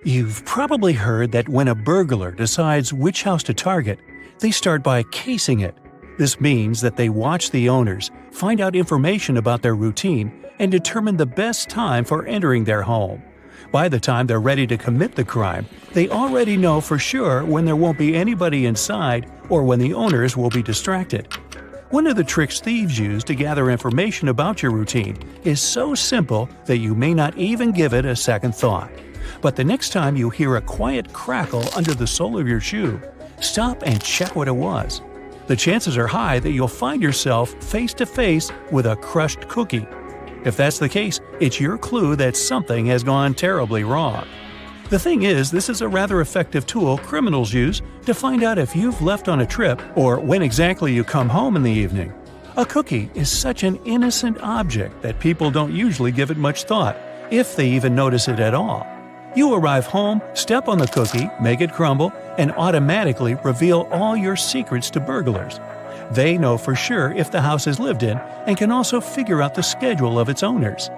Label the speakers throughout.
Speaker 1: You've probably heard that when a burglar decides which house to target, they start by casing it. This means that they watch the owners, find out information about their routine, and determine the best time for entering their home. By the time they're ready to commit the crime, they already know for sure when there won't be anybody inside or when the owners will be distracted. One of the tricks thieves use to gather information about your routine is so simple that you may not even give it a second thought. But the next time you hear a quiet crackle under the sole of your shoe, stop and check what it was. The chances are high that you'll find yourself face to face with a crushed cookie. If that's the case, it's your clue that something has gone terribly wrong. The thing is, this is a rather effective tool criminals use to find out if you've left on a trip or when exactly you come home in the evening. A cookie is such an innocent object that people don't usually give it much thought, if they even notice it at all. You arrive home, step on the cookie, make it crumble, and automatically reveal all your secrets to burglars. They know for sure if the house is lived in and can also figure out the schedule of its owners.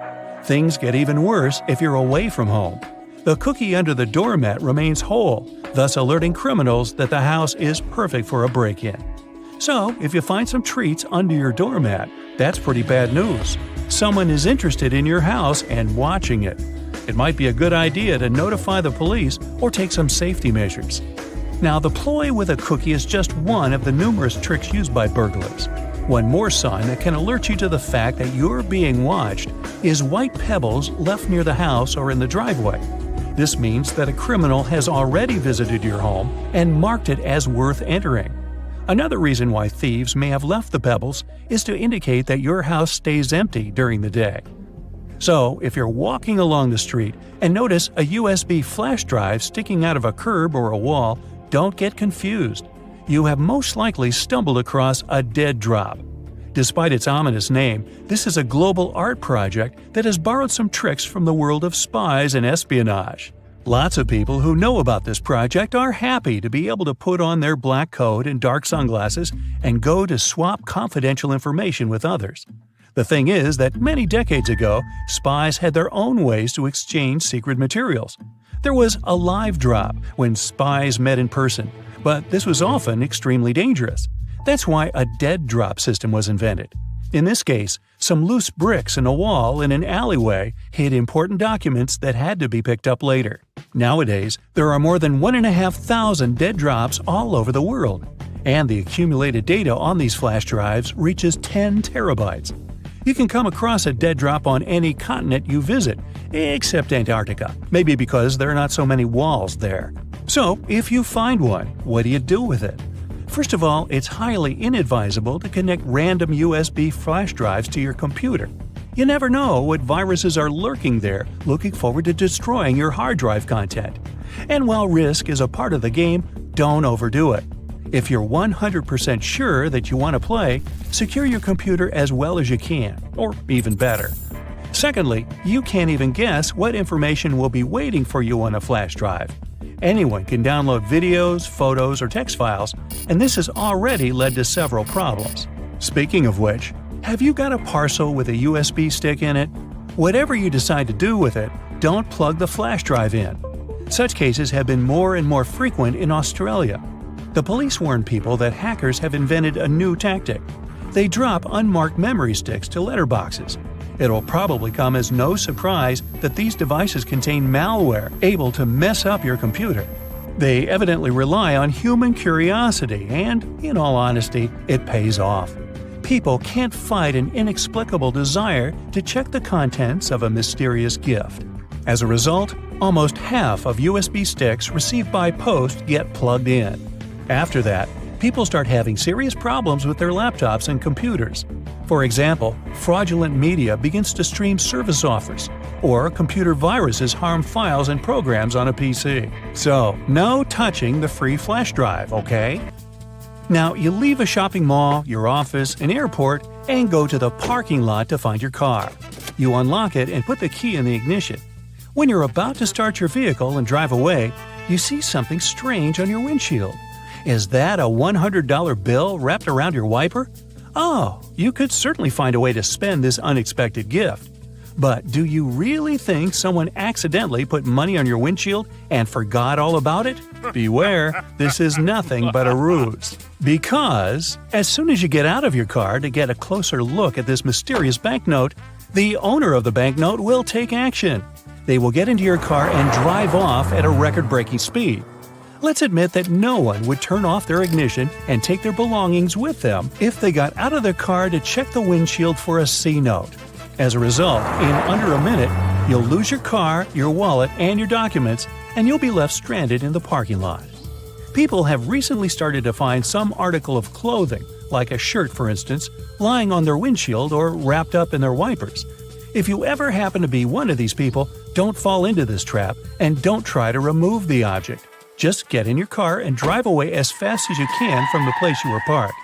Speaker 1: Things get even worse if you're away from home. The cookie under the doormat remains whole, thus alerting criminals that the house is perfect for a break-in. So, if you find some treats under your doormat, that's pretty bad news. Someone is interested in your house and watching it. It might be a good idea to notify the police or take some safety measures. Now, the ploy with a cookie is just one of the numerous tricks used by burglars. One more sign that can alert you to the fact that you're being watched is white pebbles left near the house or in the driveway. This means that a criminal has already visited your home and marked it as worth entering. Another reason why thieves may have left the pebbles is to indicate that your house stays empty during the day. So, if you're walking along the street and notice a USB flash drive sticking out of a curb or a wall, don't get confused. You have most likely stumbled across a dead drop. Despite its ominous name, this is a global art project that has borrowed some tricks from the world of spies and espionage. Lots of people who know about this project are happy to be able to put on their black coat and dark sunglasses and go to swap confidential information with others. The thing is that many decades ago, spies had their own ways to exchange secret materials. There was a live drop when spies met in person, but this was often extremely dangerous. That's why a dead drop system was invented. In this case, some loose bricks in a wall in an alleyway hid important documents that had to be picked up later. Nowadays, there are more than 1,500 dead drops all over the world, and the accumulated data on these flash drives reaches 10 terabytes. You can come across a dead drop on any continent you visit, except Antarctica, maybe because there are not so many walls there. So, if you find one, what do you do with it? First of all, it's highly inadvisable to connect random USB flash drives to your computer. You never know what viruses are lurking there, looking forward to destroying your hard drive content. And while risk is a part of the game, don't overdo it. If you're 100% sure that you want to play, secure your computer as well as you can, or even better. Secondly, you can't even guess what information will be waiting for you on a flash drive. Anyone can download videos, photos, or text files, and this has already led to several problems. Speaking of which, have you got a parcel with a USB stick in it? Whatever you decide to do with it, don't plug the flash drive in. Such cases have been more and more frequent in Australia. The police warn people that hackers have invented a new tactic. They drop unmarked memory sticks to letterboxes. It'll probably come as no surprise that these devices contain malware able to mess up your computer. They evidently rely on human curiosity and, in all honesty, it pays off. People can't fight an inexplicable desire to check the contents of a mysterious gift. As a result, almost half of USB sticks received by post get plugged in. After that, people start having serious problems with their laptops and computers. For example, fraudulent media begins to stream service offers, or computer viruses harm files and programs on a PC. So, no touching the free flash drive, okay? Now, you leave a shopping mall, your office, an airport, and go to the parking lot to find your car. You unlock it and put the key in the ignition. When you're about to start your vehicle and drive away, you see something strange on your windshield. Is that a $100 bill wrapped around your wiper? Oh, you could certainly find a way to spend this unexpected gift. But do you really think someone accidentally put money on your windshield and forgot all about it? Beware, this is nothing but a ruse. Because as soon as you get out of your car to get a closer look at this mysterious banknote, the owner of the banknote will take action. They will get into your car and drive off at a record-breaking speed. Let's admit that no one would turn off their ignition and take their belongings with them if they got out of their car to check the windshield for a C note. As a result, in under a minute, you'll lose your car, your wallet, and your documents, and you'll be left stranded in the parking lot. People have recently started to find some article of clothing, like a shirt for instance, lying on their windshield or wrapped up in their wipers. If you ever happen to be one of these people, don't fall into this trap and don't try to remove the object. Just get in your car and drive away as fast as you can from the place you were parked.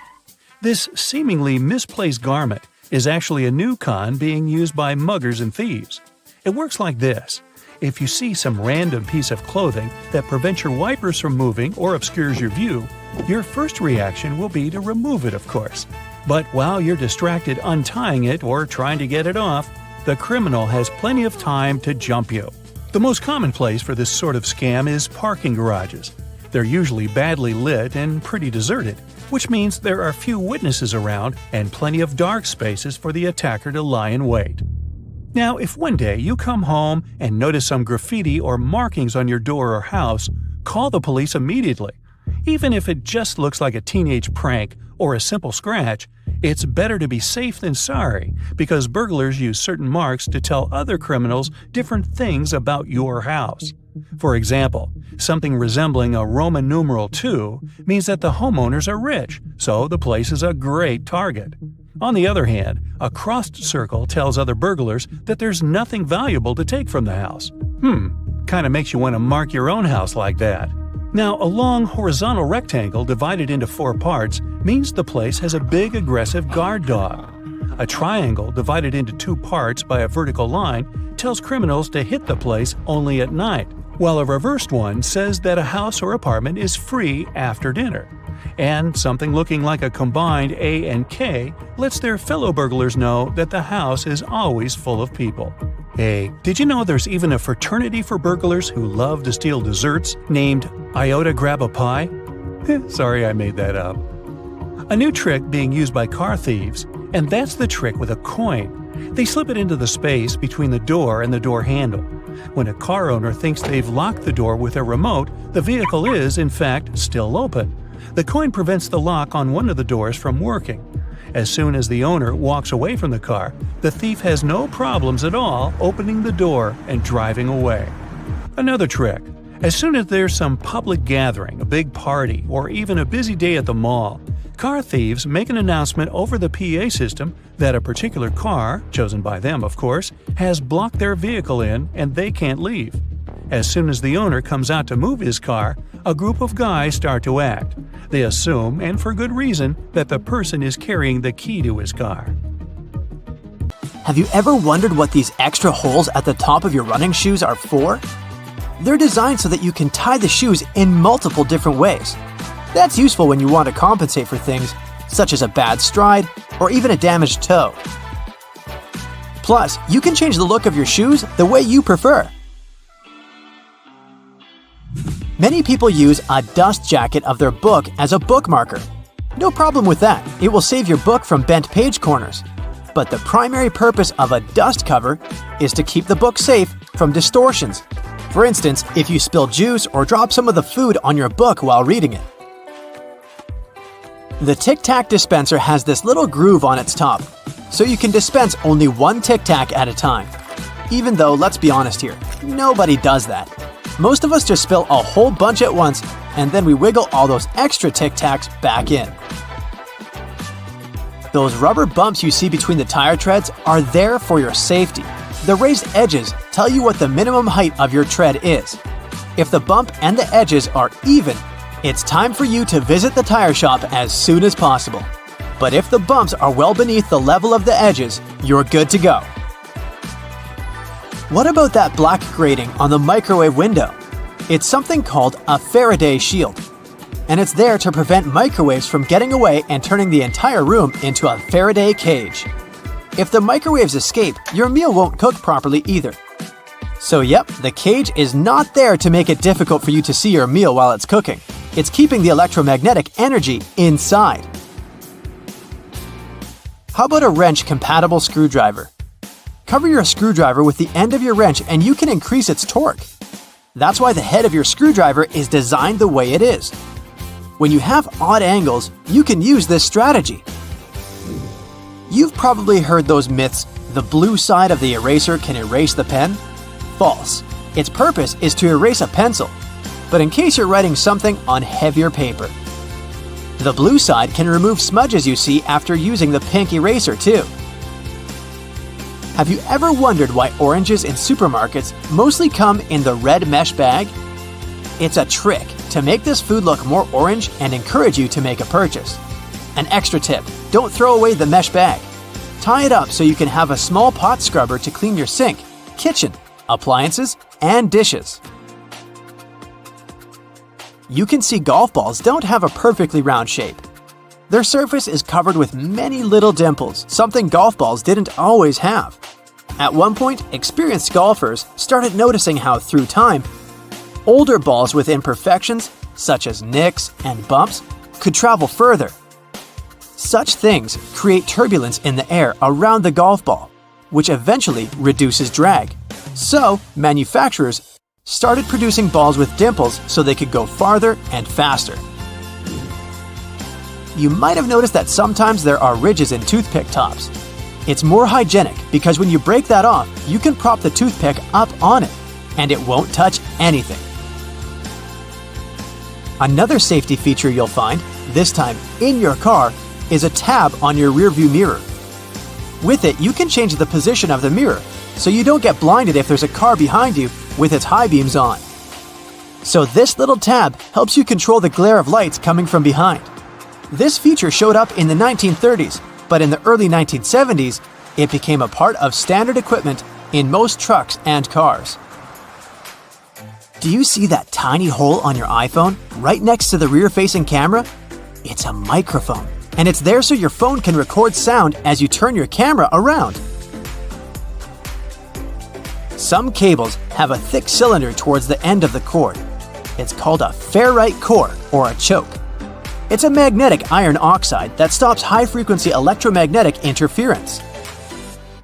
Speaker 1: This seemingly misplaced garment is actually a new con being used by muggers and thieves. It works like this. If you see some random piece of clothing that prevents your wipers from moving or obscures your view, your first reaction will be to remove it, of course. But while you're distracted untying it or trying to get it off, the criminal has plenty of time to jump you. The most common place for this sort of scam is parking garages. They're usually badly lit and pretty deserted, which means there are few witnesses around and plenty of dark spaces for the attacker to lie in wait. Now, if one day you come home and notice some graffiti or markings on your door or house, call the police immediately. Even if it just looks like a teenage prank or a simple scratch, it's better to be safe than sorry, because burglars use certain marks to tell other criminals different things about your house. For example, something resembling a Roman numeral 2 means that the homeowners are rich, so the place is a great target. On the other hand, a crossed circle tells other burglars that there's nothing valuable to take from the house. Kinda makes you want to mark your own house like that. Now, a long horizontal rectangle divided into 4 parts means the place has a big aggressive guard dog. A triangle divided into 2 parts by a vertical line tells criminals to hit the place only at night, while a reversed one says that a house or apartment is free after dinner. And something looking like a combined A and K lets their fellow burglars know that the house is always full of people. Hey, did you know there's even a fraternity for burglars who love to steal desserts named Iota Grab a Pie? Sorry, I made that up. A new trick being used by car thieves, and that's the trick with a coin. They slip it into the space between the door and the door handle. When a car owner thinks they've locked the door with a remote, the vehicle is, in fact, still open. The coin prevents the lock on one of the doors from working. As soon as the owner walks away from the car, the thief has no problems at all opening the door and driving away. Another trick. As soon as there's some public gathering, a big party, or even a busy day at the mall, car thieves make an announcement over the PA system that a particular car, chosen by them of course, has blocked their vehicle in and they can't leave. As soon as the owner comes out to move his car, a group of guys start to act. They assume, and for good reason, that the person is carrying the key to his car.
Speaker 2: Have you ever wondered what these extra holes at the top of your running shoes are for? They're designed so that you can tie the shoes in multiple different ways. That's useful when you want to compensate for things such as a bad stride or even a damaged toe. Plus, you can change the look of your shoes the way you prefer. Many people use a dust jacket of their book as a bookmarker. No problem with that, it will save your book from bent page corners. But the primary purpose of a dust cover is to keep the book safe from distortions. For instance, if you spill juice or drop some of the food on your book while reading it. The Tic Tac dispenser has this little groove on its top, so you can dispense only one Tic Tac at a time. Even though, let's be honest here, nobody does that. Most of us just spill a whole bunch at once, and then we wiggle all those extra Tic Tacs back in. Those rubber bumps you see between the tire treads are there for your safety. The raised edges tell you what the minimum height of your tread is. If the bump and the edges are even, it's time for you to visit the tire shop as soon as possible. But if the bumps are well beneath the level of the edges, you're good to go. What about that black grating on the microwave window? It's something called a Faraday shield, and it's there to prevent microwaves from getting away and turning the entire room into a Faraday cage. If the microwaves escape, your meal won't cook properly either. So yep, the cage is not there to make it difficult for you to see your meal while it's cooking. It's keeping the electromagnetic energy inside. How about a wrench-compatible screwdriver? Cover your screwdriver with the end of your wrench and you can increase its torque. That's why the head of your screwdriver is designed the way it is. When you have odd angles, you can use this strategy. You've probably heard those myths, the blue side of the eraser can erase the pen? False. Its purpose is to erase a pencil, but in case you're writing something on heavier paper. The blue side can remove smudges you see after using the pink eraser too. Have you ever wondered why oranges in supermarkets mostly come in the red mesh bag? It's a trick to make this food look more orange and encourage you to make a purchase. An extra tip, don't throw away the mesh bag. Tie it up so you can have a small pot scrubber to clean your sink, kitchen, appliances, and dishes. You can see golf balls don't have a perfectly round shape. Their surface is covered with many little dimples, something golf balls didn't always have. At one point, experienced golfers started noticing how, through time, older balls with imperfections, such as nicks and bumps, could travel further. Such things create turbulence in the air around the golf ball, which eventually reduces drag. So, manufacturers started producing balls with dimples so they could go farther and faster. You might have noticed that sometimes there are ridges in toothpick tops. It's more hygienic because when you break that off, you can prop the toothpick up on it, and it won't touch anything. Another safety feature you'll find, this time in your car, is a tab on your rearview mirror. With it, you can change the position of the mirror so you don't get blinded if there's a car behind you with its high beams on. So this little tab helps you control the glare of lights coming from behind. This feature showed up in the 1930s, but in the early 1970s, it became a part of standard equipment in most trucks and cars. Do you see that tiny hole on your iPhone right next to the rear-facing camera? It's a microphone, and it's there so your phone can record sound as you turn your camera around. Some cables have a thick cylinder towards the end of the cord. It's called a ferrite core or a choke. It's a magnetic iron oxide that stops high-frequency electromagnetic interference.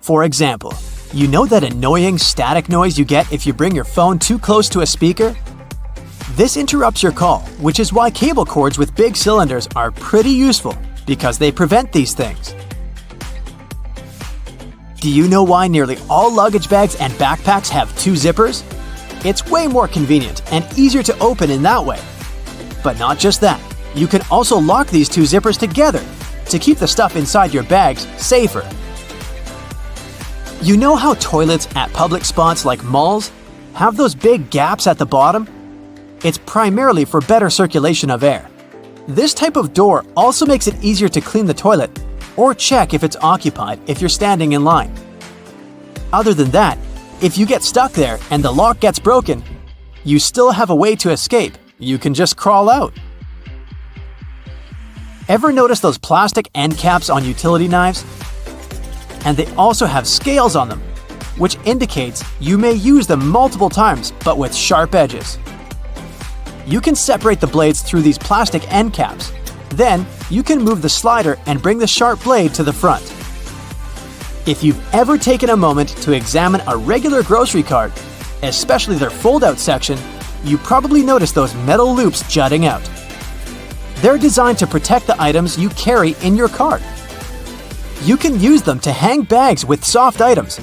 Speaker 2: For example, you know that annoying static noise you get if you bring your phone too close to a speaker? This interrupts your call, which is why cable cords with big cylinders are pretty useful because they prevent these things. Do you know why nearly all luggage bags and backpacks have two zippers? It's way more convenient and easier to open in that way. But not just that. You can also lock these two zippers together to keep the stuff inside your bags safer. You know how toilets at public spots like malls have those big gaps at the bottom? It's primarily for better circulation of air. This type of door also makes it easier to clean the toilet or check if it's occupied if you're standing in line. Other than that, if you get stuck there and the lock gets broken, you still have a way to escape. You can just crawl out. Ever notice those plastic end caps on utility knives? And they also have scales on them, which indicates you may use them multiple times but with sharp edges. You can separate the blades through these plastic end caps. Then, you can move the slider and bring the sharp blade to the front. If you've ever taken a moment to examine a regular grocery cart, especially their fold-out section, you probably noticed those metal loops jutting out. They're designed to protect the items you carry in your cart. You can use them to hang bags with soft items.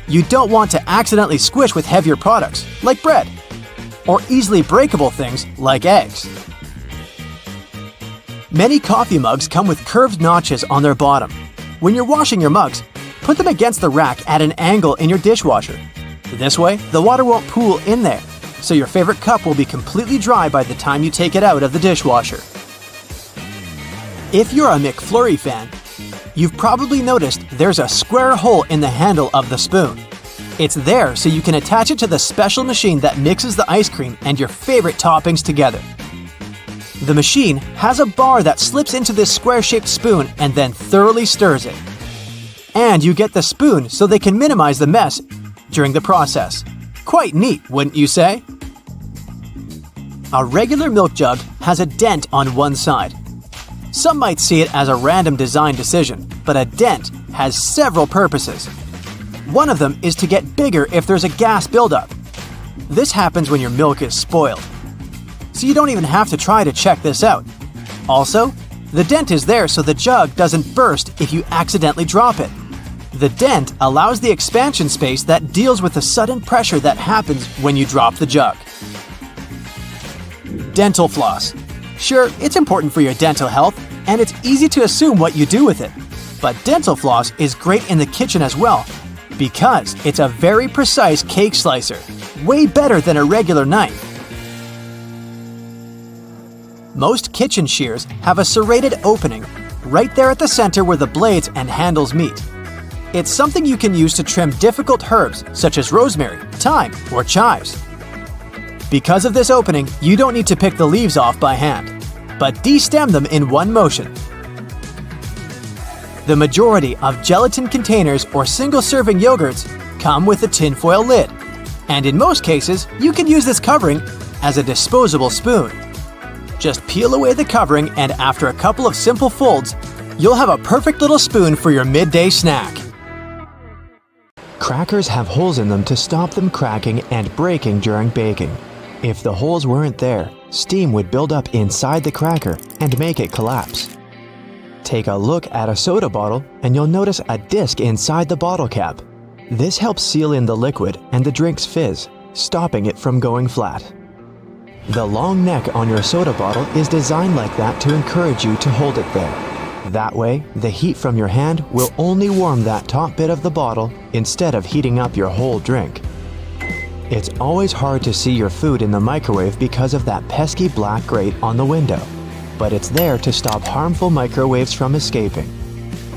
Speaker 2: You don't want to accidentally squish with heavier products, like bread, or easily breakable things like eggs. Many coffee mugs come with curved notches on their bottom. When you're washing your mugs, put them against the rack at an angle in your dishwasher. This way, the water won't pool in there, so your favorite cup will be completely dry by the time you take it out of the dishwasher. If you're a McFlurry fan, you've probably noticed there's a square hole in the handle of the spoon. It's there so you can attach it to the special machine that mixes the ice cream and your favorite toppings together. The machine has a bar that slips into this square-shaped spoon and then thoroughly stirs it. And you get the spoon so they can minimize the mess during the process. Quite neat, wouldn't you say? A regular milk jug has a dent on one side. Some might see it as a random design decision, but a dent has several purposes. One of them is to get bigger if there's a gas buildup. This happens when your milk is spoiled. So you don't even have to try to check this out. Also, the dent is there so the jug doesn't burst if you accidentally drop it. The dent allows the expansion space that deals with the sudden pressure that happens when you drop the jug. Dental floss. Sure, it's important for your dental health, and it's easy to assume what you do with it. But dental floss is great in the kitchen as well, because it's a very precise cake slicer, way better than a regular knife. Most kitchen shears have a serrated opening right there at the center where the blades and handles meet. It's something you can use to trim difficult herbs such as rosemary, thyme, or chives. Because of this opening, you don't need to pick the leaves off by hand, but destem them in one motion. The majority of gelatin containers or single-serving yogurts come with a tinfoil lid, and in most cases, you can use this covering as a disposable spoon. Just peel away the covering, and after a couple of simple folds, you'll have a perfect little spoon for your midday snack.
Speaker 3: Crackers have holes in them to stop them cracking and breaking during baking. If the holes weren't there, steam would build up inside the cracker and make it collapse. Take a look at a soda bottle and you'll notice a disc inside the bottle cap. This helps seal in the liquid and the drink's fizz, stopping it from going flat. The long neck on your soda bottle is designed like that to encourage you to hold it there. That way, the heat from your hand will only warm that top bit of the bottle instead of heating up your whole drink. It's always hard to see your food in the microwave because of that pesky black grate on the window, but it's there to stop harmful microwaves from escaping.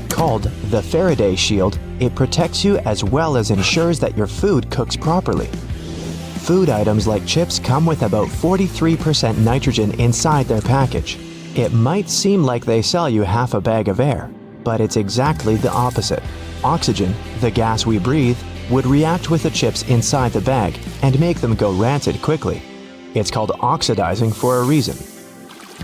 Speaker 3: Called the Faraday Shield, it protects you as well as ensures that your food cooks properly. Food items like chips come with about 43% nitrogen inside their package. It might seem like they sell you half a bag of air, but it's exactly the opposite. Oxygen, the gas we breathe, would react with the chips inside the bag and make them go rancid quickly. It's called oxidizing for a reason.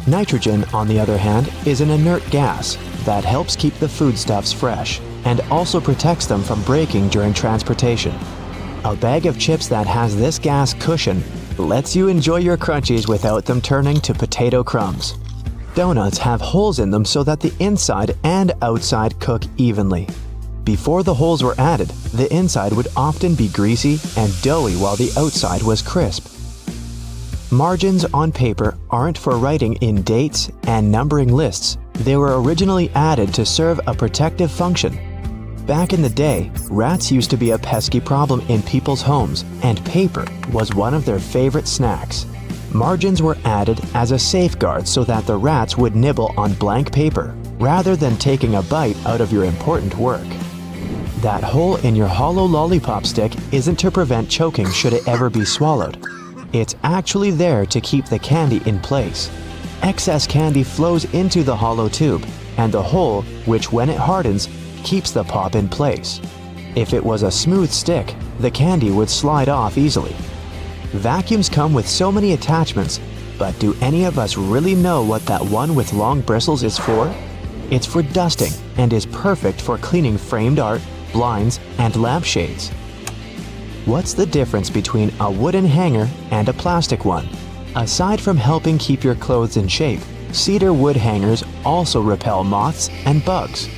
Speaker 3: Nitrogen, on the other hand, is an inert gas that helps keep the foodstuffs fresh and also protects them from breaking during transportation. A bag of chips that has this gas cushion lets you enjoy your crunchies without them turning to potato crumbs. Donuts have holes in them so that the inside and outside cook evenly. Before the holes were added, the inside would often be greasy and doughy while the outside was crisp. Margins on paper aren't for writing in dates and numbering lists. They were originally added to serve a protective function. Back in the day, rats used to be a pesky problem in people's homes, and paper was one of their favorite snacks. Margins were added as a safeguard so that the rats would nibble on blank paper, rather than taking a bite out of your important work. That hole in your hollow lollipop stick isn't to prevent choking should it ever be swallowed. It's actually there to keep the candy in place. Excess candy flows into the hollow tube, and the hole, which when it hardens, keeps the pop in place. If it was a smooth stick, the candy would slide off easily. Vacuums come with so many attachments, but do any of us really know what that one with long bristles is for? It's for dusting and is perfect for cleaning framed art, blinds, and lampshades. What's the difference between a wooden hanger and a plastic one? Aside from helping keep your clothes in shape, cedar wood hangers also repel moths and bugs.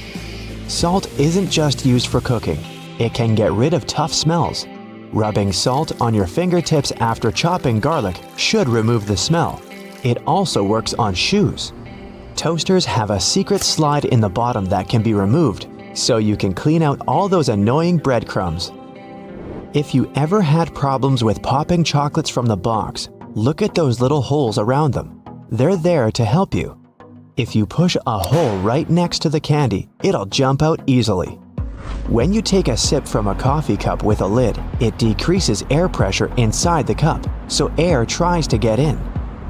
Speaker 3: Salt isn't just used for cooking. It can get rid of tough smells. Rubbing salt on your fingertips after chopping garlic should remove the smell. It also works on shoes. Toasters have a secret slide in the bottom that can be removed, so you can clean out all those annoying breadcrumbs. If you ever had problems with popping chocolates from the box, look at those little holes around them. They're there to help you. If you push a hole right next to the candy, it'll jump out easily. When you take a sip from a coffee cup with a lid, it decreases air pressure inside the cup, so air tries to get in.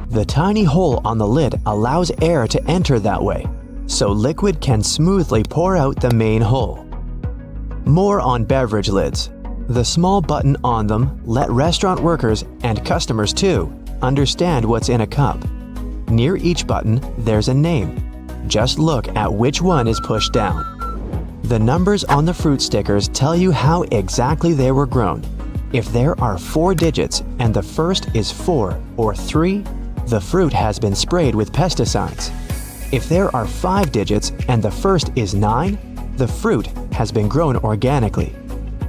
Speaker 3: The tiny hole on the lid allows air to enter that way, so liquid can smoothly pour out the main hole. More on beverage lids. The small button on them let restaurant workers and customers too understand what's in a cup. Near each button, there's a name. Just look at which one is pushed down. The numbers on the fruit stickers tell you how exactly they were grown. If there are 4 digits and the first is 4 or 3, the fruit has been sprayed with pesticides. If there are 5 digits and the first is 9, the fruit has been grown organically.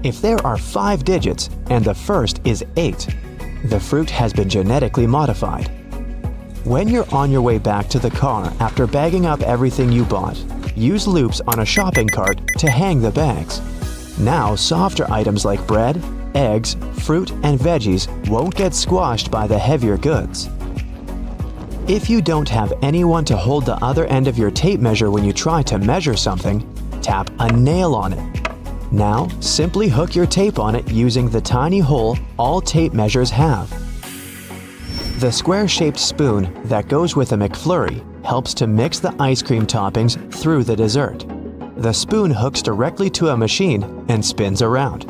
Speaker 3: If there are 5 digits and the first is 8, the fruit has been genetically modified. When you're on your way back to the car after bagging up everything you bought, use loops on a shopping cart to hang the bags. Now, softer items like bread, eggs, fruit, and veggies won't get squashed by the heavier goods. If you don't have anyone to hold the other end of your tape measure when you try to measure something, tap a nail on it. Now, simply hook your tape on it using the tiny hole all tape measures have. The square-shaped spoon that goes with a McFlurry helps to mix the ice cream toppings through the dessert. The spoon hooks directly to a machine and spins around.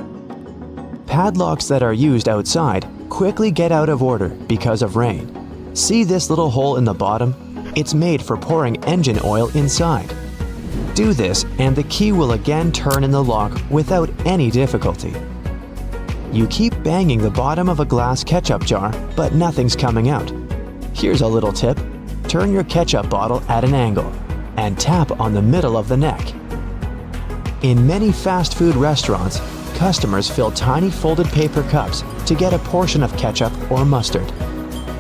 Speaker 3: Padlocks that are used outside quickly get out of order because of rain. See this little hole in the bottom? It's made for pouring engine oil inside. Do this and the key will again turn in the lock without any difficulty. You keep banging the bottom of a glass ketchup jar, but nothing's coming out. Here's a little tip. Turn your ketchup bottle at an angle and tap on the middle of the neck. In many fast food restaurants, customers fill tiny folded paper cups to get a portion of ketchup or mustard.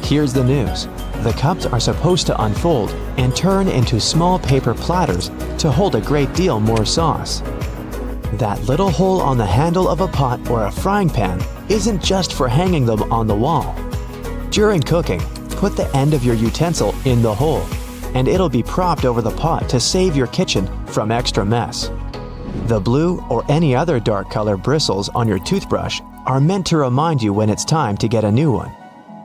Speaker 3: Here's the news. The cups are supposed to unfold and turn into small paper platters to hold a great deal more sauce. That little hole on the handle of a pot or a frying pan isn't just for hanging them on the wall. During cooking, put the end of your utensil in the hole, and it'll be propped over the pot to save your kitchen from extra mess. The blue or any other dark color bristles on your toothbrush are meant to remind you when it's time to get a new one.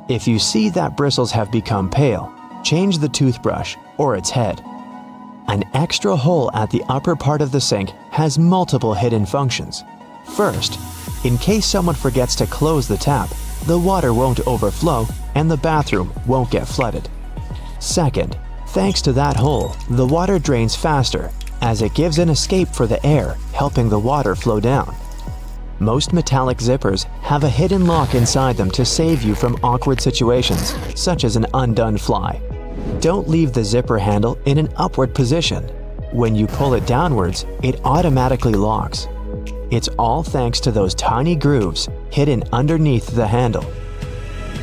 Speaker 3: If you see that bristles have become pale, change the toothbrush or its head. An extra hole at the upper part of the sink has multiple hidden functions. First, in case someone forgets to close the tap, the water won't overflow and the bathroom won't get flooded. Second, thanks to that hole, the water drains faster as it gives an escape for the air, helping the water flow down. Most metallic zippers have a hidden lock inside them to save you from awkward situations, such as an undone fly. Don't leave the zipper handle in an upward position. When you pull it downwards, it automatically locks. It's all thanks to those tiny grooves hidden underneath the handle.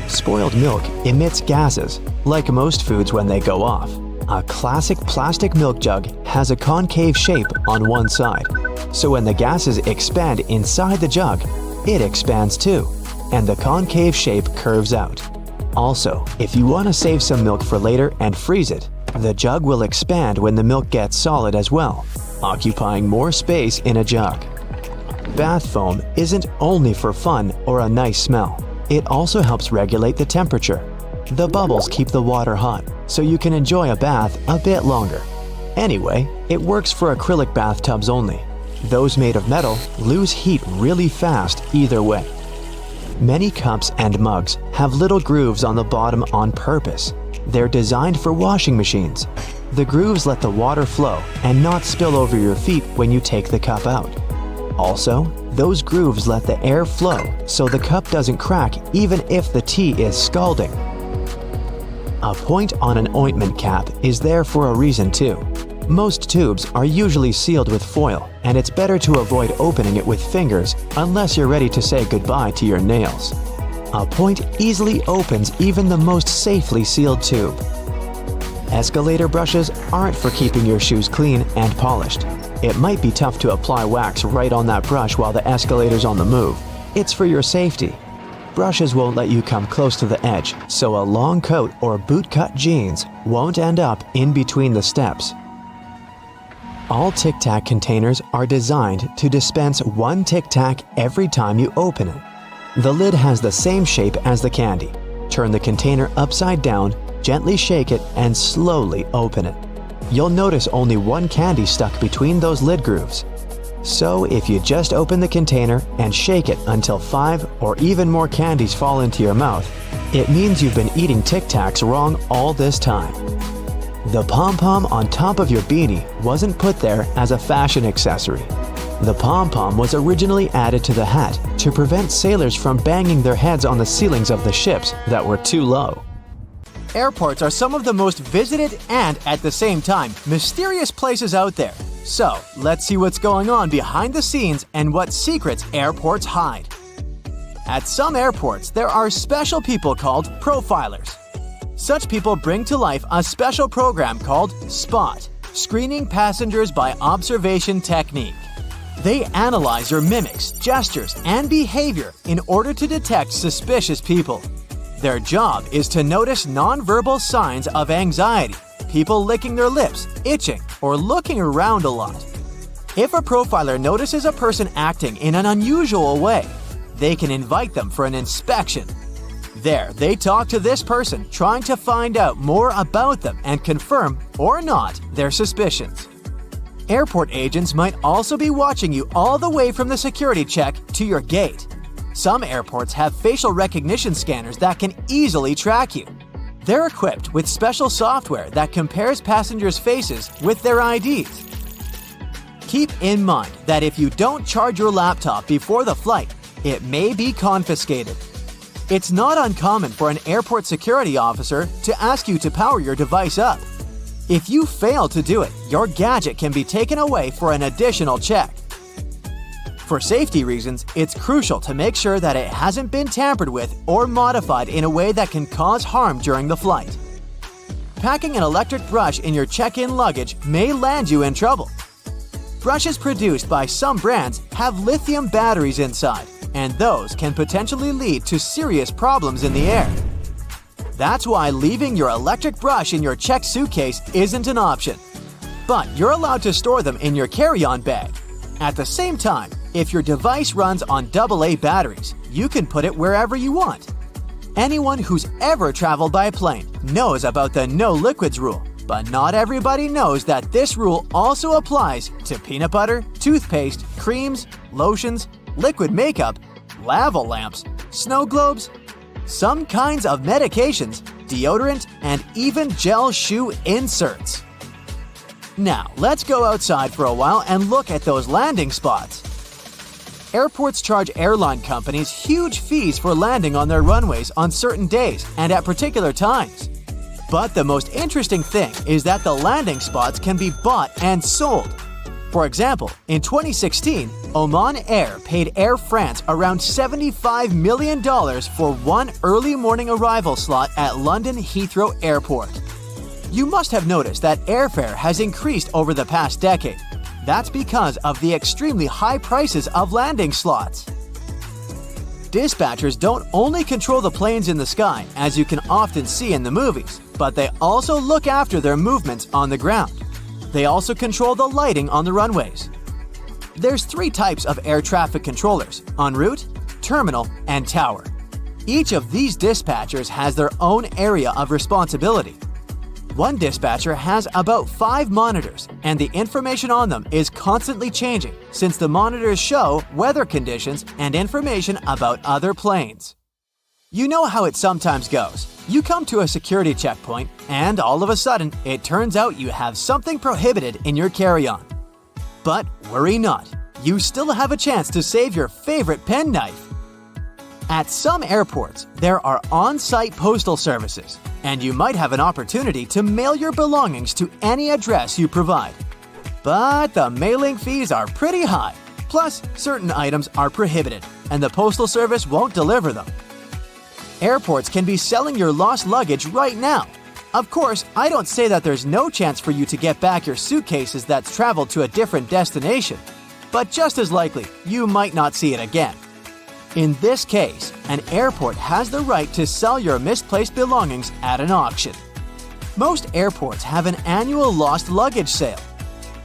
Speaker 3: Spoiled milk emits gases, like most foods when they go off. A classic plastic milk jug has a concave shape on one side, so when the gases expand inside the jug, it expands too, and the concave shape curves out. Also, if you want to save some milk for later and freeze it, the jug will expand when the milk gets solid as well, occupying more space in a jug. Bath foam isn't only for fun or a nice smell. It also helps regulate the temperature. The bubbles keep the water hot, so you can enjoy a bath a bit longer. Anyway, it works for acrylic bathtubs only. Those made of metal lose heat really fast either way. Many cups and mugs have little grooves on the bottom on purpose. They're designed for washing machines. The grooves let the water flow and not spill over your feet when you take the cup out. Also, those grooves let the air flow so the cup doesn't crack even if the tea is scalding. A point on an ointment cap is there for a reason too. Most tubes are usually sealed with foil, and it's better to avoid opening it with fingers unless you're ready to say goodbye to your nails. A point easily opens even the most safely sealed tube. Escalator brushes aren't for keeping your shoes clean and polished. It might be tough to apply wax right on that brush while the escalator's on the move. It's for your safety. Brushes won't let you come close to the edge, so a long coat or bootcut jeans won't end up in between the steps. All Tic Tac containers are designed to dispense one Tic Tac every time you open it. The lid has the same shape as the candy. Turn the container upside down, gently shake it, and slowly open it. You'll notice only one candy stuck between those lid grooves. So if you just open the container and shake it until 5 or even more candies fall into your mouth, it means you've been eating Tic Tacs wrong all this time. The pom-pom on top of your beanie wasn't put there as a fashion accessory. The pom-pom was originally added to the hat to prevent sailors from banging their heads on the ceilings of the ships that were too low.
Speaker 2: Airports are some of the most visited and, at the same time, mysterious places out there. So, let's see what's going on behind the scenes and what secrets airports hide. At some airports, there are special people called profilers. Such people bring to life a special program called SPOT, Screening Passengers by Observation Technique. They analyze your mimics, gestures, and behavior in order to detect suspicious people. Their job is to notice nonverbal signs of anxiety, people licking their lips, itching, or looking around a lot. If a profiler notices a person acting in an unusual way, they can invite them for an inspection. There, they talk to this person, trying to find out more about them and confirm, or not, their suspicions. Airport agents might also be watching you all the way from the security check to your gate. Some airports have facial recognition scanners that can easily track you. They're equipped with special software that compares passengers' faces with their IDs. Keep in mind that if you don't charge your laptop before the flight, it may be confiscated. It's not uncommon for an airport security officer to ask you to power your device up. If you fail to do it, your gadget can be taken away for an additional check. For safety reasons, it's crucial to make sure that it hasn't been tampered with or modified in a way that can cause harm during the flight. Packing an electric brush in your check-in luggage may land you in trouble. Brushes produced by some brands have lithium batteries inside, and those can potentially lead to serious problems in the air. That's why leaving your electric brush in your checked suitcase isn't an option. But you're allowed to store them in your carry-on bag. At the same time, if your device runs on AA batteries, you can put it wherever you want. Anyone who's ever traveled by plane knows about the no liquids rule, but not everybody knows that this rule also applies to peanut butter, toothpaste, creams, lotions, liquid makeup, lava lamps, snow globes, some kinds of medications, deodorant, and even gel shoe inserts. Now, let's go outside for a while and look at those landing spots. Airports charge airline companies huge fees for landing on their runways on certain days and at particular times. But the most interesting thing is that the landing spots can be bought and sold. For example, in 2016, Oman Air paid Air France around $75 million for one early morning arrival slot at London Heathrow Airport. You must have noticed that airfare has increased over the past decade. That's because of the extremely high prices of landing slots. Dispatchers don't only control the planes in the sky, as you can often see in the movies, but they also look after their movements on the ground. They also control the lighting on the runways. There's 3 types of air traffic controllers: en route, terminal, and tower. Each of these dispatchers has their own area of responsibility. One dispatcher has about 5 monitors, and the information on them is constantly changing since the monitors show weather conditions and information about other planes. You know how it sometimes goes. You come to a security checkpoint, and all of a sudden, it turns out you have something prohibited in your carry-on. But worry not, you still have a chance to save your favorite penknife. At some airports, there are on-site postal services, and you might have an opportunity to mail your belongings to any address you provide. But the mailing fees are pretty high, plus certain items are prohibited, and the postal service won't deliver them. Airports can be selling your lost luggage right now. Of course, I don't say that there's no chance for you to get back your suitcases that's traveled to a different destination, but just as likely, you might not see it again. In this case, an airport has the right to sell your misplaced belongings at an auction. Most airports have an annual lost luggage sale.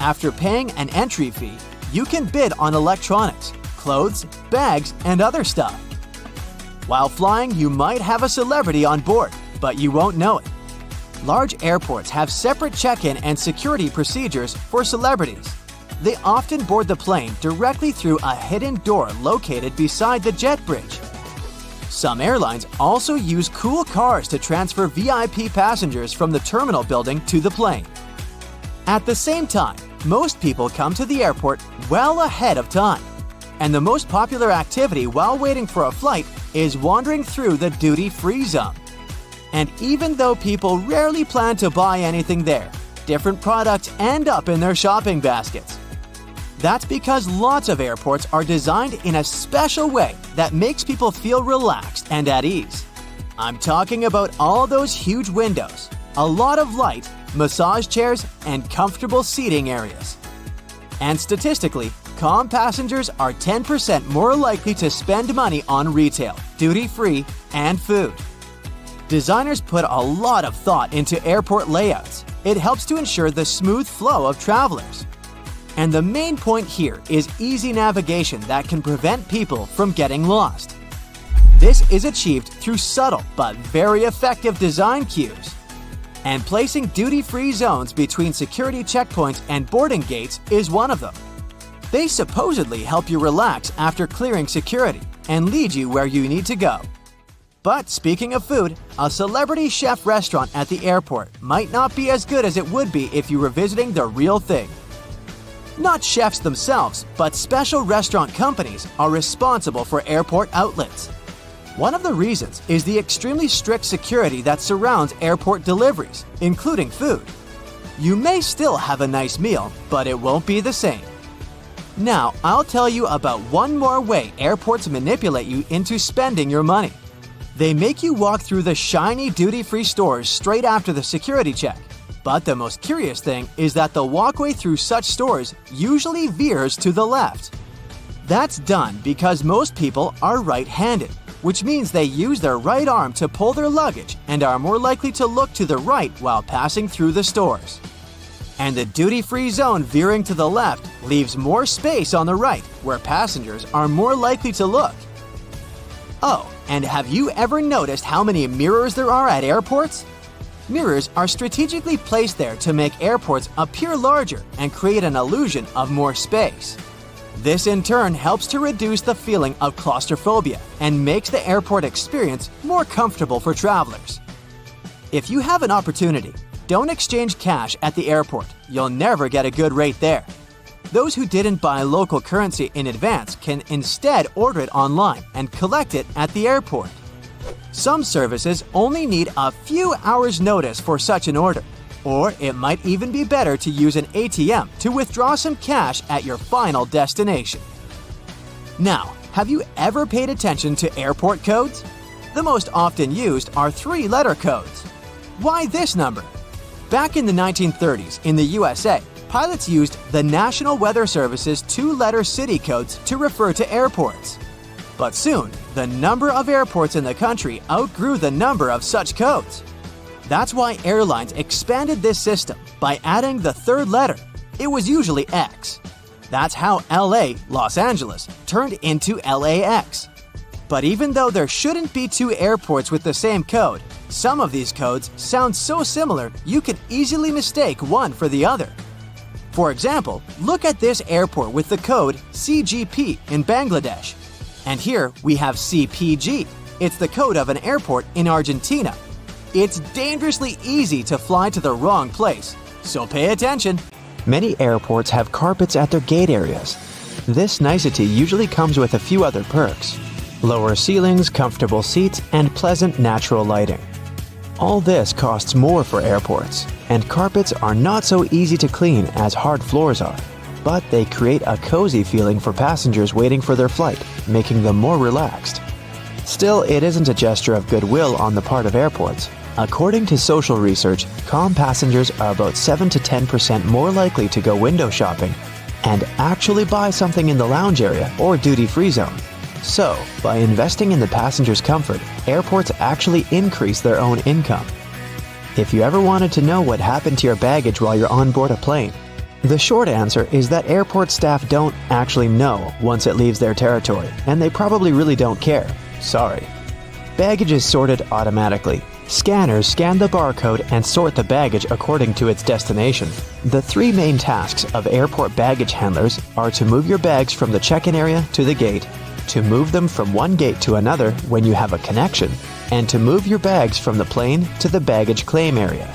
Speaker 2: After paying an entry fee, you can bid on electronics, clothes, bags, and other stuff. While flying, you might have a celebrity on board, but you won't know it. Large airports have separate check-in and security procedures for celebrities. they often board the plane directly through a hidden door located beside the jet bridge. Some airlines also use cool cars to transfer VIP passengers from the terminal building to the plane. At the same time, most people come to the airport well ahead of time. And the most popular activity while waiting for a flight is wandering through the duty-free zone. And even though people rarely plan to buy anything there, different products end up in their shopping baskets. That's because lots of airports are designed in a special way that makes people feel relaxed and at ease. I'm talking about all those huge windows, a lot of light, massage chairs, and comfortable seating areas. And statistically, calm passengers are 10% more likely to spend money on retail, duty-free, and food. Designers put a lot of thought into airport layouts. It helps to ensure the smooth flow of travelers. And the main point here is easy navigation that can prevent people from getting lost. This is achieved through subtle but very effective design cues. And placing duty-free zones between security checkpoints and boarding gates is one of them. They supposedly help you relax after clearing security and lead you where you need to go. But speaking of food, a celebrity chef restaurant at the airport might not be as good as it would be if you were visiting the real thing. Not chefs themselves, but special restaurant companies are responsible for airport outlets. One of the reasons is the extremely strict security that surrounds airport deliveries, including food. You may still have a nice meal, but it won't be the same. Now, I'll tell you about one more way airports manipulate you into spending your money. They make you walk through the shiny duty-free stores straight after the security check. But the most curious thing is that the walkway through such stores usually veers to the left. That's done because most people are right-handed, which means they use their right arm to pull their luggage and are more likely to look to the right while passing through the stores. And the duty-free zone veering to the left leaves more space on the right, where passengers are more likely to look. Oh, and have you ever noticed how many mirrors there are at airports? Mirrors are strategically placed there to make airports appear larger and create an illusion of more space. This in turn helps to reduce the feeling of claustrophobia and makes the airport experience more comfortable for travelers. If you have an opportunity, don't exchange cash at the airport. You'll never get a good rate there. Those who didn't buy local currency in advance can instead order it online and collect it at the airport. Some services only need a few hours' notice for such an order, or it might even be better to use an ATM to withdraw some cash at your final destination. Now, have you ever paid attention to airport codes? The most often used are 3-letter codes. Why this number? Back in the 1930s in the USA, pilots used the National Weather Service's 2-letter city codes to refer to airports. But soon, the number of airports in the country outgrew the number of such codes. That's why airlines expanded this system by adding the 3rd letter. It was usually X. That's how LA, Los Angeles, turned into LAX. But even though there shouldn't be 2 airports with the same code, some of these codes sound so similar you could easily mistake one for the other. For example, look at this airport with the code CGP in Bangladesh. And here we have CPG. It's the code of an airport in Argentina. It's dangerously easy to fly to the wrong place, so pay attention.
Speaker 3: Many airports have carpets at their gate areas. This nicety usually comes with a few other perks: lower ceilings, comfortable seats, and pleasant natural lighting. All this costs more for airports, and carpets are not so easy to clean as hard floors are. But they create a cozy feeling for passengers waiting for their flight, making them more relaxed. Still, it isn't a gesture of goodwill on the part of airports. According to social research, calm passengers are about 7 to 10% more likely to go window shopping and actually buy something in the lounge area or duty-free zone. So, by investing in the passenger's comfort, airports actually increase their own income. If you ever wanted to know what happened to your baggage while you're on board a plane, the short answer is that airport staff don't actually know once it leaves their territory, and they probably really don't care. Sorry. Baggage is sorted automatically, Scanners scan the barcode and sort the baggage according to its destination. The three main tasks of airport baggage handlers are to move your bags from the check-in area to the gate, to move them from one gate to another when you have a connection, and to move your bags from the plane to the baggage claim area.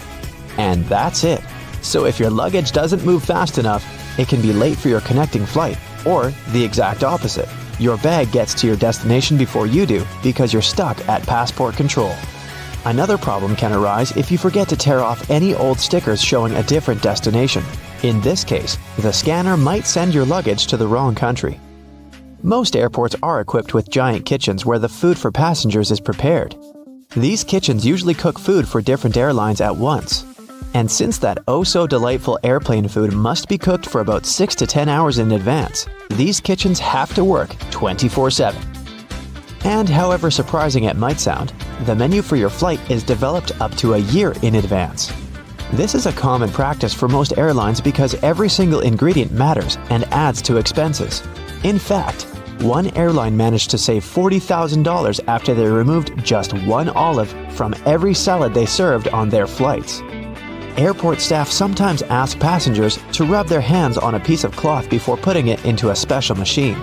Speaker 3: And that's it. So if your luggage doesn't move fast enough, it can be late for your connecting flight, or the exact opposite. Your bag gets to your destination before you do because you're stuck at passport control. Another problem can arise if you forget to tear off any old stickers showing a different destination. In this case, the scanner might send your luggage to the wrong country. Most airports are equipped with giant kitchens where the food for passengers is prepared. These kitchens usually cook food for different airlines at once. And since that oh-so-delightful airplane food must be cooked for about 6 to 10 hours in advance, these kitchens have to work 24/7. And however surprising it might sound, the menu for your flight is developed up to a year in advance. This is a common practice for most airlines because every single ingredient matters and adds to expenses. In fact, one airline managed to save $40,000 after they removed just one olive from every salad they served on their flights. Airport staff sometimes ask passengers to rub their hands on a piece of cloth before putting it into a special machine.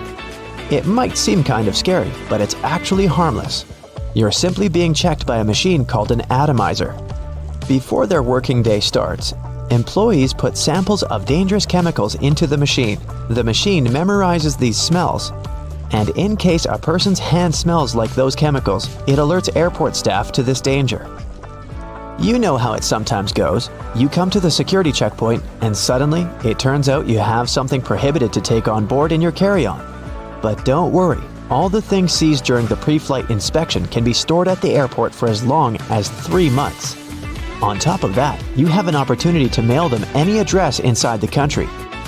Speaker 3: It might seem kind of scary, but it's actually harmless. You're simply being checked by a machine called an atomizer. Before their working day starts, employees put samples of dangerous chemicals into the machine. The machine memorizes these smells, and in case a person's hand smells like those chemicals, it alerts airport staff to this danger. You know how it sometimes goes. You come to the security checkpoint, and suddenly, it turns out you have something prohibited to take on board in your carry-on. But don't worry, all the things seized during the pre-flight inspection can be stored at the airport for as long as 3 months. On top of that, you have an opportunity to mail them any address inside the country.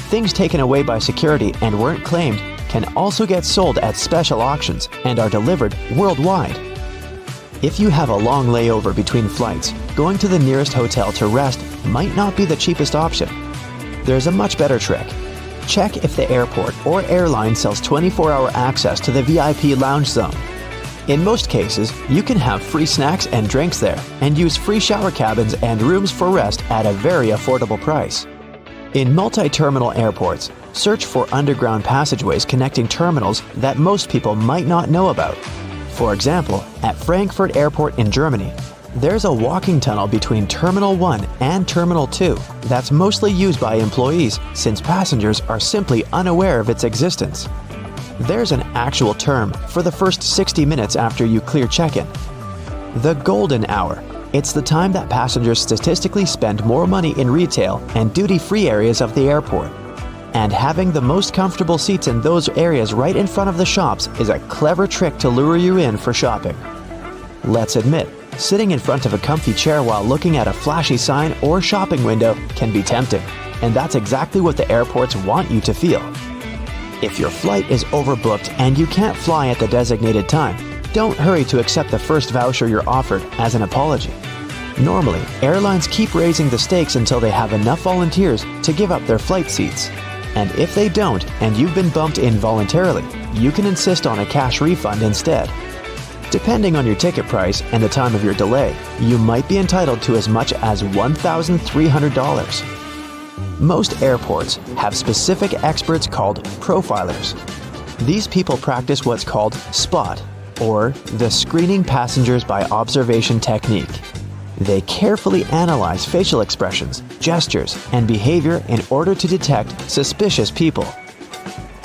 Speaker 3: Things taken away by security and weren't claimed can also get sold at special auctions and are delivered worldwide. If you have a long layover between flights, going to the nearest hotel to rest might not be the cheapest option. There's a much better trick. Check if the airport or airline sells 24-hour access to the VIP lounge zone. In most cases, you can have free snacks and drinks there and use free shower cabins and rooms for rest at a very affordable price. In multi-terminal airports, search for underground passageways connecting terminals that most people might not know about. For example, at Frankfurt Airport in Germany, there's a walking tunnel between Terminal 1 and Terminal 2 that's mostly used by employees since passengers are simply unaware of its existence. There's an actual term for the first 60 minutes after you clear check-in. The golden hour. It's the time that passengers statistically spend more money in retail and duty-free areas of the airport. And having the most comfortable seats in those areas right in front of the shops is a clever trick to lure you in for shopping. Let's admit, sitting in front of a comfy chair while looking at a flashy sign or shopping window can be tempting, and that's exactly what the airports want you to feel. If your flight is overbooked and you can't fly at the designated time, don't hurry to accept the first voucher you're offered as an apology. Normally, airlines keep raising the stakes until they have enough volunteers to give up their flight seats. And if they don't, and you've been bumped involuntarily, you can insist on a cash refund instead. Depending on your ticket price and the time of your delay, you might be entitled to as much as $1,300. Most airports have specific experts called profilers. These people practice what's called SPOT, or the Screening Passengers by Observation technique. They carefully analyze facial expressions, gestures, and behavior in order to detect suspicious people.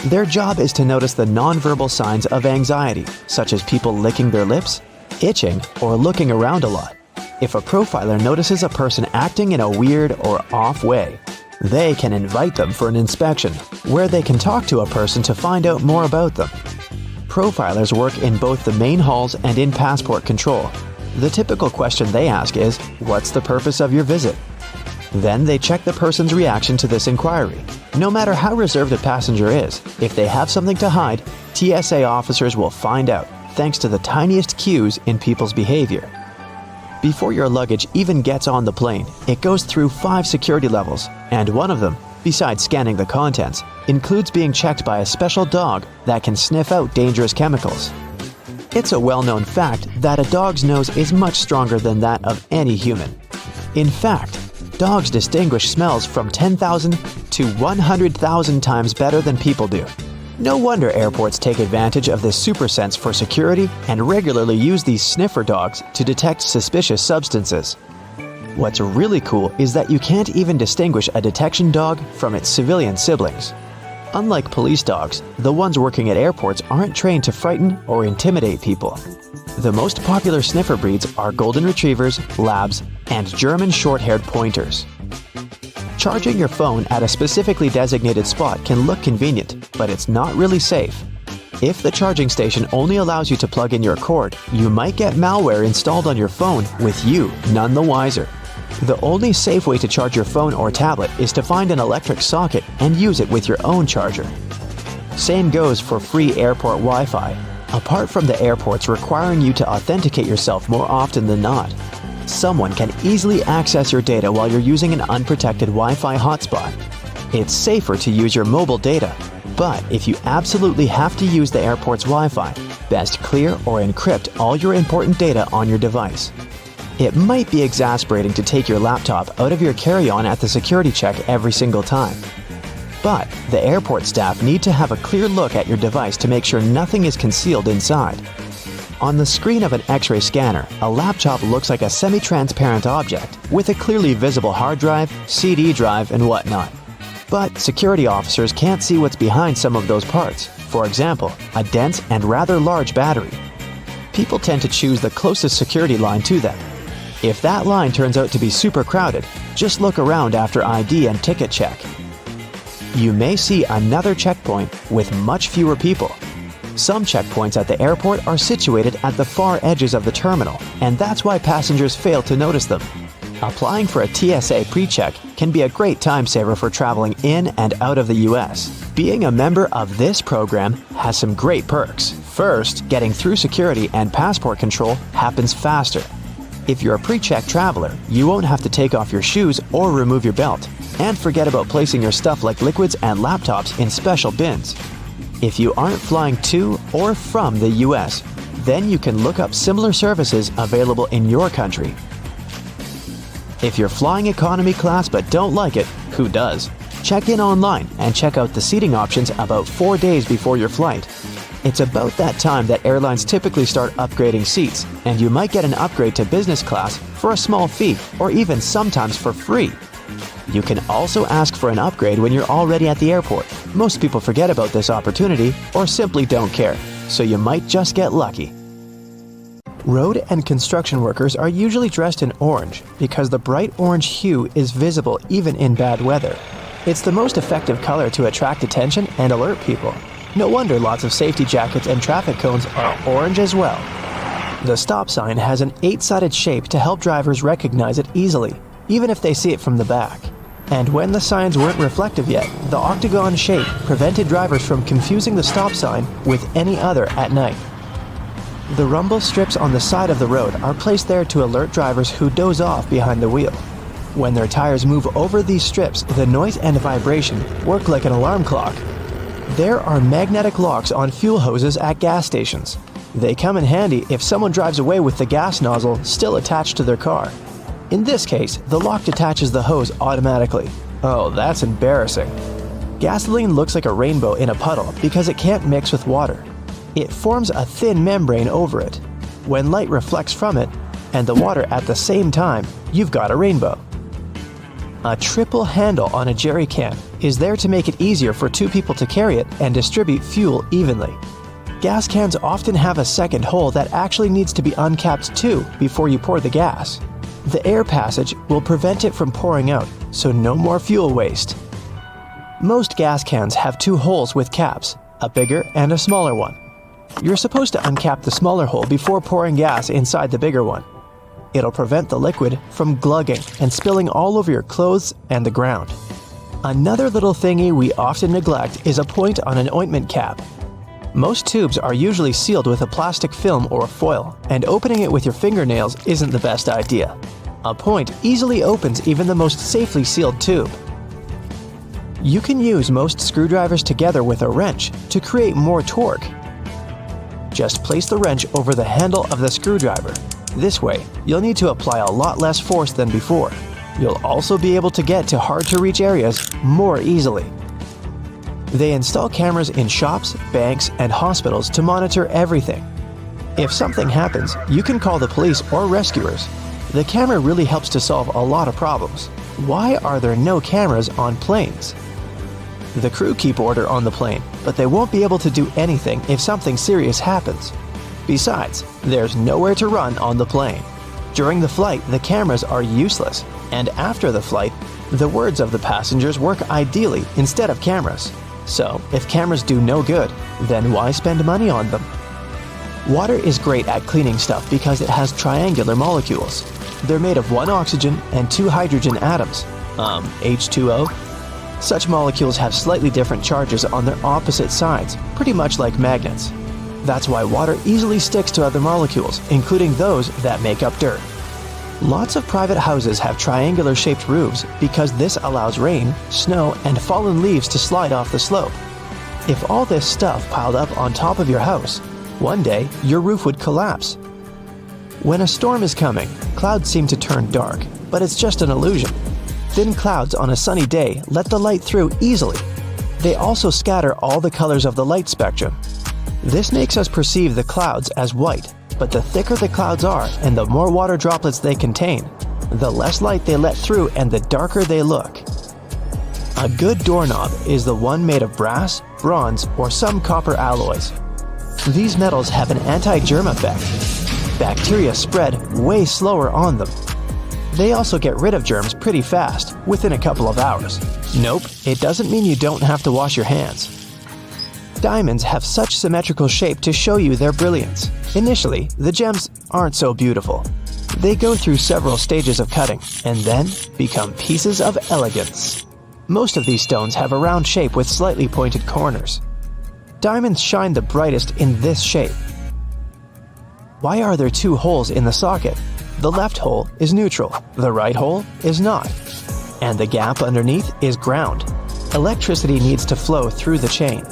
Speaker 3: Their job is to notice the nonverbal signs of anxiety, such as people licking their lips, itching, or looking around a lot. If a profiler notices a person acting in a weird or off way, they can invite them for an inspection, where they can talk to a person to find out more about them. Profilers work in both the main halls and in passport control. The typical question they ask is, "What's the purpose of your visit?" Then they check the person's reaction to this inquiry. No matter how reserved a passenger is, if they have something to hide, TSA officers will find out, thanks to the tiniest cues in people's behavior. Before your luggage even gets on the plane, it goes through 5 security levels, and one of them, besides scanning the contents, includes being checked by a special dog that can sniff out dangerous chemicals. It's a well-known fact that a dog's nose is much stronger than that of any human. In fact, dogs distinguish smells from 10,000 to 100,000 times better than people do. No wonder airports take advantage of this super sense for security and regularly use these sniffer dogs to detect suspicious substances. What's really cool is that you can't even distinguish a detection dog from its civilian siblings. Unlike police dogs, the ones working at airports aren't trained to frighten or intimidate people. The most popular sniffer breeds are Golden Retrievers, Labs, and German short-haired pointers. Charging your phone at a specifically designated spot can look convenient, but it's not really safe. If the charging station only allows you to plug in your cord, you might get malware installed on your phone with you none the wiser. The only safe way to charge your phone or tablet is to find an electric socket and use it with your own charger. Same goes for free airport Wi-Fi, apart from the airports requiring you to authenticate yourself more often than not. Someone can easily access your data while you're using an unprotected Wi-Fi hotspot. It's safer to use your mobile data, but if you absolutely have to use the airport's Wi-Fi, best clear or encrypt all your important data on your device. It might be exasperating to take your laptop out of your carry-on at the security check every single time. But the airport staff need to have a clear look at your device to make sure nothing is concealed inside. On the screen of an X-ray scanner, a laptop looks like a semi-transparent object with a clearly visible hard drive, CD drive, and whatnot. But security officers can't see what's behind some of those parts. For example, a dense and rather large battery. People tend to choose the closest security line to them. If that line turns out to be super crowded, just look around after ID and ticket check. You may see another checkpoint with much fewer people. Some checkpoints at the airport are situated at the far edges of the terminal, and that's why passengers fail to notice them. Applying for a TSA pre-check can be a great time saver for traveling in and out of the US. Being a member of this program has some great perks. First, getting through security and passport control happens faster. If you're a pre-check traveler, you won't have to take off your shoes or remove your belt, and forget about placing your stuff like liquids and laptops in special bins. If you aren't flying to or from the US, then you can look up similar services available in your country. If you're flying economy class but don't like it, who does? Check in online and check out the seating options about 4 days before your flight. It's about that time that airlines typically start upgrading seats, and you might get an upgrade to business class for a small fee or even sometimes for free. You can also ask for an upgrade when you're already at the airport. Most people forget about this opportunity or simply don't care, so you might just get lucky. Road and construction workers are usually dressed in orange because the bright orange hue is visible even in bad weather. It's the most effective color to attract attention and alert people. No wonder lots of safety jackets and traffic cones are orange as well. The stop sign has an 8-sided shape to help drivers recognize it easily, even if they see it from the back. And when the signs weren't reflective yet, the octagon shape prevented drivers from confusing the stop sign with any other at night. The rumble strips on the side of the road are placed there to alert drivers who doze off behind the wheel. When their tires move over these strips, the noise and vibration work like an alarm clock. There are magnetic locks on fuel hoses at gas stations. They come in handy if someone drives away with the gas nozzle still attached to their car. In this case, the lock detaches the hose automatically. Oh, that's embarrassing. Gasoline looks like a rainbow in a puddle because it can't mix with water. It forms a thin membrane over it. When light reflects from it and the water at the same time, you've got a rainbow. A triple handle on a jerry can is there to make it easier for 2 people to carry it and distribute fuel evenly. Gas cans often have a second hole that actually needs to be uncapped too before you pour the gas. The air passage will prevent it from pouring out, so no more fuel waste. Most gas cans have 2 holes with caps, a bigger and a smaller one. You're supposed to uncap the smaller hole before pouring gas inside the bigger one. It'll prevent the liquid from glugging and spilling all over your clothes and the ground. Another little thingy we often neglect is a point on an ointment cap. Most tubes are usually sealed with a plastic film or foil, and opening it with your fingernails isn't the best idea. A point easily opens even the most safely sealed tube. You can use most screwdrivers together with a wrench to create more torque. Just place the wrench over the handle of the screwdriver. This way, you'll need to apply a lot less force than before. You'll also be able to get to hard-to-reach areas more easily. They install cameras in shops, banks, and hospitals to monitor everything. If something happens, you can call the police or rescuers. The camera really helps to solve a lot of problems. Why are there no cameras on planes? The crew keep order on the plane, but they won't be able to do anything if something serious happens. Besides, there's nowhere to run on the plane. During the flight, the cameras are useless, and after the flight, the words of the passengers work ideally instead of cameras. So, if cameras do no good, then why spend money on them? Water is great at cleaning stuff because it has triangular molecules. They're made of 1 oxygen and 2 hydrogen atoms. H2O? Such molecules have slightly different charges on their opposite sides, pretty much like magnets. That's why water easily sticks to other molecules, including those that make up dirt. Lots of private houses have triangular-shaped roofs because this allows rain, snow, and fallen leaves to slide off the slope. If all this stuff piled up on top of your house, one day your roof would collapse. When a storm is coming, clouds seem to turn dark, but it's just an illusion. Thin clouds on a sunny day let the light through easily. They also scatter all the colors of the light spectrum. This makes us perceive the clouds as white, but the thicker the clouds are and the more water droplets they contain, the less light they let through and the darker they look. A good doorknob is the one made of brass, bronze, or some copper alloys. These metals have an anti-germ effect. Bacteria spread way slower on them. They also get rid of germs pretty fast, within a couple of hours. Nope, it doesn't mean you don't have to wash your hands. Diamonds have such symmetrical shape to show you their brilliance. Initially, the gems aren't so beautiful. They go through several stages of cutting, and then become pieces of elegance. Most of these stones have a round shape with slightly pointed corners. Diamonds shine the brightest in this shape. Why are there 2 holes in the socket? The left hole is neutral, the right hole is not. And the gap underneath is ground. Electricity needs to flow through the chain.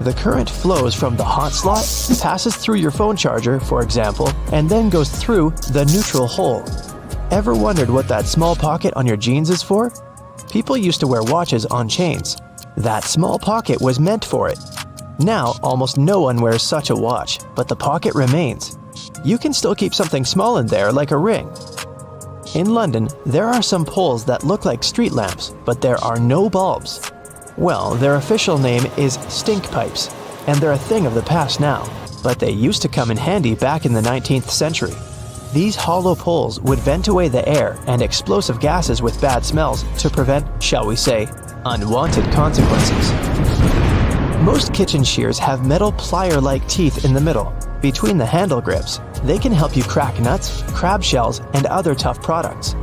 Speaker 3: The current flows from the hot slot, passes through your phone charger, for example, and then goes through the neutral hole. Ever wondered what that small pocket on your jeans is for? People used to wear watches on chains. That small pocket was meant for it. Now, almost no one wears such a watch, but the pocket remains. You can still keep something small in there, like a ring. In London, there are some poles that look like street lamps, but there are no bulbs. Well, their official name is stink pipes, and they're a thing of the past now, but they used to come in handy back in the 19th century. These hollow poles would vent away the air and explosive gases with bad smells to prevent, shall we say, unwanted consequences. Most kitchen shears have metal plier-like teeth in the middle. Between the handle grips, they can help you crack nuts, crab shells, and other tough products.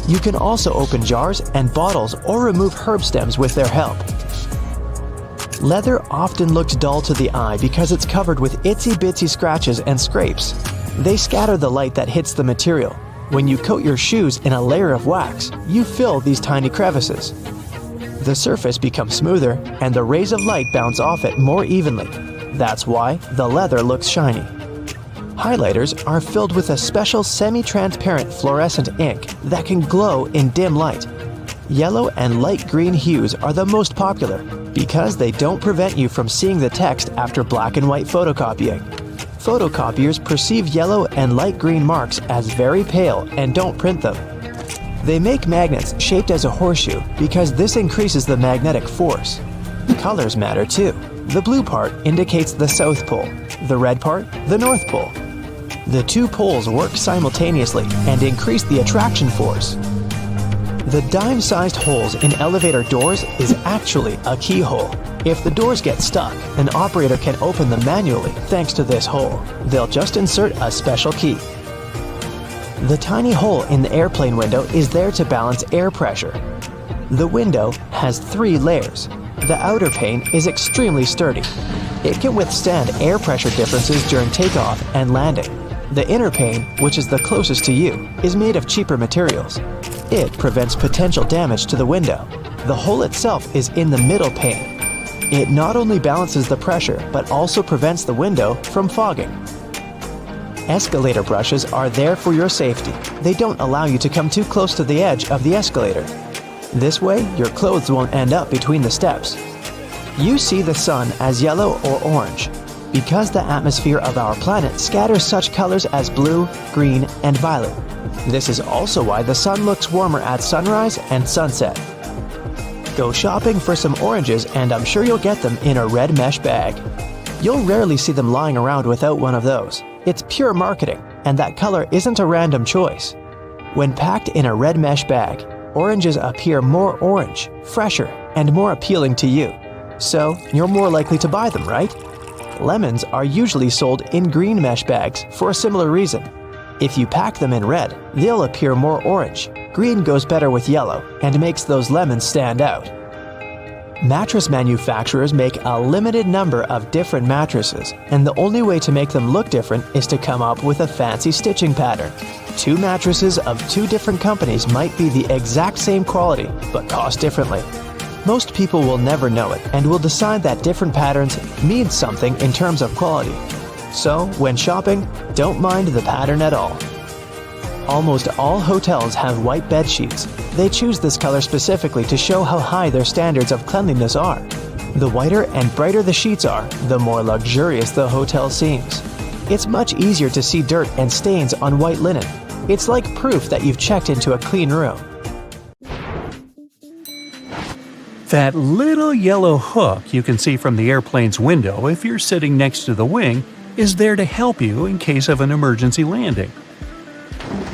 Speaker 3: You can also open jars and bottles or remove herb stems with their help. Leather often looks dull to the eye because it's covered with itsy-bitsy scratches and scrapes. They scatter the light that hits the material. When you coat your shoes in a layer of wax, you fill these tiny crevices. The surface becomes smoother and the rays of light bounce off it more evenly. That's why the leather looks shiny. Highlighters are filled with a special semi-transparent fluorescent ink that can glow in dim light. Yellow and light green hues are the most popular because they don't prevent you from seeing the text after black and white photocopying. Photocopiers perceive yellow and light green marks as very pale and don't print them. They make magnets shaped as a horseshoe because this increases the magnetic force. Colors matter too. The blue part indicates the South Pole, the red part, the North Pole. The 2 poles work simultaneously and increase the attraction force. The dime-sized holes in elevator doors is actually a keyhole. If the doors get stuck, an operator can open them manually thanks to this hole. They'll just insert a special key. The tiny hole in the airplane window is there to balance air pressure. The window has 3 layers. The outer pane is extremely sturdy. It can withstand air pressure differences during takeoff and landing. The inner pane, which is the closest to you, is made of cheaper materials. It prevents potential damage to the window. The hole itself is in the middle pane. It not only balances the pressure, but also prevents the window from fogging. Escalator brushes are there for your safety. They don't allow you to come too close to the edge of the escalator. This way, your clothes won't end up between the steps. You see the sun as yellow or orange, because the atmosphere of our planet scatters such colors as blue, green, and violet. This is also why the sun looks warmer at sunrise and sunset. Go shopping for some oranges and I'm sure you'll get them in a red mesh bag. You'll rarely see them lying around without one of those. It's pure marketing, and that color isn't a random choice. When packed in a red mesh bag, oranges appear more orange, fresher, and more appealing to you. So, you're more likely to buy them, right? Lemons are usually sold in green mesh bags for a similar reason. If you pack them in red, they'll appear more orange. Green goes better with yellow and makes those lemons stand out. Mattress manufacturers make a limited number of different mattresses, and the only way to make them look different is to come up with a fancy stitching pattern. Two mattresses of two different companies might be the exact same quality, but cost differently. Most people will never know it and will decide that different patterns mean something in terms of quality. So, when shopping, don't mind the pattern at all. Almost all hotels have white bed sheets. They choose this color specifically to show how high their standards of cleanliness are. The whiter and brighter the sheets are, the more luxurious the hotel seems. It's much easier to see dirt and stains on white linen. It's like proof that you've checked into a clean room.
Speaker 1: That little yellow hook you can see from the airplane's window if you're sitting next to the wing is there to help you in case of an emergency landing.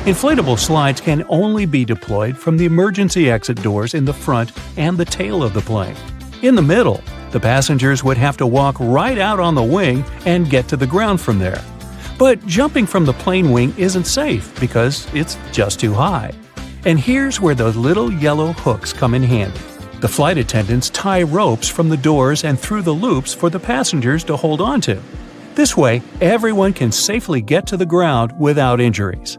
Speaker 1: Inflatable slides can only be deployed from the emergency exit doors in the front and the tail of the plane. In the middle, the passengers would have to walk right out on the wing and get to the ground from there. But jumping from the plane wing isn't safe because it's just too high. And here's where those little yellow hooks come in handy. The flight attendants tie ropes from the doors and through the loops for the passengers to hold onto. This way, everyone can safely get to the ground without injuries.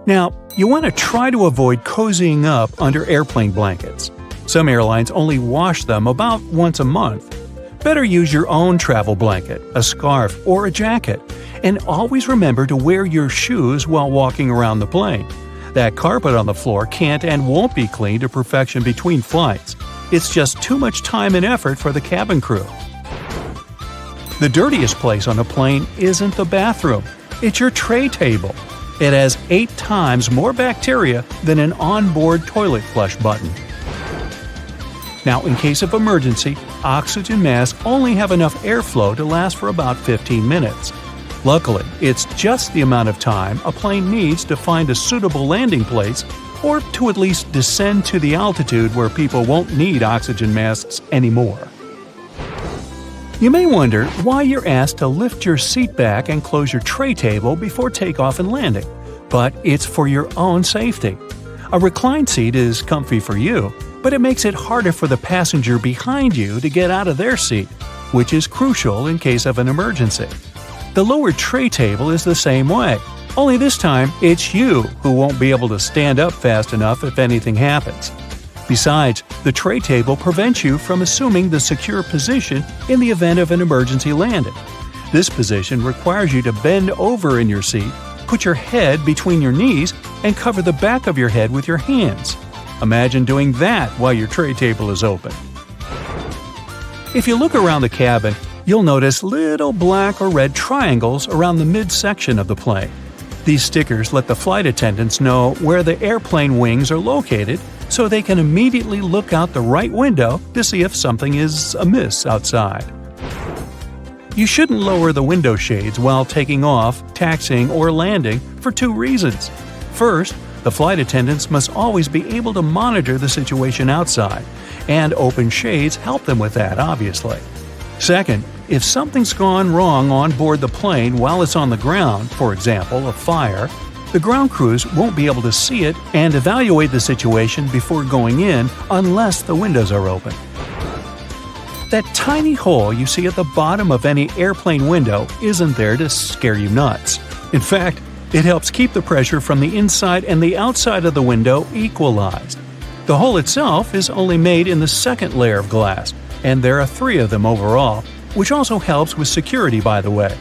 Speaker 1: Now, you want to try to avoid cozying up under airplane blankets. Some airlines only wash them about once a month. Better use your own travel blanket, a scarf, or a jacket, and always remember to wear your shoes while walking around the plane. That carpet on the floor can't and won't be cleaned to perfection between flights. It's just too much time and effort for the cabin crew. The dirtiest place on a plane isn't the bathroom, it's your tray table. It has 8 times more bacteria than an onboard toilet flush button. Now, in case of emergency, oxygen masks only have enough airflow to last for about 15 minutes. Luckily, it's just the amount of time a plane needs to find a suitable landing place or to at least descend to the altitude where people won't need oxygen masks anymore. You may wonder why you're asked to lift your seat back and close your tray table before takeoff and landing, but it's for your own safety. A reclined seat is comfy for you, but it makes it harder for the passenger behind you to get out of their seat, which is crucial in case of an emergency. The lower tray table is the same way, only this time it's you who won't be able to stand up fast enough if anything happens. Besides, the tray table prevents you from assuming the secure position in the event of an emergency landing. This position requires you to bend over in your seat, put your head between your knees, and cover the back of your head with your hands. Imagine doing that while your tray table is open. If you look around the cabin, you'll notice little black or red triangles around the midsection of the plane. These stickers let the flight attendants know where the airplane wings are located so they can immediately look out the right window to see if something is amiss outside. You shouldn't lower the window shades while taking off, taxiing, or landing for 2 reasons. First, the flight attendants must always be able to monitor the situation outside, and open shades help them with that, obviously. Second, if something's gone wrong on board the plane while it's on the ground, for example, a fire, the ground crews won't be able to see it and evaluate the situation before going in unless the windows are open. That tiny hole you see at the bottom of any airplane window isn't there to scare you nuts. In fact, it helps keep the pressure from the inside and the outside of the window equalized. The hole itself is only made in the second layer of glass, and there are 3 of them overall, which also helps with security, by the way.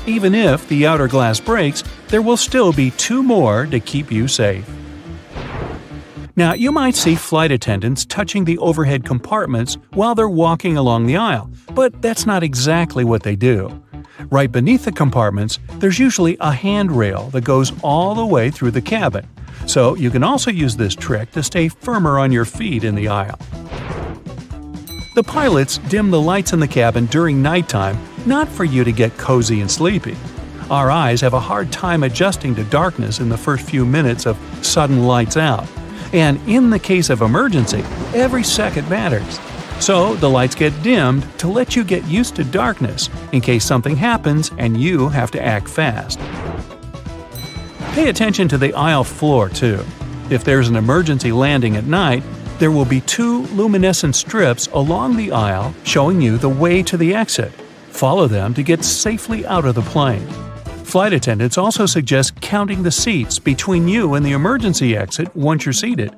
Speaker 1: Even if the outer glass breaks, there will still be 2 more to keep you safe. Now, you might see flight attendants touching the overhead compartments while they're walking along the aisle, but that's not exactly what they do. Right beneath the compartments, there's usually a handrail that goes all the way through the cabin, so you can also use this trick to stay firmer on your feet in the aisle. The pilots dim the lights in the cabin during nighttime, not for you to get cozy and sleepy. Our eyes have a hard time adjusting to darkness in the first few minutes of sudden lights out. And in the case of emergency, every second matters. So the lights get dimmed to let you get used to darkness in case something happens and you have to act fast. Pay attention to the aisle floor too. If there's an emergency landing at night, there will be 2 luminescent strips along the aisle showing you the way to the exit. Follow them to get safely out of the plane. Flight attendants also suggest counting the seats between you and the emergency exit once you're seated.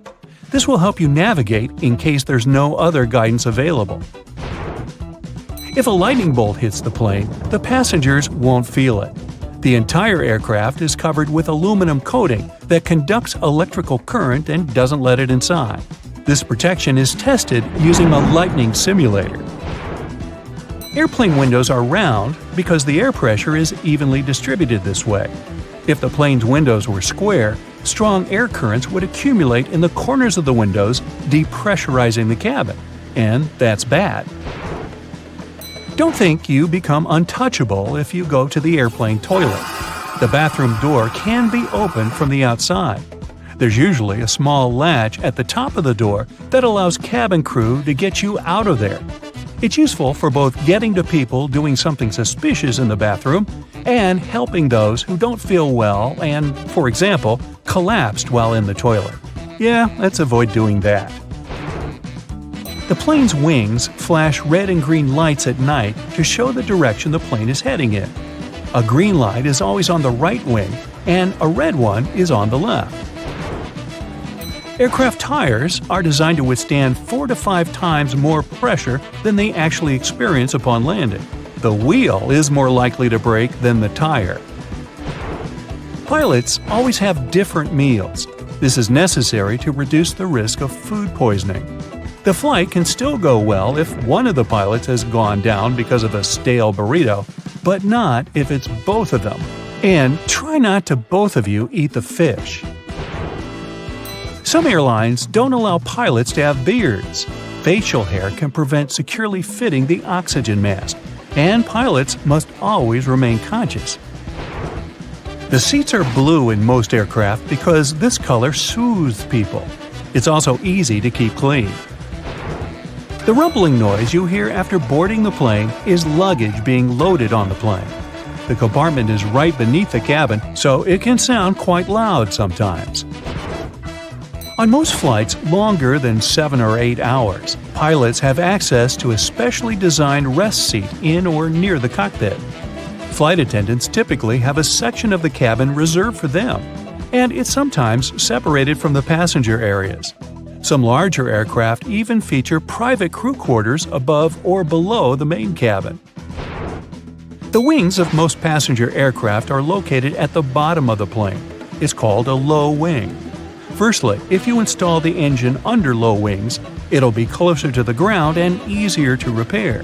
Speaker 1: This will help you navigate in case there's no other guidance available. If a lightning bolt hits the plane, the passengers won't feel it. The entire aircraft is covered with aluminum coating that conducts electrical current and doesn't let it inside. This protection is tested using a lightning simulator. Airplane windows are round because the air pressure is evenly distributed this way. If the plane's windows were square, strong air currents would accumulate in the corners of the windows, depressurizing the cabin, and that's bad. Don't think you become untouchable if you go to the airplane toilet. The bathroom door can be opened from the outside. There's usually a small latch at the top of the door that allows cabin crew to get you out of there. It's useful for both getting to people doing something suspicious in the bathroom and helping those who don't feel well and, for example, collapsed while in the toilet. Yeah, let's avoid doing that. The plane's wings flash red and green lights at night to show the direction the plane is heading in. A green light is always on the right wing, and a red one is on the left. Aircraft tires are designed to withstand 4 to 5 times more pressure than they actually experience upon landing. The wheel is more likely to break than the tire. Pilots always have different meals. This is necessary to reduce the risk of food poisoning. The flight can still go well if one of the pilots has gone down because of a stale burrito, but not if it's both of them. And try not to both of you eat the fish. Some airlines don't allow pilots to have beards. Facial hair can prevent securely fitting the oxygen mask, and pilots must always remain conscious. The seats are blue in most aircraft because this color soothes people. It's also easy to keep clean. The rumbling noise you hear after boarding the plane is luggage being loaded on the plane. The compartment is right beneath the cabin, so it can sound quite loud sometimes. On most flights longer than 7 or 8 hours, pilots have access to a specially designed rest seat in or near the cockpit. Flight attendants typically have a section of the cabin reserved for them, and it's sometimes separated from the passenger areas. Some larger aircraft even feature private crew quarters above or below the main cabin. The wings of most passenger aircraft are located at the bottom of the plane. It's called a low wing. Firstly, if you install the engine under low wings, it'll be closer to the ground and easier to repair.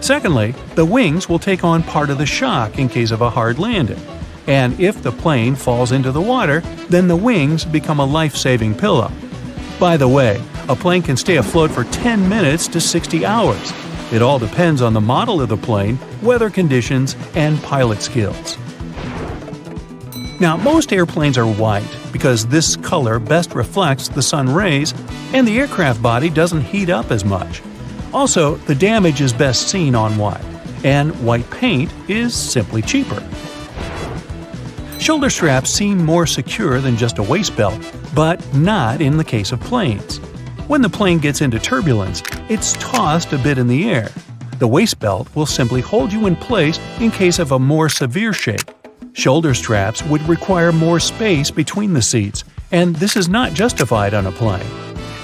Speaker 1: Secondly, the wings will take on part of the shock in case of a hard landing. And if the plane falls into the water, then the wings become a life-saving pillow. By the way, a plane can stay afloat for 10 minutes to 60 hours. It all depends on the model of the plane, weather conditions, and pilot skills. Now, most airplanes are white because this color best reflects the sun rays and the aircraft body doesn't heat up as much. Also, the damage is best seen on white, and white paint is simply cheaper. Shoulder straps seem more secure than just a waist belt, but not in the case of planes. When the plane gets into turbulence, it's tossed a bit in the air. The waist belt will simply hold you in place in case of a more severe shake. Shoulder straps would require more space between the seats, and this is not justified on a plane.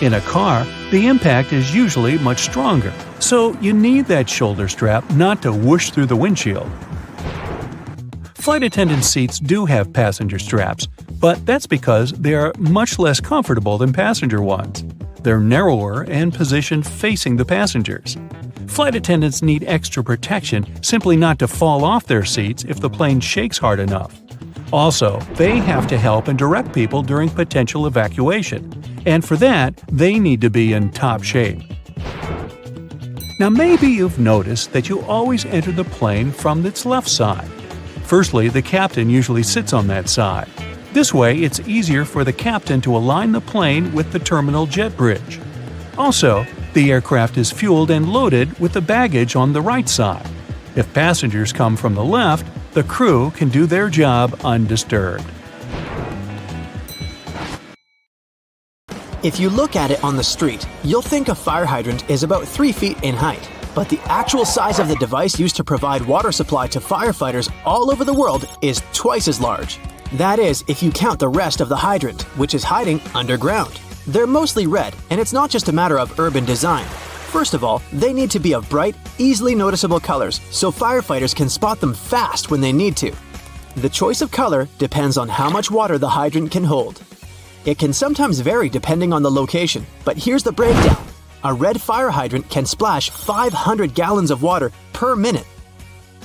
Speaker 1: In a car, the impact is usually much stronger, so you need that shoulder strap not to whoosh through the windshield. Flight attendant seats do have passenger straps, but that's because they are much less comfortable than passenger ones. They're narrower and positioned facing the passengers. Flight attendants need extra protection simply not to fall off their seats if the plane shakes hard enough. Also, they have to help and direct people during potential evacuation, and for that, they need to be in top shape. Now maybe you've noticed that you always enter the plane from its left side. Firstly, the captain usually sits on that side. This way, it's easier for the captain to align the plane with the terminal jet bridge. Also, the aircraft is fueled and loaded with the baggage on the right side. If passengers come from the left, the crew can do their job undisturbed.
Speaker 2: If you look at it on the street, you'll think a fire hydrant is about 3 feet in height. But the actual size of the device used to provide water supply to firefighters all over the world is twice as large. That is, if you count the rest of the hydrant, which is hiding underground. They're mostly red, and it's not just a matter of urban design. First of all, they need to be of bright, easily noticeable colors so firefighters can spot them fast when they need to. The choice of color depends on how much water the hydrant can hold. It can sometimes vary depending on the location, but here's the breakdown. A red fire hydrant can splash 500 gallons of water per minute,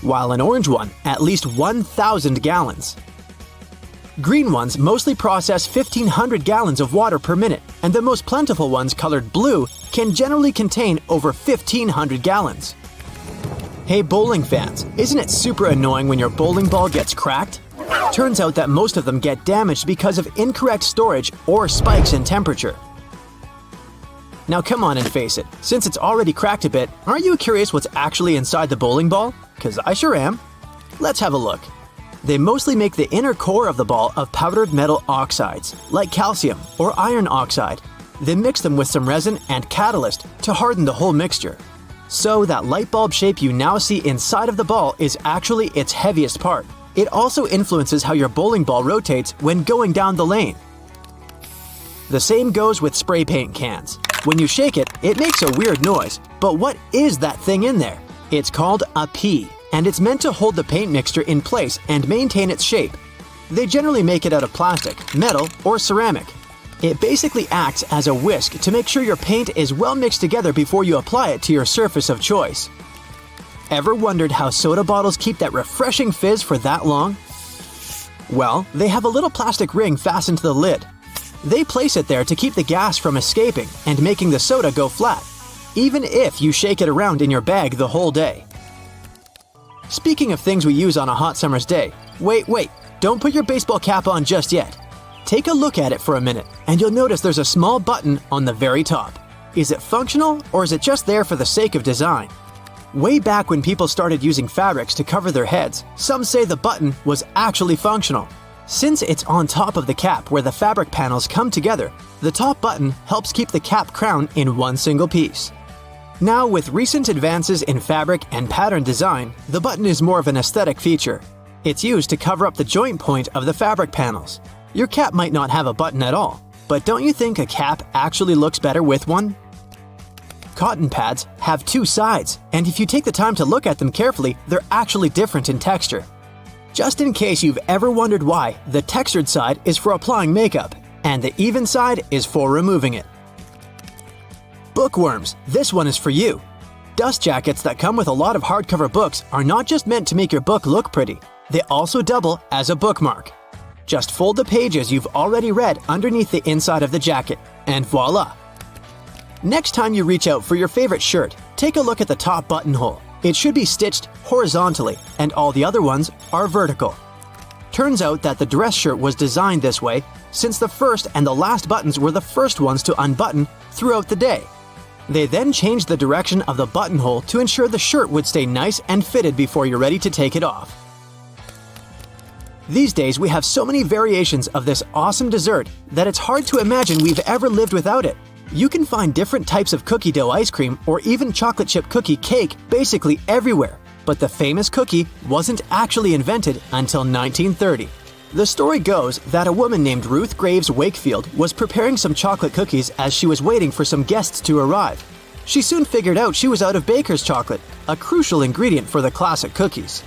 Speaker 2: while an orange one at least 1,000 gallons. Green ones mostly process 1,500 gallons of water per minute, and the most plentiful ones colored blue can generally contain over 1,500 gallons. Hey bowling fans, isn't it super annoying when your bowling ball gets cracked? Turns out that most of them get damaged because of incorrect storage or spikes in temperature. Now come on and face it, since it's already cracked a bit, aren't you curious what's actually inside the bowling ball? 'Cause I sure am. Let's have a look. They mostly make the inner core of the ball of powdered metal oxides, like calcium or iron oxide. They mix them with some resin and catalyst to harden the whole mixture. So that light bulb shape you now see inside of the ball is actually its heaviest part. It also influences how your bowling ball rotates when going down the lane. The same goes with spray paint cans. When you shake it, it makes a weird noise. But what is that thing in there? It's called a pea, and it's meant to hold the paint mixture in place and maintain its shape. They generally make it out of plastic, metal, or ceramic. It basically acts as a whisk to make sure your paint is well mixed together before you apply it to your surface of choice. Ever wondered how soda bottles keep that refreshing fizz for that long? Well, they have a little plastic ring fastened to the lid. They place it there to keep the gas from escaping and making the soda go flat, even if you shake it around in your bag the whole day. Speaking of things we use on a hot summer's day, wait, don't put your baseball cap on just yet. Take a look at it for a minute, and you'll notice there's a small button on the very top. Is it functional, or is it just there for the sake of design? Way back when people started using fabrics to cover their heads, some say the button was actually functional. Since it's on top of the cap where the fabric panels come together, the top button helps keep the cap crown in one single piece. Now, with recent advances in fabric and pattern design, the button is more of an aesthetic feature. It's used to cover up the joint point of the fabric panels. Your cap might not have a button at all, but don't you think a cap actually looks better with one? Cotton pads have two sides, and if you take the time to look at them carefully, they're actually different in texture. Just in case you've ever wondered why, the textured side is for applying makeup, and the even side is for removing it. Bookworms, this one is for you. Dust jackets that come with a lot of hardcover books are not just meant to make your book look pretty, they also double as a bookmark. Just fold the pages you've already read underneath the inside of the jacket, and voila! Next time you reach out for your favorite shirt, take a look at the top buttonhole. It should be stitched horizontally, and all the other ones are vertical. Turns out that the dress shirt was designed this way since the first and the last buttons were the first ones to unbutton throughout the day. They then changed the direction of the buttonhole to ensure the shirt would stay nice and fitted before you're ready to take it off. These days we have so many variations of this awesome dessert that it's hard to imagine we've ever lived without it. You can find different types of cookie dough ice cream or even chocolate chip cookie cake basically everywhere, but the famous cookie wasn't actually invented until 1930. The story goes that a woman named Ruth Graves Wakefield was preparing some chocolate cookies as she was waiting for some guests to arrive. She soon figured out she was out of baker's chocolate, a crucial ingredient for the classic cookies.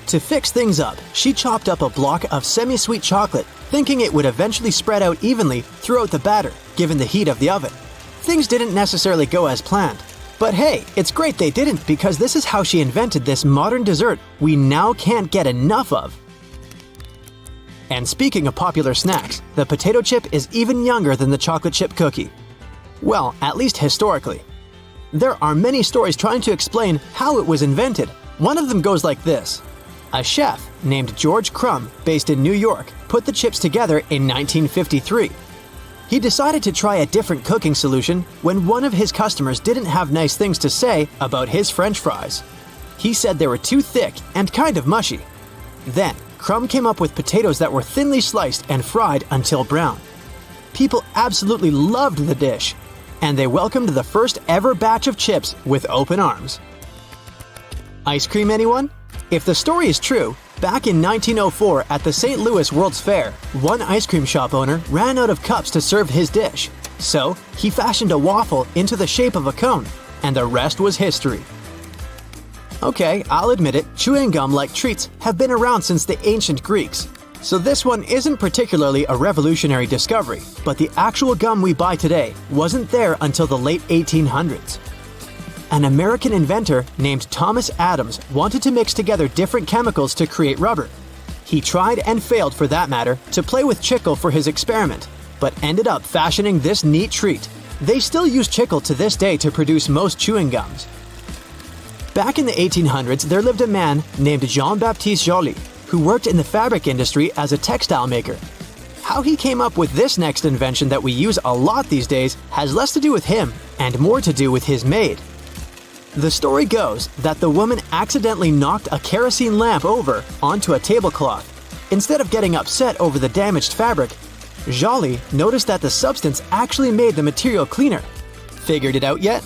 Speaker 2: To fix things up, she chopped up a block of semi-sweet chocolate, thinking it would eventually spread out evenly throughout the batter, given the heat of the oven. Things didn't necessarily go as planned. But hey, it's great they didn't, because this is how she invented this modern dessert we now can't get enough of. And speaking of popular snacks, the potato chip is even younger than the chocolate chip cookie. Well, at least historically. There are many stories trying to explain how it was invented. One of them goes like this. A chef named George Crumb, based in New York, put the chips together in 1953. He decided to try a different cooking solution when one of his customers didn't have nice things to say about his French fries. He said they were too thick and kind of mushy. Then, Crumb came up with potatoes that were thinly sliced and fried until brown. People absolutely loved the dish, and they welcomed the first ever batch of chips with open arms. Ice cream, anyone? If the story is true, back in 1904 at the St. Louis World's Fair, one ice cream shop owner ran out of cups to serve his dish. So, he fashioned a waffle into the shape of a cone, and the rest was history. Okay, I'll admit it, chewing gum-like treats have been around since the ancient Greeks. So this one isn't particularly a revolutionary discovery, but the actual gum we buy today wasn't there until the late 1800s. An American inventor named Thomas Adams wanted to mix together different chemicals to create rubber. He tried and failed, for that matter, to play with chicle for his experiment, but ended up fashioning this neat treat. They still use chicle to this day to produce most chewing gums. Back in the 1800s, there lived a man named Jean-Baptiste Joly, who worked in the fabric industry as a textile maker. How he came up with this next invention that we use a lot these days has less to do with him and more to do with his maid. The story goes that the woman accidentally knocked a kerosene lamp over onto a tablecloth. Instead of getting upset over the damaged fabric, Joly noticed that the substance actually made the material cleaner. Figured it out yet?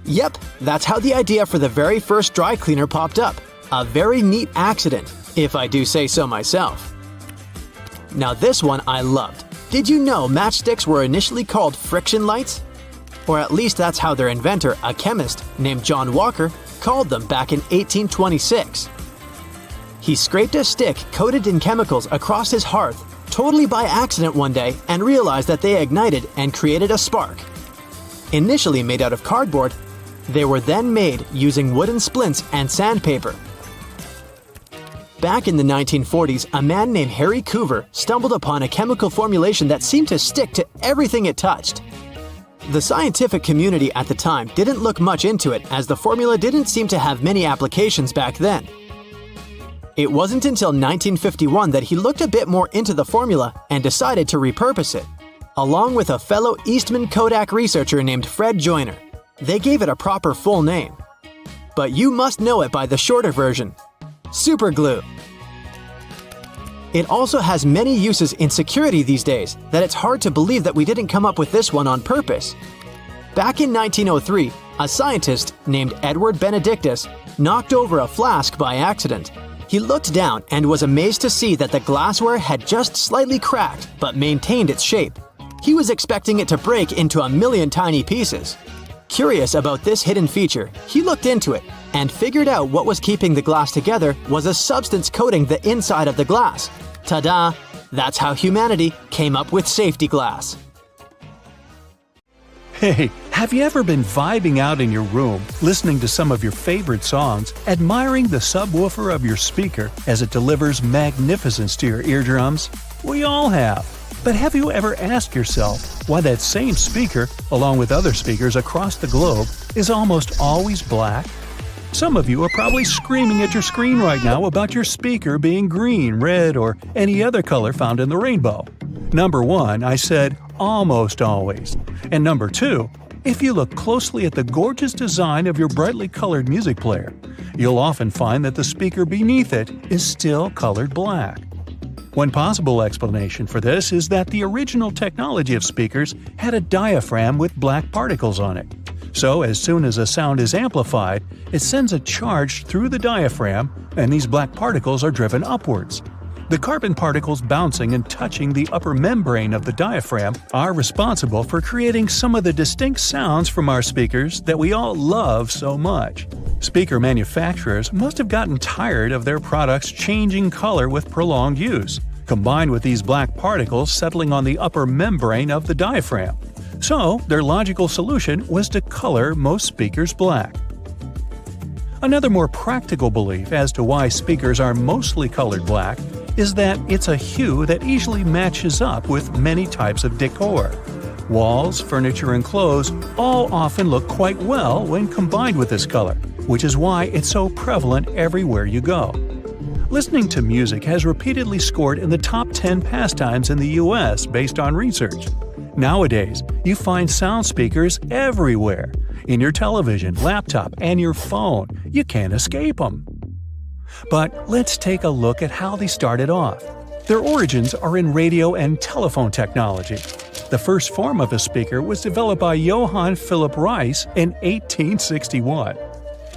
Speaker 2: Yep, that's how the idea for the very first dry cleaner popped up. A very neat accident, if I do say so myself. Now this one I loved. Did you know matchsticks were initially called friction lights? Or at least that's how their inventor, a chemist named John Walker, called them back in 1826. He scraped a stick coated in chemicals across his hearth, totally by accident one day, and realized that they ignited and created a spark. Initially made out of cardboard, they were then made using wooden splints and sandpaper. Back in the 1940s, a man named Harry Coover stumbled upon a chemical formulation that seemed to stick to everything it touched. The scientific community at the time didn't look much into it, as the formula didn't seem to have many applications back then. It wasn't until 1951 that he looked a bit more into the formula and decided to repurpose it, along with a fellow Eastman Kodak researcher named Fred Joyner. They gave it a proper full name. But you must know it by the shorter version: super glue. It also has many uses in security these days that it's hard to believe that we didn't come up with this one on purpose. Back in 1903, a scientist named Edward Benedictus knocked over a flask by accident. He looked down and was amazed to see that the glassware had just slightly cracked but maintained its shape. He was expecting it to break into a million tiny pieces. Curious about this hidden feature, he looked into it and figured out what was keeping the glass together was a substance coating the inside of the glass. Ta-da! That's how humanity came up with safety glass.
Speaker 1: Hey, have you ever been vibing out in your room, listening to some of your favorite songs, admiring the subwoofer of your speaker as it delivers magnificence to your eardrums? We all have. But have you ever asked yourself why that same speaker, along with other speakers across the globe, is almost always black? Some of you are probably screaming at your screen right now about your speaker being green, red, or any other color found in the rainbow. Number 1, I said almost always. And number 2, if you look closely at the gorgeous design of your brightly colored music player, you'll often find that the speaker beneath it is still colored black. One possible explanation for this is that the original technology of speakers had a diaphragm with black particles on it. So as soon as a sound is amplified, it sends a charge through the diaphragm, and these black particles are driven upwards. The carbon particles bouncing and touching the upper membrane of the diaphragm are responsible for creating some of the distinct sounds from our speakers that we all love so much. Speaker manufacturers must have gotten tired of their products changing color with prolonged use, combined with these black particles settling on the upper membrane of the diaphragm. So, their logical solution was to color most speakers black. Another more practical belief as to why speakers are mostly colored black is that it's a hue that easily matches up with many types of decor. Walls, furniture, and clothes all often look quite well when combined with this color, which is why it's so prevalent everywhere you go. Listening to music has repeatedly scored in the top 10 pastimes in the US based on research. Nowadays, you find sound speakers everywhere. In your television, laptop, and your phone. You can't escape them. But let's take a look at how they started off. Their origins are in radio and telephone technology. The first form of a speaker was developed by Johann Philipp Reis in 1861.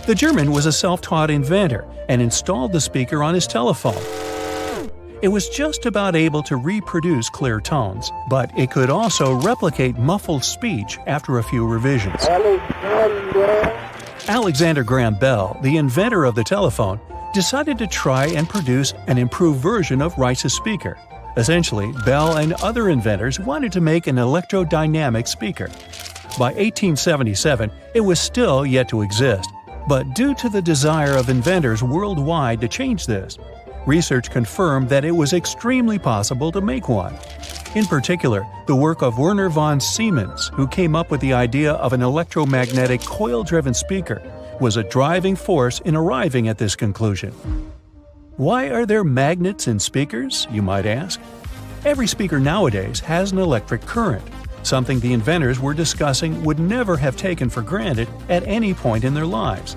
Speaker 1: The German was a self-taught inventor and installed the speaker on his telephone. It was just about able to reproduce clear tones, but it could also replicate muffled speech after a few revisions. Alexander Graham Bell, the inventor of the telephone, decided to try and produce an improved version of Reis's speaker. Essentially, Bell and other inventors wanted to make an electrodynamic speaker. By 1877, it was still yet to exist, but due to the desire of inventors worldwide to change this, research confirmed that it was extremely possible to make one. In particular, the work of Werner von Siemens, who came up with the idea of an electromagnetic coil-driven speaker, was a driving force in arriving at this conclusion. Why are there magnets in speakers, you might ask? Every speaker nowadays has an electric current, something the inventors were discussing would never have taken for granted at any point in their lives.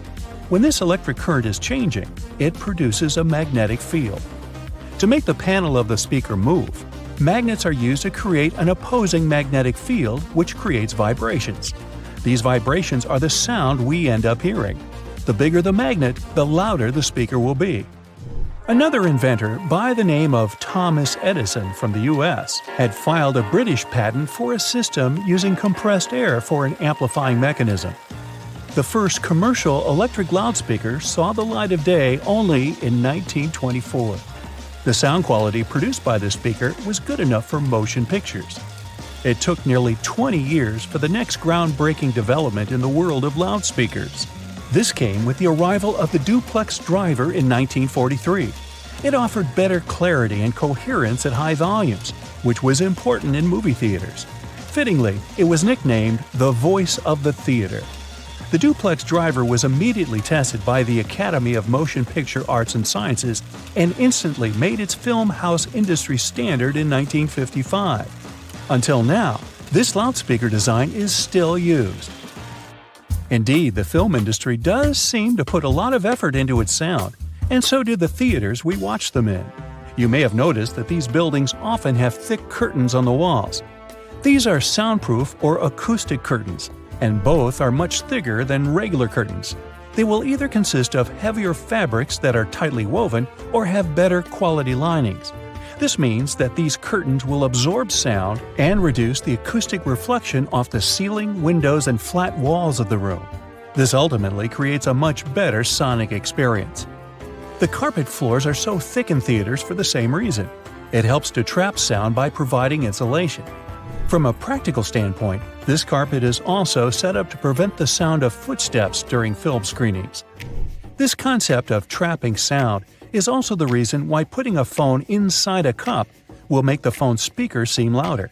Speaker 1: When this electric current is changing, it produces a magnetic field. To make the panel of the speaker move, magnets are used to create an opposing magnetic field which creates vibrations. These vibrations are the sound we end up hearing. The bigger the magnet, the louder the speaker will be. Another inventor by the name of Thomas Edison from the US had filed a British patent for a system using compressed air for an amplifying mechanism. The first commercial electric loudspeaker saw the light of day only in 1924. The sound quality produced by this speaker was good enough for motion pictures. It took nearly 20 years for the next groundbreaking development in the world of loudspeakers. This came with the arrival of the duplex driver in 1943. It offered better clarity and coherence at high volumes, which was important in movie theaters. Fittingly, it was nicknamed the voice of the theater. The duplex driver was immediately tested by the Academy of Motion Picture Arts and Sciences and instantly made its film house industry standard in 1955. Until now, this loudspeaker design is still used. Indeed, the film industry does seem to put a lot of effort into its sound, and so do the theaters we watch them in. You may have noticed that these buildings often have thick curtains on the walls. These are soundproof or acoustic curtains, and both are much thicker than regular curtains. They will either consist of heavier fabrics that are tightly woven or have better quality linings. This means that these curtains will absorb sound and reduce the acoustic reflection off the ceiling, windows, and flat walls of the room. This ultimately creates a much better sonic experience. The carpet floors are so thick in theaters for the same reason. It helps to trap sound by providing insulation. From a practical standpoint, this carpet is also set up to prevent the sound of footsteps during film screenings. This concept of trapping sound is also the reason why putting a phone inside a cup will make the phone's speaker seem louder.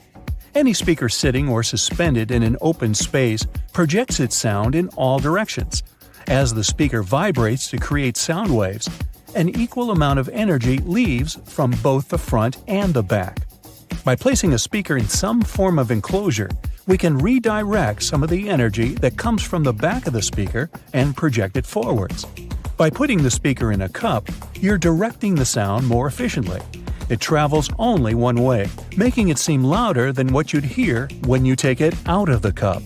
Speaker 1: Any speaker sitting or suspended in an open space projects its sound in all directions. As the speaker vibrates to create sound waves, an equal amount of energy leaves from both the front and the back. By placing a speaker in some form of enclosure, we can redirect some of the energy that comes from the back of the speaker and project it forwards. By putting the speaker in a cup, you're directing the sound more efficiently. It travels only one way, making it seem louder than what you'd hear when you take it out of the cup.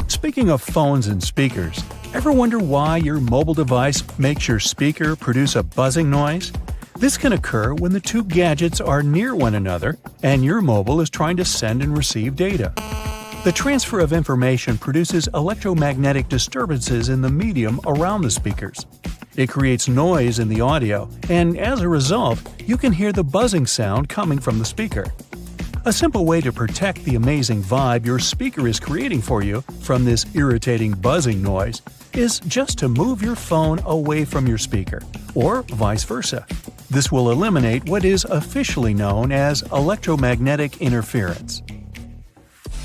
Speaker 1: Speaking of phones and speakers, ever wonder why your mobile device makes your speaker produce a buzzing noise? This can occur when the two gadgets are near one another and your mobile is trying to send and receive data. The transfer of information produces electromagnetic disturbances in the medium around the speakers. It creates noise in the audio, and as a result, you can hear the buzzing sound coming from the speaker. A simple way to protect the amazing vibe your speaker is creating for you from this irritating buzzing noise is just to move your phone away from your speaker, or vice versa. This will eliminate what is officially known as electromagnetic interference.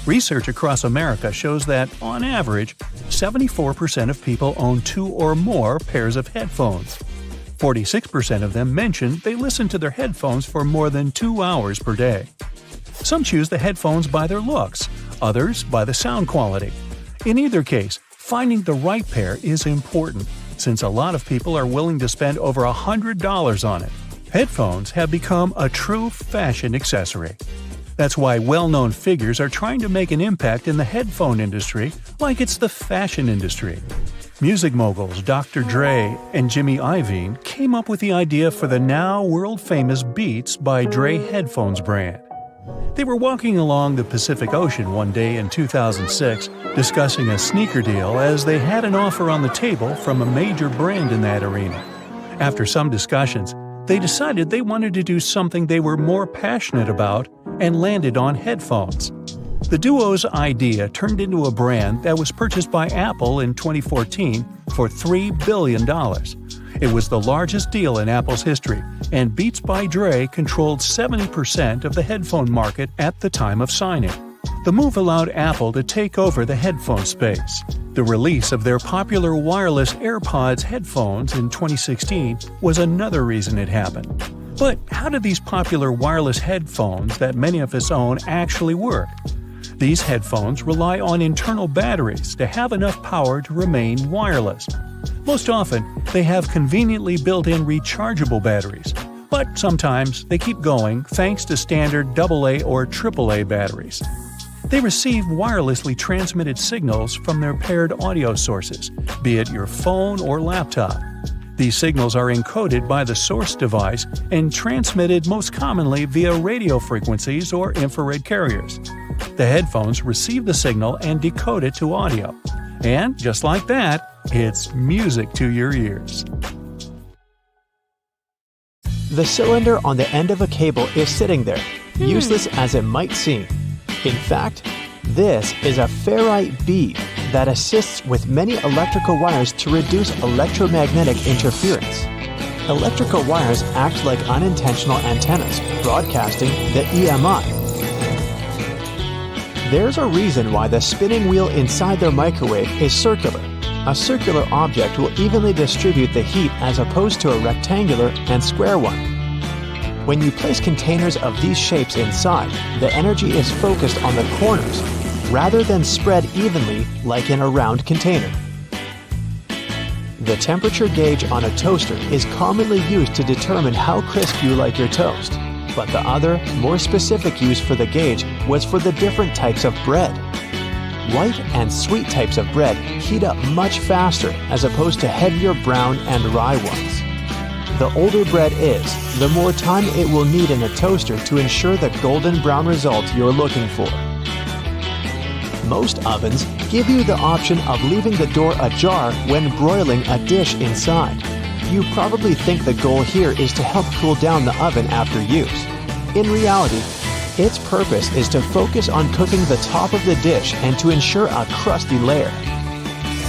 Speaker 1: Research across America shows that, on average, 74% of people own 2 or more pairs of headphones. 46% of them mention they listen to their headphones for more than 2 hours per day. Some choose the headphones by their looks, others by the sound quality. In either case, finding the right pair is important, since a lot of people are willing to spend over $100 on it. Headphones have become a true fashion accessory. That's why well-known figures are trying to make an impact in the headphone industry like it's the fashion industry. Music moguls Dr. Dre and Jimmy Iovine came up with the idea for the now world-famous Beats by Dre headphones brand. They were walking along the Pacific Ocean one day in 2006 discussing a sneaker deal as they had an offer on the table from a major brand in that arena. After some discussions, they decided they wanted to do something they were more passionate about and landed on headphones. The duo's idea turned into a brand that was purchased by Apple in 2014 for $3 billion. It was the largest deal in Apple's history, and Beats by Dre controlled 70% of the headphone market at the time of signing. The move allowed Apple to take over the headphone space. The release of their popular wireless AirPods headphones in 2016 was another reason it happened. But how do these popular wireless headphones that many of us own actually work? These headphones rely on internal batteries to have enough power to remain wireless. Most often, they have conveniently built-in rechargeable batteries, but sometimes they keep going thanks to standard AA or AAA batteries. They receive wirelessly transmitted signals from their paired audio sources, be it your phone or laptop. These signals are encoded by the source device and transmitted most commonly via radio frequencies or infrared carriers. The headphones receive the signal and decode it to audio. And just like that, it's music to your ears.
Speaker 2: The cylinder on the end of a cable is sitting there, useless as it might seem. In fact, this is a ferrite bead that assists with many electrical wires to reduce electromagnetic interference. Electrical wires act like unintentional antennas, broadcasting the EMI. There's a reason why the spinning wheel inside their microwave is circular. A circular object will evenly distribute the heat as opposed to a rectangular and square one. When you place containers of these shapes inside, the energy is focused on the corners, rather than spread evenly like in a round container. The temperature gauge on a toaster is commonly used to determine how crisp you like your toast, but the other, more specific use for the gauge was for the different types of bread. White and sweet types of bread heat up much faster as opposed to heavier brown and rye ones. The older bread is, the more time it will need in a toaster to ensure the golden brown result you're looking for. Most ovens give you the option of leaving the door ajar when broiling a dish inside. You probably think the goal here is to help cool down the oven after use. In reality, its purpose is to focus on cooking the top of the dish and to ensure a crusty layer.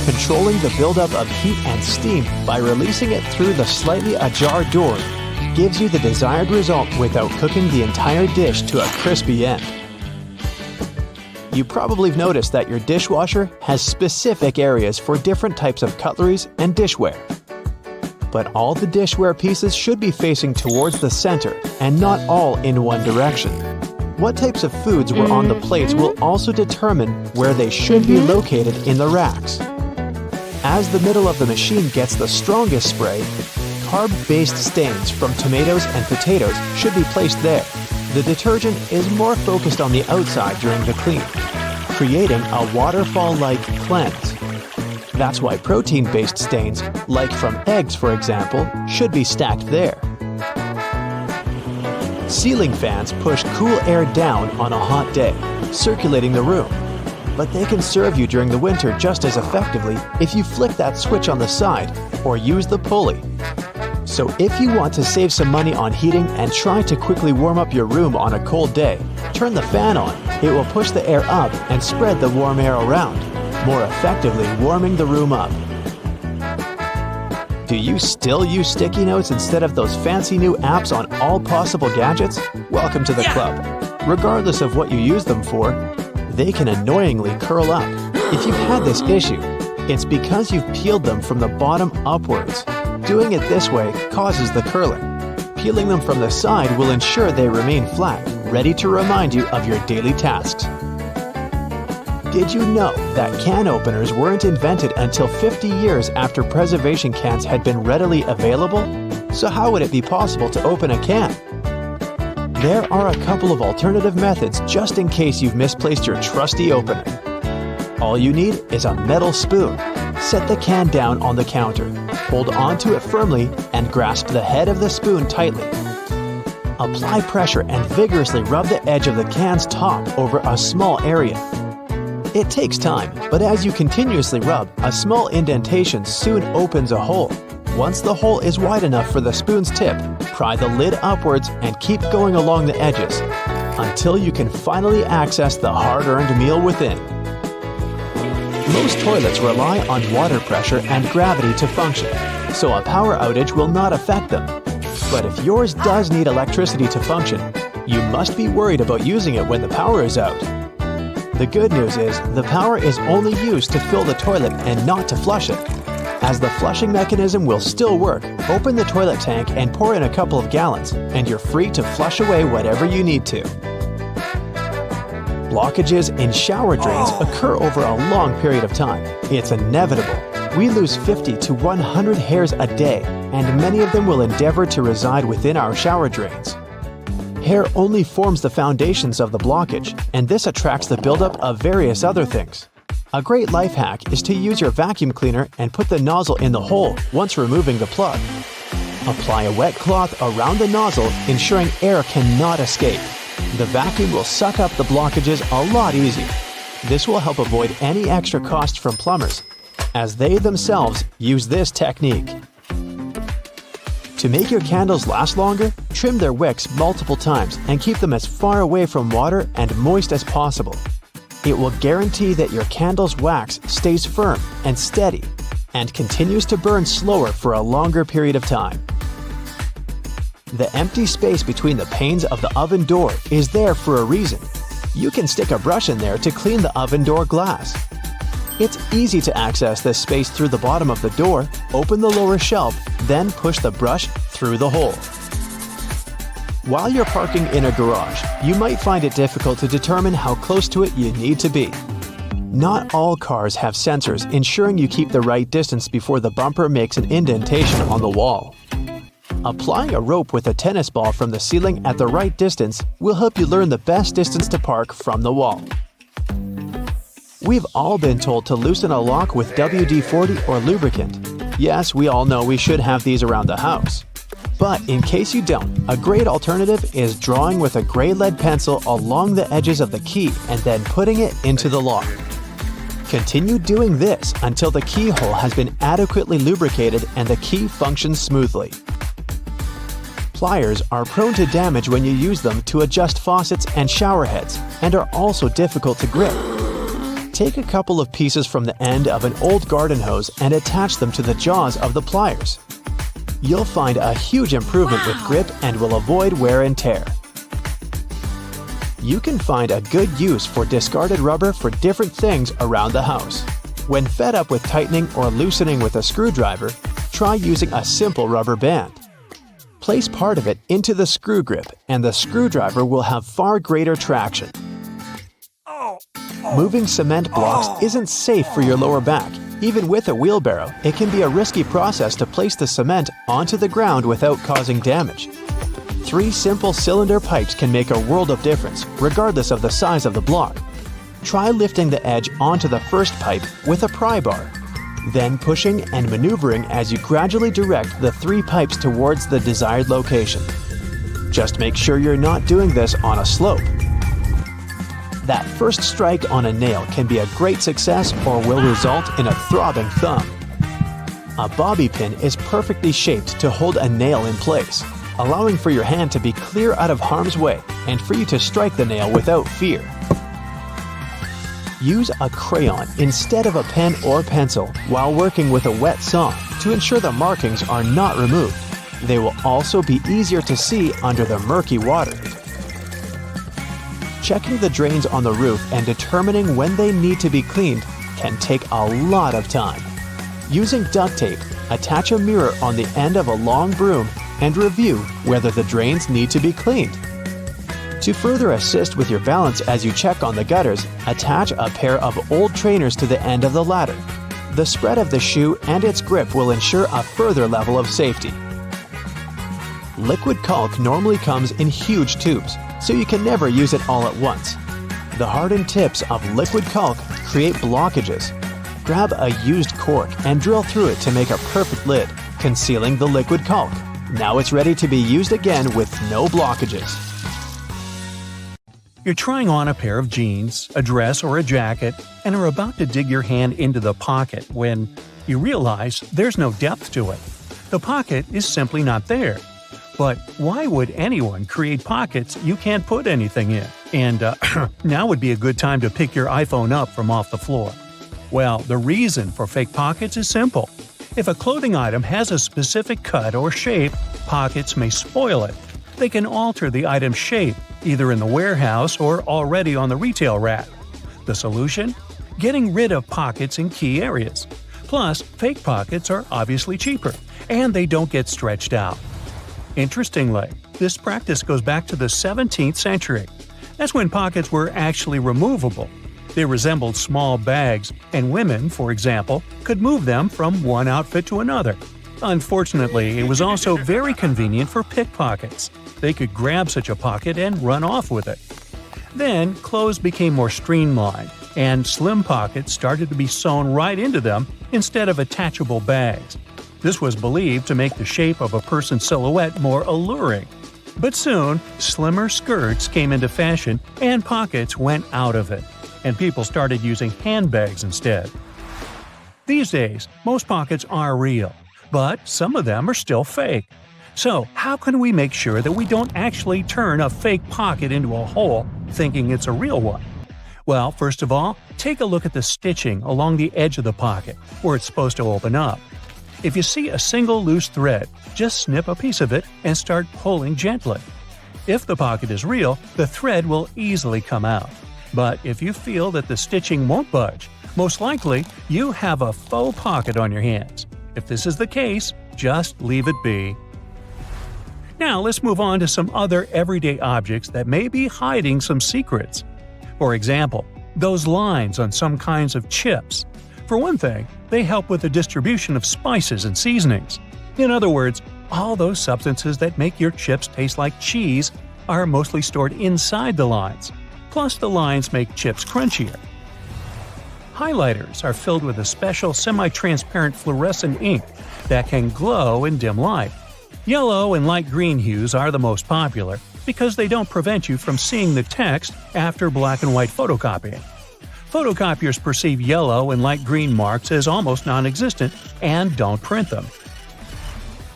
Speaker 2: Controlling the buildup of heat and steam by releasing it through the slightly ajar door gives you the desired result without cooking the entire dish to a crispy end. You probably have noticed that your dishwasher has specific areas for different types of cutleries and dishware. But all the dishware pieces should be facing towards the center and not all in one direction. What types of foods were on the plates will also determine where they should be located in the racks. As the middle of the machine gets the strongest spray, carb-based stains from tomatoes and potatoes should be placed there. The detergent is more focused on the outside during the clean, creating a waterfall-like cleanse. That's why protein-based stains, like from eggs for example, should be stacked there. Ceiling fans push cool air down on a hot day, circulating the room. But they can serve you during the winter just as effectively if you flick that switch on the side or use the pulley. So if you want to save some money on heating and try to quickly warm up your room on a cold day, turn the fan on. It will push the air up and spread the warm air around, more effectively warming the room up. Do you still use sticky notes instead of those fancy new apps on all possible gadgets? Welcome to the club. Regardless of what you use them for, they can annoyingly curl up. If you've had this issue, it's because you've peeled them from the bottom upwards. Doing it this way causes the curling. Peeling them from the side will ensure they remain flat, ready to remind you of your daily tasks. Did you know that can openers weren't invented until 50 years after preservation cans had been readily available? So how would it be possible to open a can? There are a couple of alternative methods just in case you've misplaced your trusty opener. All you need is a metal spoon. Set the can down on the counter, hold onto it firmly, and grasp the head of the spoon tightly. Apply pressure and vigorously rub the edge of the can's top over a small area. It takes time, but as you continuously rub, a small indentation soon opens a hole. Once the hole is wide enough for the spoon's tip, pry the lid upwards and keep going along the edges until you can finally access the hard-earned meal within. Most toilets rely on water pressure and gravity to function, so a power outage will not affect them. But if yours does need electricity to function, you must be worried about using it when the power is out. The good news is the power is only used to fill the toilet and not to flush it. As the flushing mechanism will still work, open the toilet tank and pour in a couple of gallons, and you're free to flush away whatever you need to. Blockages in shower drains occur over a long period of time. It's inevitable. We lose 50 to 100 hairs a day, and many of them will endeavor to reside within our shower drains. Hair only forms the foundations of the blockage, and this attracts the buildup of various other things. A great life hack is to use your vacuum cleaner and put the nozzle in the hole once removing the plug. Apply a wet cloth around the nozzle, ensuring air cannot escape. The vacuum will suck up the blockages a lot easier. This will help avoid any extra cost from plumbers, as they themselves use this technique. To make your candles last longer, trim their wicks multiple times and keep them as far away from water and moist as possible. It will guarantee that your candle's wax stays firm and steady and continues to burn slower for a longer period of time. The empty space between the panes of the oven door is there for a reason. You can stick a brush in there to clean the oven door glass. It's easy to access this space through the bottom of the door, open the lower shelf, then push the brush through the hole. While you're parking in a garage, you might find it difficult to determine how close to it you need to be. Not all cars have sensors ensuring you keep the right distance before the bumper makes an indentation on the wall. Applying a rope with a tennis ball from the ceiling at the right distance will help you learn the best distance to park from the wall. We've all been told to loosen a lock with WD-40 or lubricant. Yes, we all know we should have these around the house. But in case you don't, a great alternative is drawing with a gray lead pencil along the edges of the key and then putting it into the lock. Continue doing this until the keyhole has been adequately lubricated and the key functions smoothly. Pliers are prone to damage when you use them to adjust faucets and shower heads and are also difficult to grip. Take a couple of pieces from the end of an old garden hose and attach them to the jaws of the pliers. You'll find a huge improvement with grip and will avoid wear and tear. You can find a good use for discarded rubber for different things around the house. When fed up with tightening or loosening with a screwdriver, try using a simple rubber band. Place part of it into the screw grip and the screwdriver will have far greater traction. Moving cement blocks isn't safe for your lower back. Even with a wheelbarrow, it can be a risky process to place the cement onto the ground without causing damage. 3 simple cylinder pipes can make a world of difference, regardless of the size of the block. Try lifting the edge onto the first pipe with a pry bar, then pushing and maneuvering as you gradually direct the 3 pipes towards the desired location.
Speaker 3: Just make sure you're not doing this on a slope. That first strike on a nail can be a great success or will result in a throbbing thumb. A bobby pin is perfectly shaped to hold a nail in place, allowing for your hand to be clear out of harm's way and for you to strike the nail without fear. Use a crayon instead of a pen or pencil while working with a wet saw to ensure the markings are not removed. They will also be easier to see under the murky water. Checking the drains on the roof and determining when they need to be cleaned can take a lot of time. Using duct tape, attach a mirror on the end of a long broom and review whether the drains need to be cleaned. To further assist with your balance as you check on the gutters, attach a pair of old trainers to the end of the ladder. The spread of the shoe and its grip will ensure a further level of safety. Liquid caulk normally comes in huge tubes, so you can never use it all at once. The hardened tips of liquid caulk create blockages. Grab a used cork and drill through it to make a perfect lid, concealing the liquid caulk. Now it's ready to be used again with no blockages.
Speaker 1: You're trying on a pair of jeans, a dress, or a jacket, and are about to dig your hand into the pocket when you realize there's no depth to it. The pocket is simply not there. But why would anyone create pockets you can't put anything in? And now would be a good time to pick your iPhone up from off the floor. Well, the reason for fake pockets is simple. If a clothing item has a specific cut or shape, pockets may spoil it. They can alter the item's shape, either in the warehouse or already on the retail rack. The solution? Getting rid of pockets in key areas. Plus, fake pockets are obviously cheaper, and they don't get stretched out. Interestingly, this practice goes back to the 17th century. That's when pockets were actually removable. They resembled small bags, and women, for example, could move them from one outfit to another. Unfortunately, it was also very convenient for pickpockets. They could grab such a pocket and run off with it. Then, clothes became more streamlined, and slim pockets started to be sewn right into them instead of attachable bags. This was believed to make the shape of a person's silhouette more alluring. But soon, slimmer skirts came into fashion and pockets went out of it, and people started using handbags instead. These days, most pockets are real, but some of them are still fake. So, how can we make sure that we don't actually turn a fake pocket into a hole thinking it's a real one? Well, first of all, take a look at the stitching along the edge of the pocket, where it's supposed to open up. If you see a single loose thread, just snip a piece of it and start pulling gently. If the pocket is real, the thread will easily come out. But if you feel that the stitching won't budge, most likely you have a faux pocket on your hands. If this is the case, just leave it be. Now let's move on to some other everyday objects that may be hiding some secrets. For example, those lines on some kinds of chips. For one thing, they help with the distribution of spices and seasonings. In other words, all those substances that make your chips taste like cheese are mostly stored inside the lines. Plus, the lines make chips crunchier. Highlighters are filled with a special semi-transparent fluorescent ink that can glow in dim light. Yellow and light green hues are the most popular because they don't prevent you from seeing the text after black and white photocopying. Photocopiers perceive yellow and light green marks as almost non-existent and don't print them.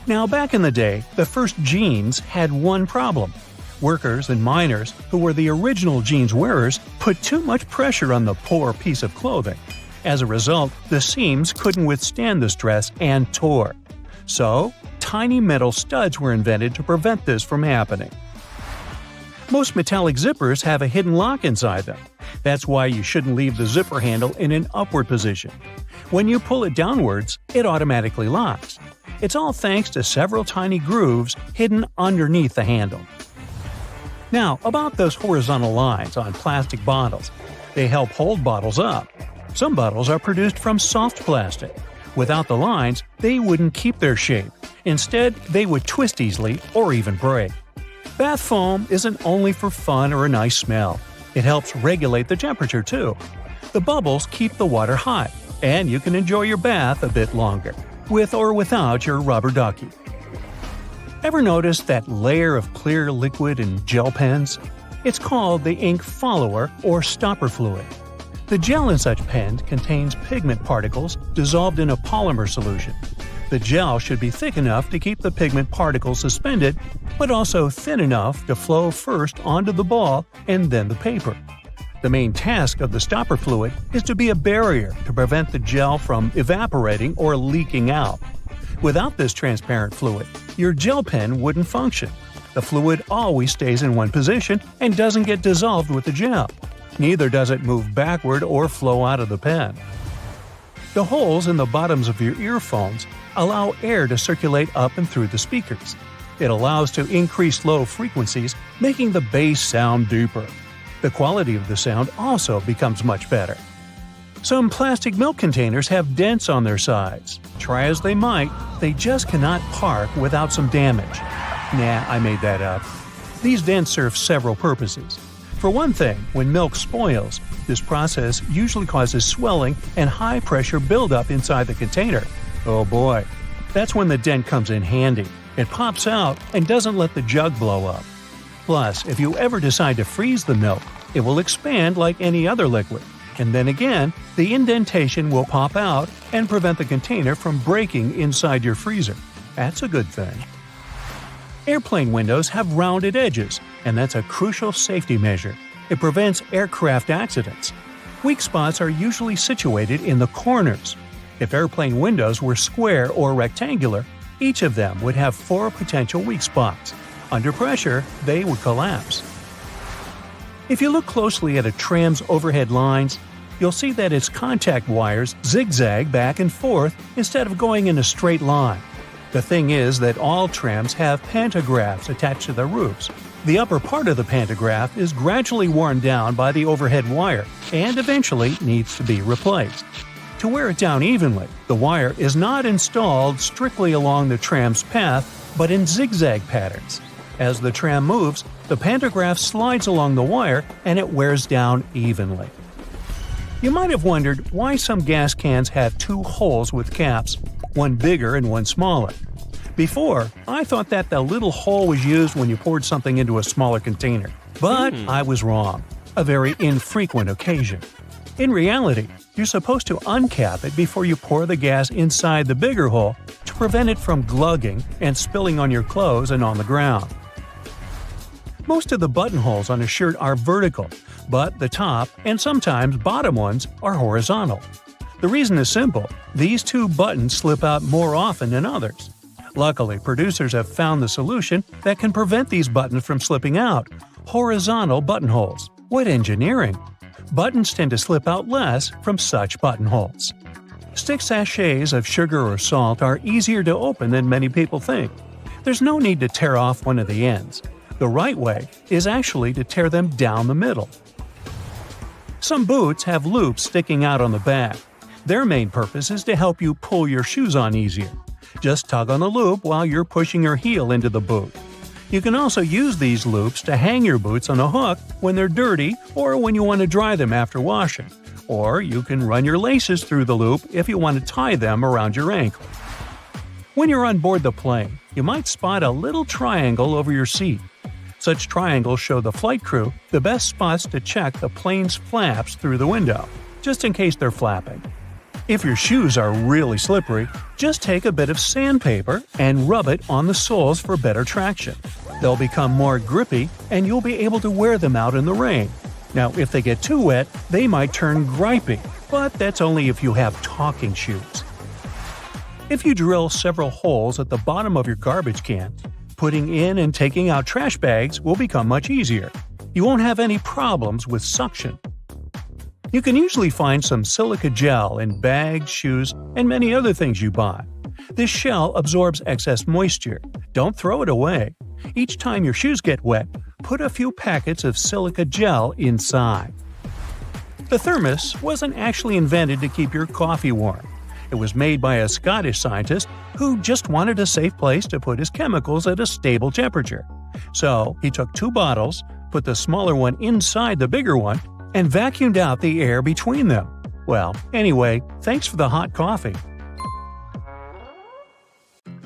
Speaker 1: Now, back in the day, the first jeans had one problem. Workers and miners, who were the original jeans wearers, put too much pressure on the poor piece of clothing. As a result, the seams couldn't withstand the stress and tore. So, tiny metal studs were invented to prevent this from happening. Most metallic zippers have a hidden lock inside them. That's why you shouldn't leave the zipper handle in an upward position. When you pull it downwards, it automatically locks. It's all thanks to several tiny grooves hidden underneath the handle. Now, about those horizontal lines on plastic bottles. They help hold bottles up. Some bottles are produced from soft plastic. Without the lines, they wouldn't keep their shape. Instead, they would twist easily or even break. Bath foam isn't only for fun or a nice smell. It helps regulate the temperature too. The bubbles keep the water hot, and you can enjoy your bath a bit longer, with or without your rubber ducky. Ever notice that layer of clear liquid in gel pens? It's called the ink follower or stopper fluid. The gel in such pens contains pigment particles dissolved in a polymer solution. The gel should be thick enough to keep the pigment particles suspended, but also thin enough to flow first onto the ball and then the paper. The main task of the stopper fluid is to be a barrier to prevent the gel from evaporating or leaking out. Without this transparent fluid, your gel pen wouldn't function. The fluid always stays in one position and doesn't get dissolved with the gel. Neither does it move backward or flow out of the pen. The holes in the bottoms of your earphones allow air to circulate up and through the speakers. It allows to increase low frequencies, making the bass sound deeper. The quality of the sound also becomes much better. Some plastic milk containers have dents on their sides. Try as they might, they just cannot park without some damage. Nah, I made that up. These dents serve several purposes. For one thing, when milk spoils, this process usually causes swelling and high-pressure buildup inside the container. Oh boy, that's when the dent comes in handy. It pops out and doesn't let the jug blow up. Plus, if you ever decide to freeze the milk, it will expand like any other liquid. And then again, the indentation will pop out and prevent the container from breaking inside your freezer. That's a good thing. Airplane windows have rounded edges, and that's a crucial safety measure. It prevents aircraft accidents. Weak spots are usually situated in the corners. If airplane windows were square or rectangular, each of them would have 4 potential weak spots. Under pressure, they would collapse. If you look closely at a tram's overhead lines, you'll see that its contact wires zigzag back and forth instead of going in a straight line. The thing is that all trams have pantographs attached to their roofs. The upper part of the pantograph is gradually worn down by the overhead wire and eventually needs to be replaced. To wear it down evenly, the wire is not installed strictly along the tram's path, but in zigzag patterns. As the tram moves, the pantograph slides along the wire and it wears down evenly. You might have wondered why some gas cans have 2 holes with caps, one bigger and one smaller. Before, I thought that the little hole was used when you poured something into a smaller container. But I was wrong. A very infrequent occasion. In reality, you're supposed to uncap it before you pour the gas inside the bigger hole to prevent it from glugging and spilling on your clothes and on the ground. Most of the buttonholes on a shirt are vertical, but the top and sometimes bottom ones are horizontal. The reason is simple: these 2 buttons slip out more often than others. Luckily, producers have found the solution that can prevent these buttons from slipping out: horizontal buttonholes. What engineering! Buttons tend to slip out less from such buttonholes. Stick sachets of sugar or salt are easier to open than many people think. There's no need to tear off one of the ends. The right way is actually to tear them down the middle. Some boots have loops sticking out on the back. Their main purpose is to help you pull your shoes on easier. Just tug on the loop while you're pushing your heel into the boot. You can also use these loops to hang your boots on a hook when they're dirty or when you want to dry them after washing. Or you can run your laces through the loop if you want to tie them around your ankle. When you're on board the plane, you might spot a little triangle over your seat. Such triangles show the flight crew the best spots to check the plane's flaps through the window, just in case they're flapping. If your shoes are really slippery, just take a bit of sandpaper and rub it on the soles for better traction. They'll become more grippy and you'll be able to wear them out in the rain. Now, if they get too wet, they might turn gripey, but that's only if you have talking shoes. If you drill several holes at the bottom of your garbage can, putting in and taking out trash bags will become much easier. You won't have any problems with suction. You can usually find some silica gel in bags, shoes, and many other things you buy. This shell absorbs excess moisture. Don't throw it away. Each time your shoes get wet, put a few packets of silica gel inside. The thermos wasn't actually invented to keep your coffee warm. It was made by a Scottish scientist who just wanted a safe place to put his chemicals at a stable temperature. So he took 2 bottles, put the smaller one inside the bigger one, and vacuumed out the air between them. Well, anyway, thanks for the hot coffee.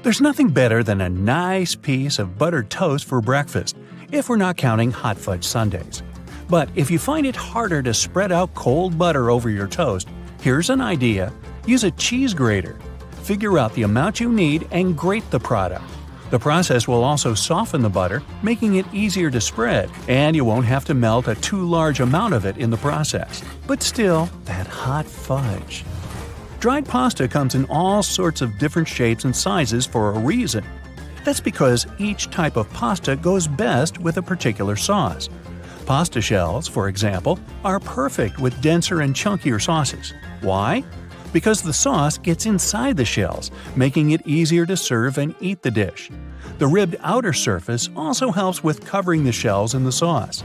Speaker 1: There's nothing better than a nice piece of buttered toast for breakfast, if we're not counting hot fudge sundaes. But if you find it harder to spread out cold butter over your toast, here's an idea. Use a cheese grater. Figure out the amount you need and grate the product. The process will also soften the butter, making it easier to spread, and you won't have to melt a too large amount of it in the process. But still, that hot fudge. Dried pasta comes in all sorts of different shapes and sizes for a reason. That's because each type of pasta goes best with a particular sauce. Pasta shells, for example, are perfect with denser and chunkier sauces. Why? Because the sauce gets inside the shells, making it easier to serve and eat the dish. The ribbed outer surface also helps with covering the shells in the sauce.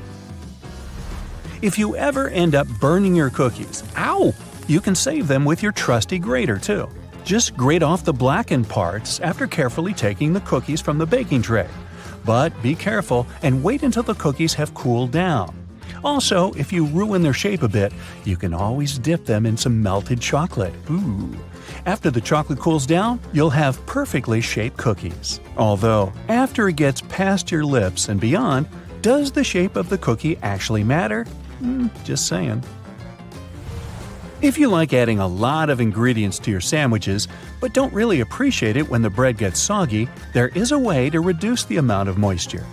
Speaker 1: If you ever end up burning your cookies, you can save them with your trusty grater too. Just grate off the blackened parts after carefully taking the cookies from the baking tray. But be careful and wait until the cookies have cooled down. Also, if you ruin their shape a bit, you can always dip them in some melted chocolate. After the chocolate cools down, you'll have perfectly shaped cookies. Although, after it gets past your lips and beyond, does the shape of the cookie actually matter? Just saying. If you like adding a lot of ingredients to your sandwiches, but don't really appreciate it when the bread gets soggy, there is a way to reduce the amount of moisture.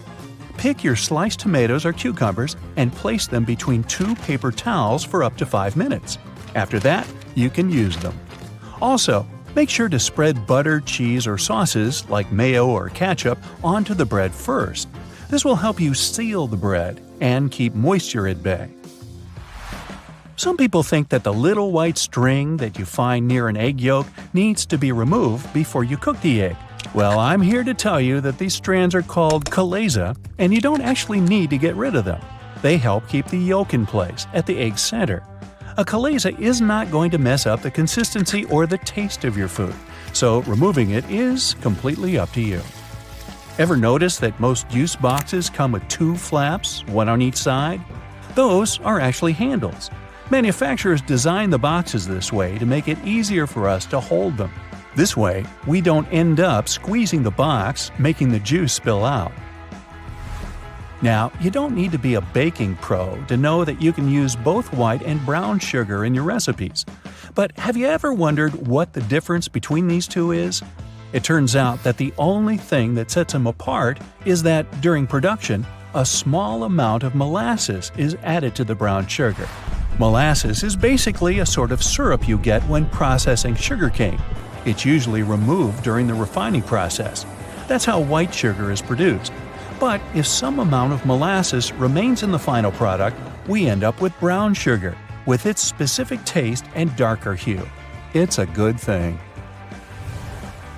Speaker 1: Pick your sliced tomatoes or cucumbers and place them between 2 paper towels for up to 5 minutes. After that, you can use them. Also, make sure to spread butter, cheese, or sauces like mayo or ketchup onto the bread first. This will help you seal the bread and keep moisture at bay. Some people think that the little white string that you find near an egg yolk needs to be removed before you cook the egg. Well, I'm here to tell you that these strands are called chalaza, and you don't actually need to get rid of them. They help keep the yolk in place at the egg's center. A chalaza is not going to mess up the consistency or the taste of your food, so removing it is completely up to you. Ever notice that most juice boxes come with 2 flaps, one on each side? Those are actually handles. Manufacturers design the boxes this way to make it easier for us to hold them. This way, we don't end up squeezing the box, making the juice spill out. Now, you don't need to be a baking pro to know that you can use both white and brown sugar in your recipes. But have you ever wondered what the difference between these two is? It turns out that the only thing that sets them apart is that, during production, a small amount of molasses is added to the brown sugar. Molasses is basically a sort of syrup you get when processing sugarcane. It's usually removed during the refining process. That's how white sugar is produced. But if some amount of molasses remains in the final product, we end up with brown sugar, with its specific taste and darker hue. It's a good thing.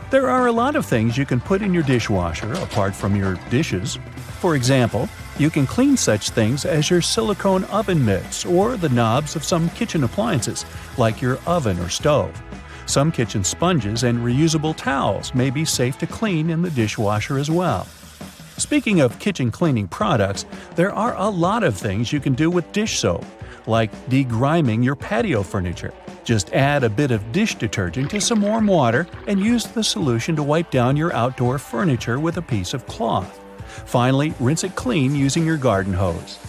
Speaker 1: There are a lot of things you can put in your dishwasher apart from your dishes. For example, you can clean such things as your silicone oven mitts or the knobs of some kitchen appliances, like your oven or stove. Some kitchen sponges and reusable towels may be safe to clean in the dishwasher as well. Speaking of kitchen cleaning products, there are a lot of things you can do with dish soap, like degriming your patio furniture. Just add a bit of dish detergent to some warm water and use the solution to wipe down your outdoor furniture with a piece of cloth. Finally, rinse it clean using your garden hose.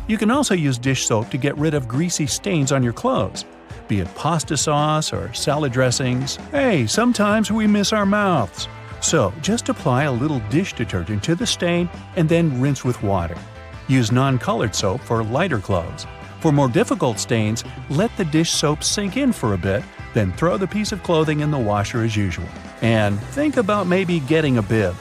Speaker 1: You can also use dish soap to get rid of greasy stains on your clothes. Be it pasta sauce or salad dressings, sometimes we miss our mouths. So, just apply a little dish detergent to the stain and then rinse with water. Use non-colored soap for lighter clothes. For more difficult stains, let the dish soap sink in for a bit, then throw the piece of clothing in the washer as usual. And think about maybe getting a bib.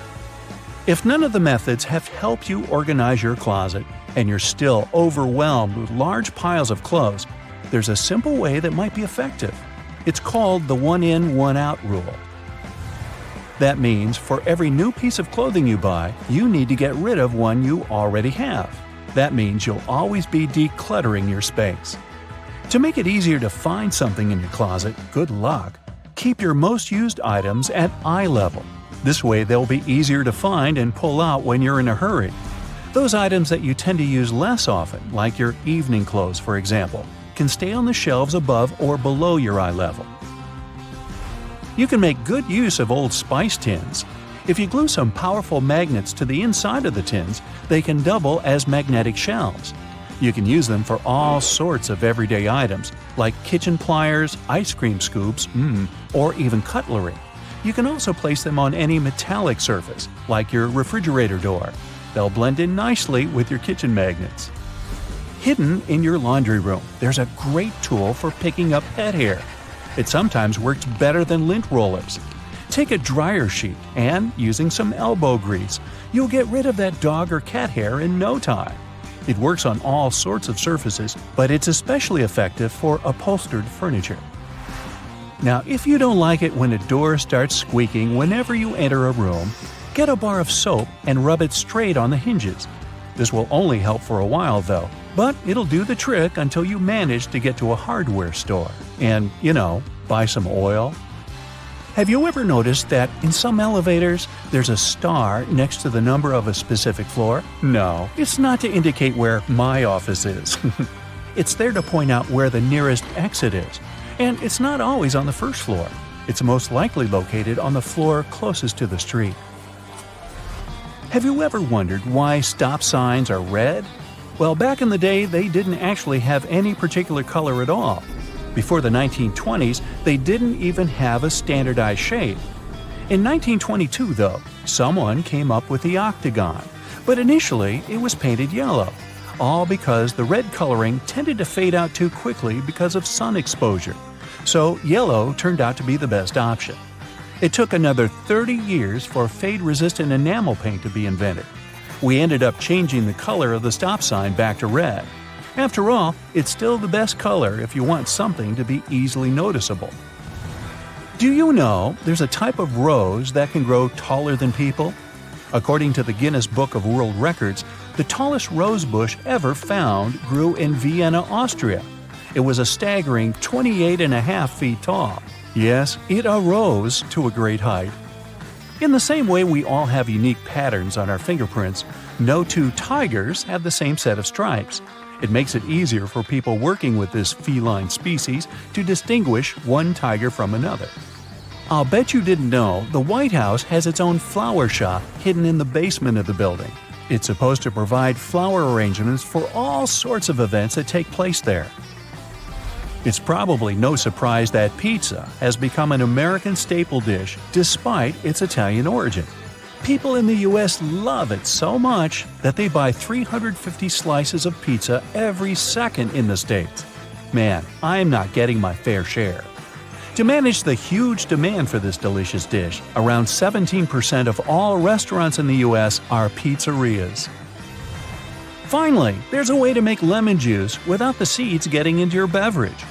Speaker 1: If none of the methods have helped you organize your closet, and you're still overwhelmed with large piles of clothes, there's a simple way that might be effective. It's called the one-in, one-out rule. That means for every new piece of clothing you buy, you need to get rid of one you already have. That means you'll always be decluttering your space. To make it easier to find something in your closet, good luck. Keep your most used items at eye level. This way they'll be easier to find and pull out when you're in a hurry. Those items that you tend to use less often, like your evening clothes for example, can stay on the shelves above or below your eye level. You can make good use of old spice tins. If you glue some powerful magnets to the inside of the tins, they can double as magnetic shelves. You can use them for all sorts of everyday items, like kitchen pliers, ice cream scoops, or even cutlery. You can also place them on any metallic surface, like your refrigerator door. They'll blend in nicely with your kitchen magnets. Hidden in your laundry room, there's a great tool for picking up pet hair. It sometimes works better than lint rollers. Take a dryer sheet and, using some elbow grease, you'll get rid of that dog or cat hair in no time. It works on all sorts of surfaces, but it's especially effective for upholstered furniture. Now, if you don't like it when a door starts squeaking whenever you enter a room, get a bar of soap and rub it straight on the hinges. This will only help for a while though, but it'll do the trick until you manage to get to a hardware store and, buy some oil. Have you ever noticed that in some elevators there's a star next to the number of a specific floor? No, it's not to indicate where my office is. It's there to point out where the nearest exit is. And it's not always on the first floor. It's most likely located on the floor closest to the street. Have you ever wondered why stop signs are red? Well, back in the day, they didn't actually have any particular color at all. Before the 1920s, they didn't even have a standardized shape. In 1922, though, someone came up with the octagon, but initially it was painted yellow, all because the red coloring tended to fade out too quickly because of sun exposure. So yellow turned out to be the best option. It took another 30 years for fade-resistant enamel paint to be invented. We ended up changing the color of the stop sign back to red. After all, it's still the best color if you want something to be easily noticeable. Do you know there's a type of rose that can grow taller than people? According to the Guinness Book of World Records, the tallest rose bush ever found grew in Vienna, Austria. It was a staggering 28.5 feet tall. Yes, it arose to a great height. In the same way we all have unique patterns on our fingerprints, no two tigers have the same set of stripes. It makes it easier for people working with this feline species to distinguish one tiger from another. I'll bet you didn't know the White House has its own flower shop hidden in the basement of the building. It's supposed to provide flower arrangements for all sorts of events that take place there. It's probably no surprise that pizza has become an American staple dish despite its Italian origin. People in the U.S. love it so much that they buy 350 slices of pizza every second in the States. Man, I'm not getting my fair share. To manage the huge demand for this delicious dish, around 17% of all restaurants in the U.S. are pizzerias. Finally, there's a way to make lemon juice without the seeds getting into your beverage.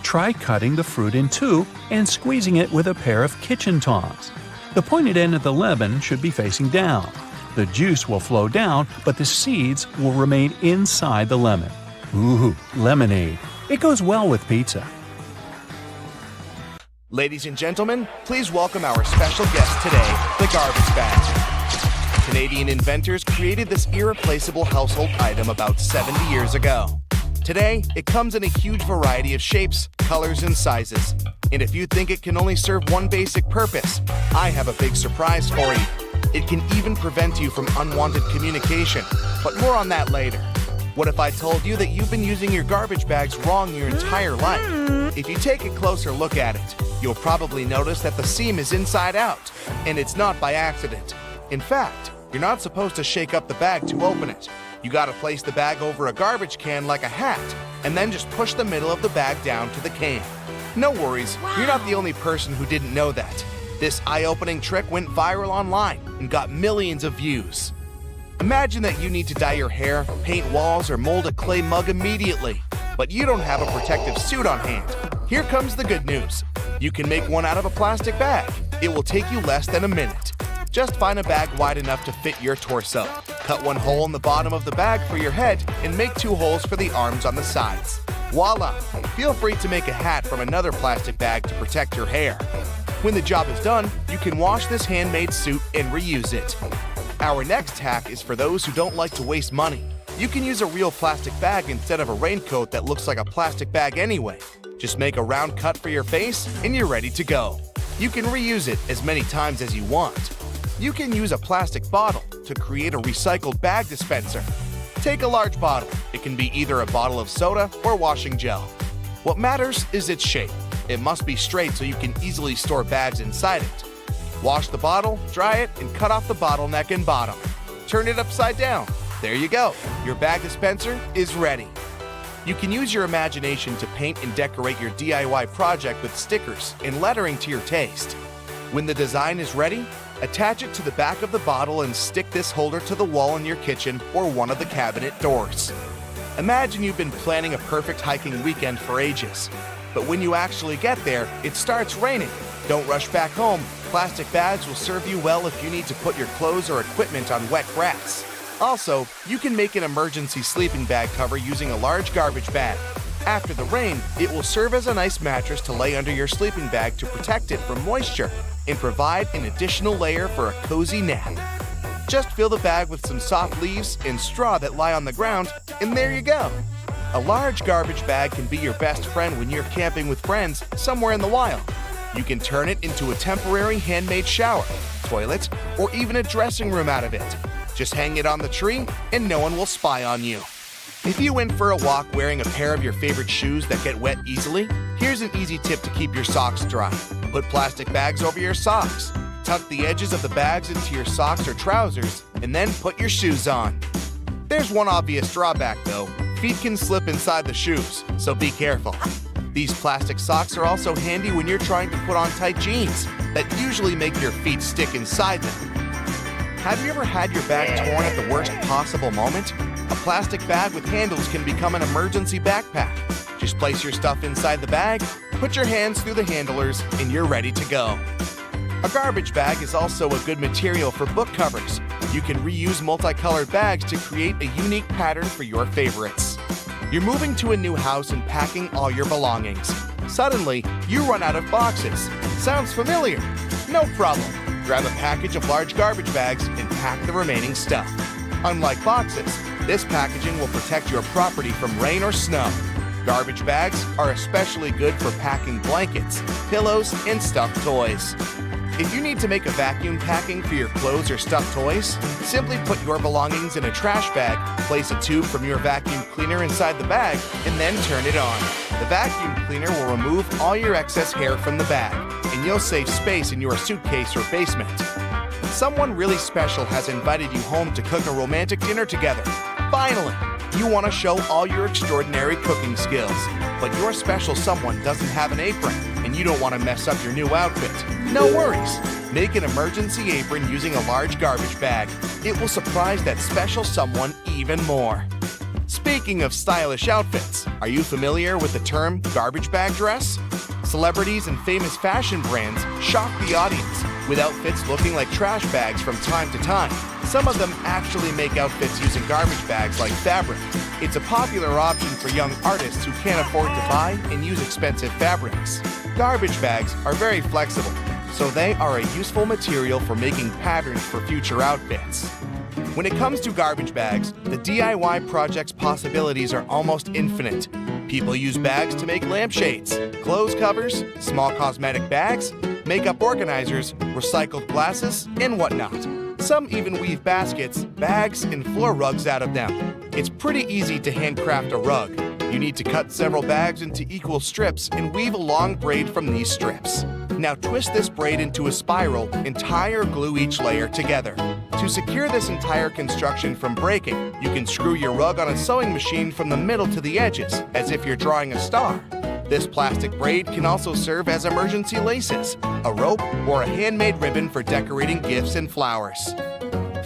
Speaker 1: Try cutting the fruit in two and squeezing it with a pair of kitchen tongs. The pointed end of the lemon should be facing down. The juice will flow down, but the seeds will remain inside the lemon. Ooh, lemonade. It goes well with pizza.
Speaker 4: Ladies and gentlemen, please welcome our special guest today, the garbage bag. Canadian inventors created this irreplaceable household item about 70 years ago. Today, it comes in a huge variety of shapes, colors, and sizes. And if you think it can only serve one basic purpose, I have a big surprise for you. It can even prevent you from unwanted communication, but more on that later. What if I told you that you've been using your garbage bags wrong your entire life? If you take a closer look at it, you'll probably notice that the seam is inside out, and it's not by accident. In fact, you're not supposed to shake up the bag to open it. You gotta place the bag over a garbage can like a hat, and then just push the middle of the bag down to the can. No worries, You're not the only person who didn't know that. This eye-opening trick went viral online and got millions of views. Imagine that you need to dye your hair, paint walls, or mold a clay mug immediately, but you don't have a protective suit on hand. Here comes the good news. You can make one out of a plastic bag. It will take you less than a minute. Just find a bag wide enough to fit your torso. Cut one hole in the bottom of the bag for your head and make 2 holes for the arms on the sides. Voila! Feel free to make a hat from another plastic bag to protect your hair. When the job is done, you can wash this handmade suit and reuse it. Our next hack is for those who don't like to waste money. You can use a real plastic bag instead of a raincoat that looks like a plastic bag anyway. Just make a round cut for your face and you're ready to go. You can reuse it as many times as you want. You can use a plastic bottle to create a recycled bag dispenser. Take a large bottle. It can be either a bottle of soda or washing gel. What matters is its shape. It must be straight so you can easily store bags inside it. Wash the bottle, dry it, and cut off the bottleneck and bottom. Turn it upside down. There you go. Your bag dispenser is ready. You can use your imagination to paint and decorate your DIY project with stickers and lettering to your taste. When the design is ready, attach it to the back of the bottle and stick this holder to the wall in your kitchen or one of the cabinet doors. Imagine you've been planning a perfect hiking weekend for ages. But when you actually get there, it starts raining. Don't rush back home. Plastic bags will serve you well if you need to put your clothes or equipment on wet grass. Also, you can make an emergency sleeping bag cover using a large garbage bag. After the rain, it will serve as a nice mattress to lay under your sleeping bag to protect it from moisture and provide an additional layer for a cozy nap. Just fill the bag with some soft leaves and straw that lie on the ground, and there you go. A large garbage bag can be your best friend when you're camping with friends somewhere in the wild. You can turn it into a temporary handmade shower, toilet, or even a dressing room out of it. Just hang it on the tree and no one will spy on you. If you went for a walk wearing a pair of your favorite shoes that get wet easily, here's an easy tip to keep your socks dry. Put plastic bags over your socks. Tuck the edges of the bags into your socks or trousers, and then put your shoes on. There's one obvious drawback though. Feet can slip inside the shoes, so be careful. These plastic socks are also handy when you're trying to put on tight jeans that usually make your feet stick inside them. Have you ever had your bag torn at the worst possible moment? A plastic bag with handles can become an emergency backpack. Just place your stuff inside the bag, put your hands through the handlers, and you're ready to go. A garbage bag is also a good material for book covers. You can reuse multicolored bags to create a unique pattern for your favorites. You're moving to a new house and packing all your belongings. Suddenly, you run out of boxes. Sounds familiar? No problem. Grab a package of large garbage bags and pack the remaining stuff. Unlike boxes, this packaging will protect your property from rain or snow. Garbage bags are especially good for packing blankets, pillows, and stuffed toys. If you need to make a vacuum packing for your clothes or stuffed toys, simply put your belongings in a trash bag, place a tube from your vacuum cleaner inside the bag, and then turn it on. The vacuum cleaner will remove all your excess hair from the bag, and you'll save space in your suitcase or basement. Someone really special has invited you home to cook a romantic dinner together. Finally, you want to show all your extraordinary cooking skills, but your special someone doesn't have an apron, and you don't want to mess up your new outfit. No worries. Make an emergency apron using a large garbage bag. It will surprise that special someone even more. Speaking of stylish outfits, are you familiar with the term garbage bag dress? Celebrities and famous fashion brands shock the audience with outfits looking like trash bags from time to time. Some of them actually make outfits using garbage bags like fabric. It's a popular option for young artists who can't afford to buy and use expensive fabrics. Garbage bags are very flexible, so they are a useful material for making patterns for future outfits. When it comes to garbage bags, the DIY project's possibilities are almost infinite. People use bags to make lampshades, clothes covers, small cosmetic bags, makeup organizers, recycled glasses, and whatnot. Some even weave baskets, bags, and floor rugs out of them. It's pretty easy to handcraft a rug. You need to cut several bags into equal strips and weave a long braid from these strips. Now twist this braid into a spiral and tie or glue each layer together. To secure this entire construction from breaking, you can screw your rug on a sewing machine from the middle to the edges, as if you're drawing a star. This plastic braid can also serve as emergency laces, a rope, or a handmade ribbon for decorating gifts and flowers.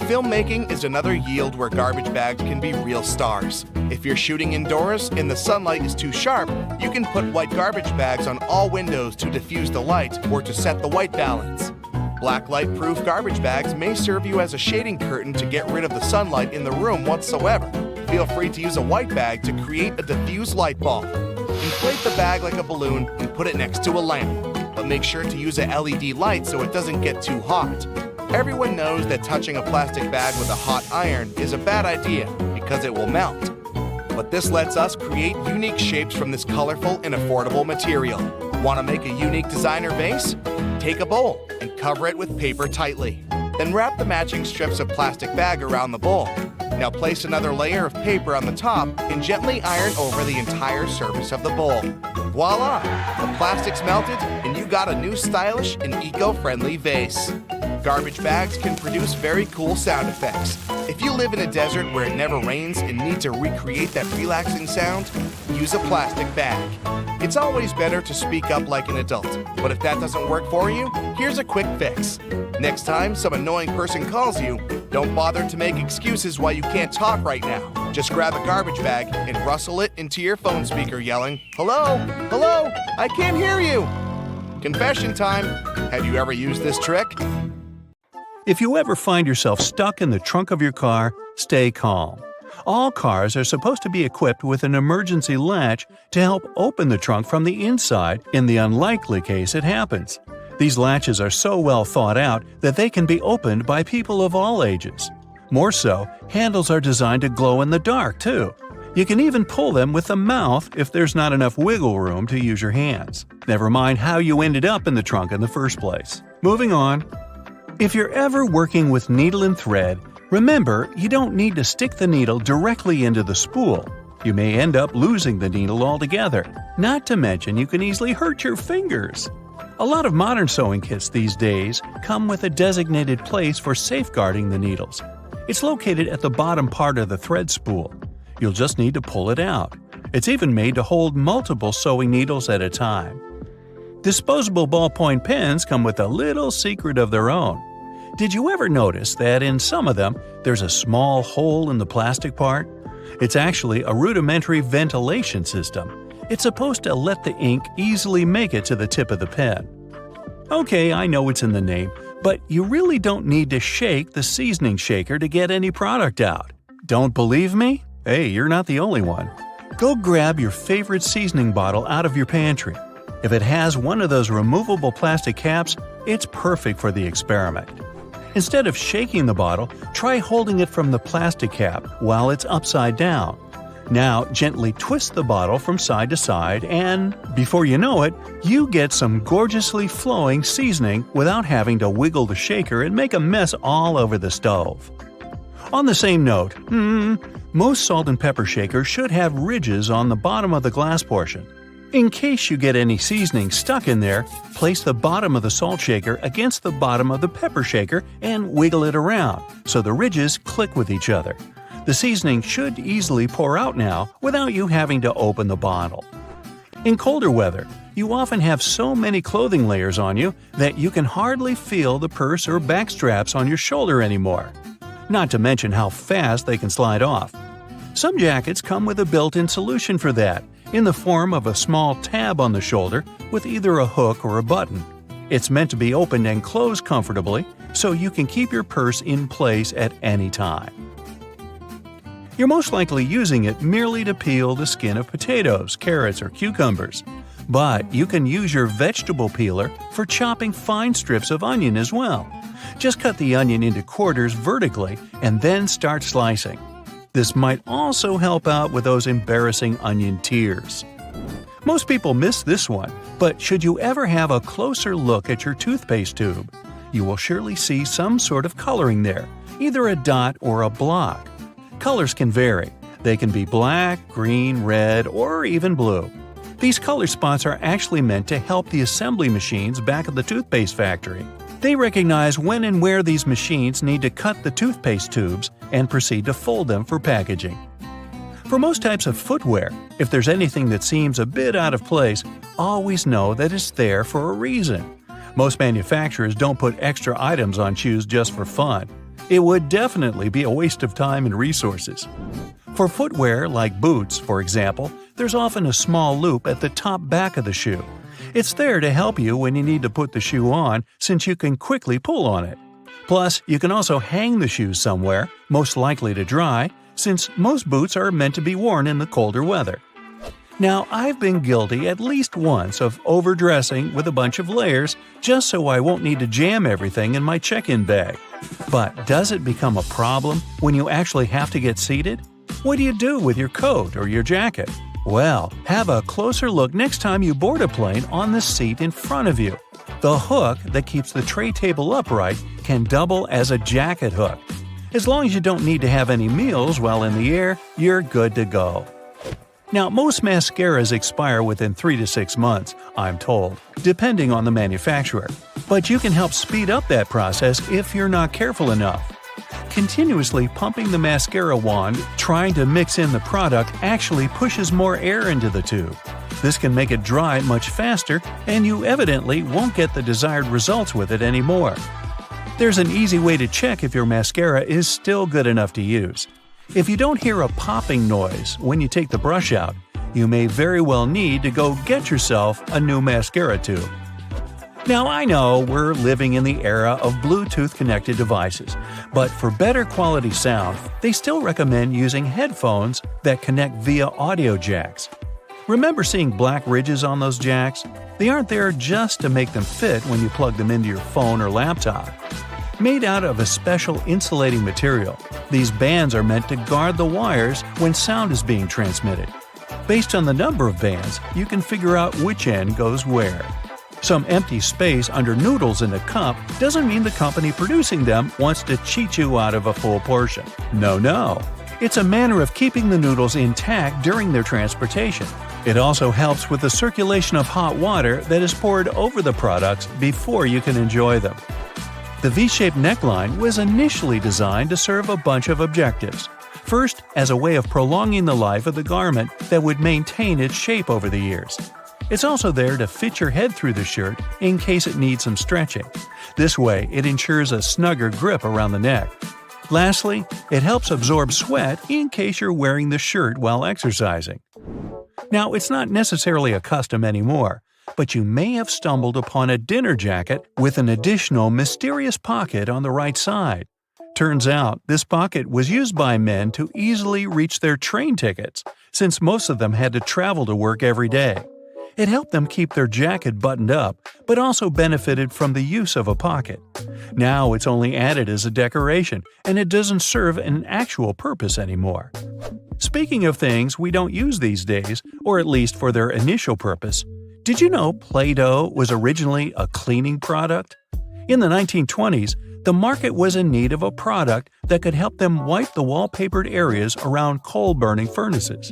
Speaker 4: Filmmaking is another yield where garbage bags can be real stars. If you're shooting indoors and the sunlight is too sharp, you can put white garbage bags on all windows to diffuse the light or to set the white balance. Black light-proof garbage bags may serve you as a shading curtain to get rid of the sunlight in the room whatsoever. Feel free to use a white bag to create a diffuse light bulb. Inflate the bag like a balloon and put it next to a lamp. But make sure to use a LED light so it doesn't get too hot. Everyone knows that touching a plastic bag with a hot iron is a bad idea because it will melt. But this lets us create unique shapes from this colorful and affordable material. Want to make a unique designer vase? Take a bowl and cover it with paper tightly. Then wrap the matching strips of plastic bag around the bowl. Now place another layer of paper on the top and gently iron over the entire surface of the bowl. Voila! The plastic's melted and you got a new stylish and eco-friendly vase. Garbage bags can produce very cool sound effects. If you live in a desert where it never rains and need to recreate that relaxing sound, use a plastic bag. It's always better to speak up like an adult, but if that doesn't work for you, here's a quick fix. Next time some annoying person calls you, don't bother to make excuses why you can't talk right now. Just grab a garbage bag and rustle it into your phone speaker yelling, "Hello? Hello? I can't hear you!" Confession time. Have you ever used this trick?
Speaker 1: If you ever find yourself stuck in the trunk of your car, stay calm. All cars are supposed to be equipped with an emergency latch to help open the trunk from the inside in the unlikely case it happens. These latches are so well thought out that they can be opened by people of all ages. More so, handles are designed to glow in the dark, too. You can even pull them with the mouth if there's not enough wiggle room to use your hands. Never mind how you ended up in the trunk in the first place. Moving on. If you're ever working with needle and thread, remember you don't need to stick the needle directly into the spool. You may end up losing the needle altogether. Not to mention you can easily hurt your fingers. A lot of modern sewing kits these days come with a designated place for safeguarding the needles. It's located at the bottom part of the thread spool. You'll just need to pull it out. It's even made to hold multiple sewing needles at a time. Disposable ballpoint pens come with a little secret of their own. Did you ever notice that in some of them there's a small hole in the plastic part? It's actually a rudimentary ventilation system. It's supposed to let the ink easily make it to the tip of the pen. Okay, I know it's in the name, but you really don't need to shake the seasoning shaker to get any product out. Don't believe me? Hey, you're not the only one. Go grab your favorite seasoning bottle out of your pantry. If it has one of those removable plastic caps, it's perfect for the experiment. Instead of shaking the bottle, try holding it from the plastic cap while it's upside down. Now gently twist the bottle from side to side and, before you know it, you get some gorgeously flowing seasoning without having to wiggle the shaker and make a mess all over the stove. On the same note, most salt and pepper shakers should have ridges on the bottom of the glass portion. In case you get any seasoning stuck in there, place the bottom of the salt shaker against the bottom of the pepper shaker and wiggle it around so the ridges click with each other. The seasoning should easily pour out now without you having to open the bottle. In colder weather, you often have so many clothing layers on you that you can hardly feel the purse or back straps on your shoulder anymore. Not to mention how fast they can slide off. Some jackets come with a built-in solution for that, in the form of a small tab on the shoulder with either a hook or a button. It's meant to be opened and closed comfortably, so you can keep your purse in place at any time. You're most likely using it merely to peel the skin of potatoes, carrots, or cucumbers. But you can use your vegetable peeler for chopping fine strips of onion as well. Just cut the onion into quarters vertically and then start slicing. This might also help out with those embarrassing onion tears. Most people miss this one, but should you ever have a closer look at your toothpaste tube, you will surely see some sort of coloring there, either a dot or a block. Colors can vary. They can be black, green, red, or even blue. These color spots are actually meant to help the assembly machines back at the toothpaste factory. They recognize when and where these machines need to cut the toothpaste tubes and proceed to fold them for packaging. For most types of footwear, if there's anything that seems a bit out of place, always know that it's there for a reason. Most manufacturers don't put extra items on shoes just for fun. It would definitely be a waste of time and resources. For footwear like boots, for example, there's often a small loop at the top back of the shoe. It's there to help you when you need to put the shoe on, since you can quickly pull on it. Plus, you can also hang the shoes somewhere, most likely to dry, since most boots are meant to be worn in the colder weather. Now, I've been guilty at least once of overdressing with a bunch of layers just so I won't need to jam everything in my check-in bag. But does it become a problem when you actually have to get seated? What do you do with your coat or your jacket? Well, have a closer look next time you board a plane on the seat in front of you. The hook that keeps the tray table upright can double as a jacket hook. As long as you don't need to have any meals while in the air, you're good to go. Now, most mascaras expire within 3 to 6 months, I'm told, depending on the manufacturer. But you can help speed up that process if you're not careful enough. Continuously pumping the mascara wand, trying to mix in the product actually pushes more air into the tube. This can make it dry much faster, and you evidently won't get the desired results with it anymore. There's an easy way to check if your mascara is still good enough to use. If you don't hear a popping noise when you take the brush out, you may very well need to go get yourself a new mascara tube. Now, I know we're living in the era of Bluetooth-connected devices, but for better quality sound, they still recommend using headphones that connect via audio jacks. Remember seeing black ridges on those jacks? They aren't there just to make them fit when you plug them into your phone or laptop. Made out of a special insulating material, these bands are meant to guard the wires when sound is being transmitted. Based on the number of bands, you can figure out which end goes where. Some empty space under noodles in a cup doesn't mean the company producing them wants to cheat you out of a full portion. No. It's a manner of keeping the noodles intact during their transportation. It also helps with the circulation of hot water that is poured over the products before you can enjoy them. The V-shaped neckline was initially designed to serve a bunch of objectives. First, as a way of prolonging the life of the garment that would maintain its shape over the years. It's also there to fit your head through the shirt in case it needs some stretching. This way, it ensures a snugger grip around the neck. Lastly, it helps absorb sweat in case you're wearing the shirt while exercising. Now, it's not necessarily a custom anymore, but you may have stumbled upon a dinner jacket with an additional mysterious pocket on the right side. Turns out, this pocket was used by men to easily reach their train tickets, since most of them had to travel to work every day. It helped them keep their jacket buttoned up, but also benefited from the use of a pocket. Now it's only added as a decoration, and it doesn't serve an actual purpose anymore. Speaking of things we don't use these days, or at least for their initial purpose, did you know Play-Doh was originally a cleaning product? In the 1920s, the market was in need of a product that could help them wipe the wallpapered areas around coal-burning furnaces.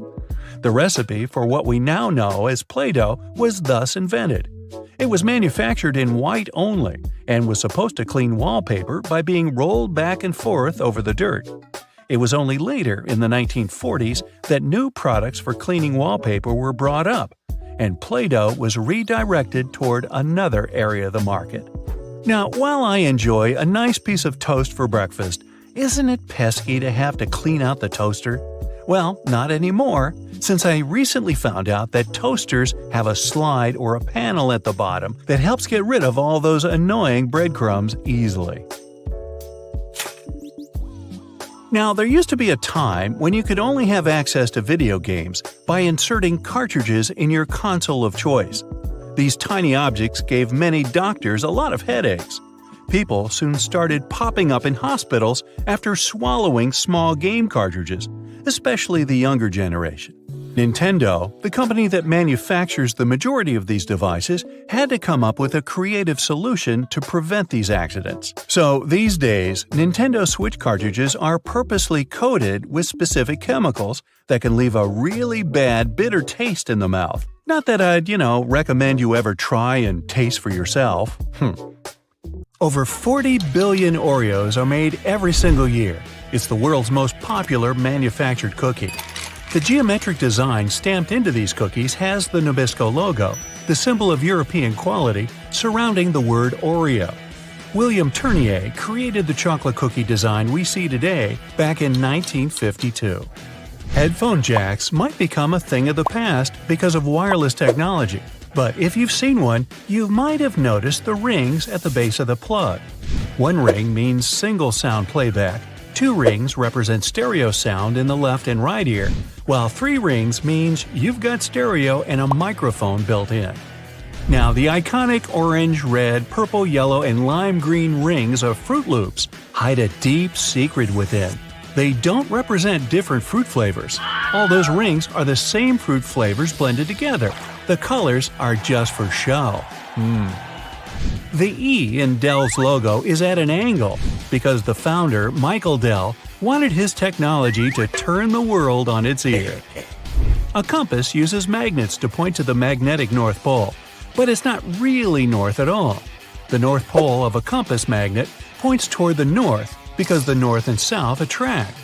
Speaker 1: The recipe for what we now know as Play-Doh was thus invented. It was manufactured in white only, and was supposed to clean wallpaper by being rolled back and forth over the dirt. It was only later, in the 1940s, that new products for cleaning wallpaper were brought up, and Play-Doh was redirected toward another area of the market. Now, while I enjoy a nice piece of toast for breakfast, isn't it pesky to have to clean out the toaster? Well, not anymore, since I recently found out that toasters have a slide or a panel at the bottom that helps get rid of all those annoying breadcrumbs easily. Now, there used to be a time when you could only have access to video games by inserting cartridges in your console of choice. These tiny objects gave many doctors a lot of headaches. People soon started popping up in hospitals after swallowing small game cartridges, especially the younger generation. Nintendo, the company that manufactures the majority of these devices, had to come up with a creative solution to prevent these accidents. So, these days, Nintendo Switch cartridges are purposely coated with specific chemicals that can leave a really bad, bitter taste in the mouth. Not that I'd, recommend you ever try and taste for yourself. Over 40 billion Oreos are made every single year. It's the world's most popular manufactured cookie. The geometric design stamped into these cookies has the Nabisco logo, the symbol of European quality, surrounding the word Oreo. William Tournier created the chocolate cookie design we see today back in 1952. Headphone jacks might become a thing of the past because of wireless technology, but if you've seen one, you might have noticed the rings at the base of the plug. One ring means single sound playback, 2 rings represent stereo sound in the left and right ear, while 3 rings means you've got stereo and a microphone built in. Now, the iconic orange, red, purple, yellow, and lime green rings of Fruit Loops hide a deep secret within. They don't represent different fruit flavors. All those rings are the same fruit flavors blended together. The colors are just for show. The E in Dell's logo is at an angle because the founder, Michael Dell, wanted his technology to turn the world on its ear. A compass uses magnets to point to the magnetic North Pole, but it's not really north at all. The North Pole of a compass magnet points toward the north because the north and south attract.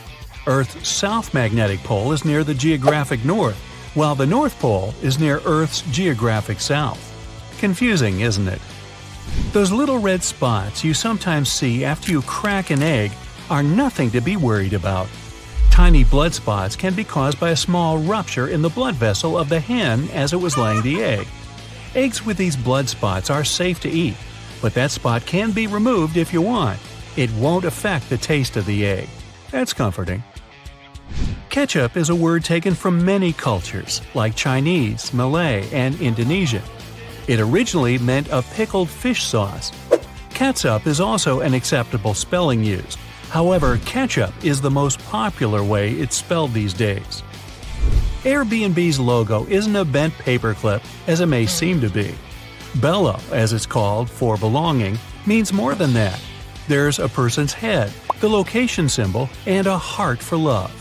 Speaker 1: Earth's south magnetic pole is near the geographic north, while the North Pole is near Earth's geographic south. Confusing, isn't it? Those little red spots you sometimes see after you crack an egg are nothing to be worried about. Tiny blood spots can be caused by a small rupture in the blood vessel of the hen as it was laying the egg. Eggs with these blood spots are safe to eat, but that spot can be removed if you want. It won't affect the taste of the egg. That's comforting. Ketchup is a word taken from many cultures, like Chinese, Malay, and Indonesian. It originally meant a pickled fish sauce. Catsup is also an acceptable spelling used. However, ketchup is the most popular way it's spelled these days. Airbnb's logo isn't a bent paperclip as it may seem to be. Bello, as it's called for belonging, means more than that. There's a person's head, the location symbol, and a heart for love.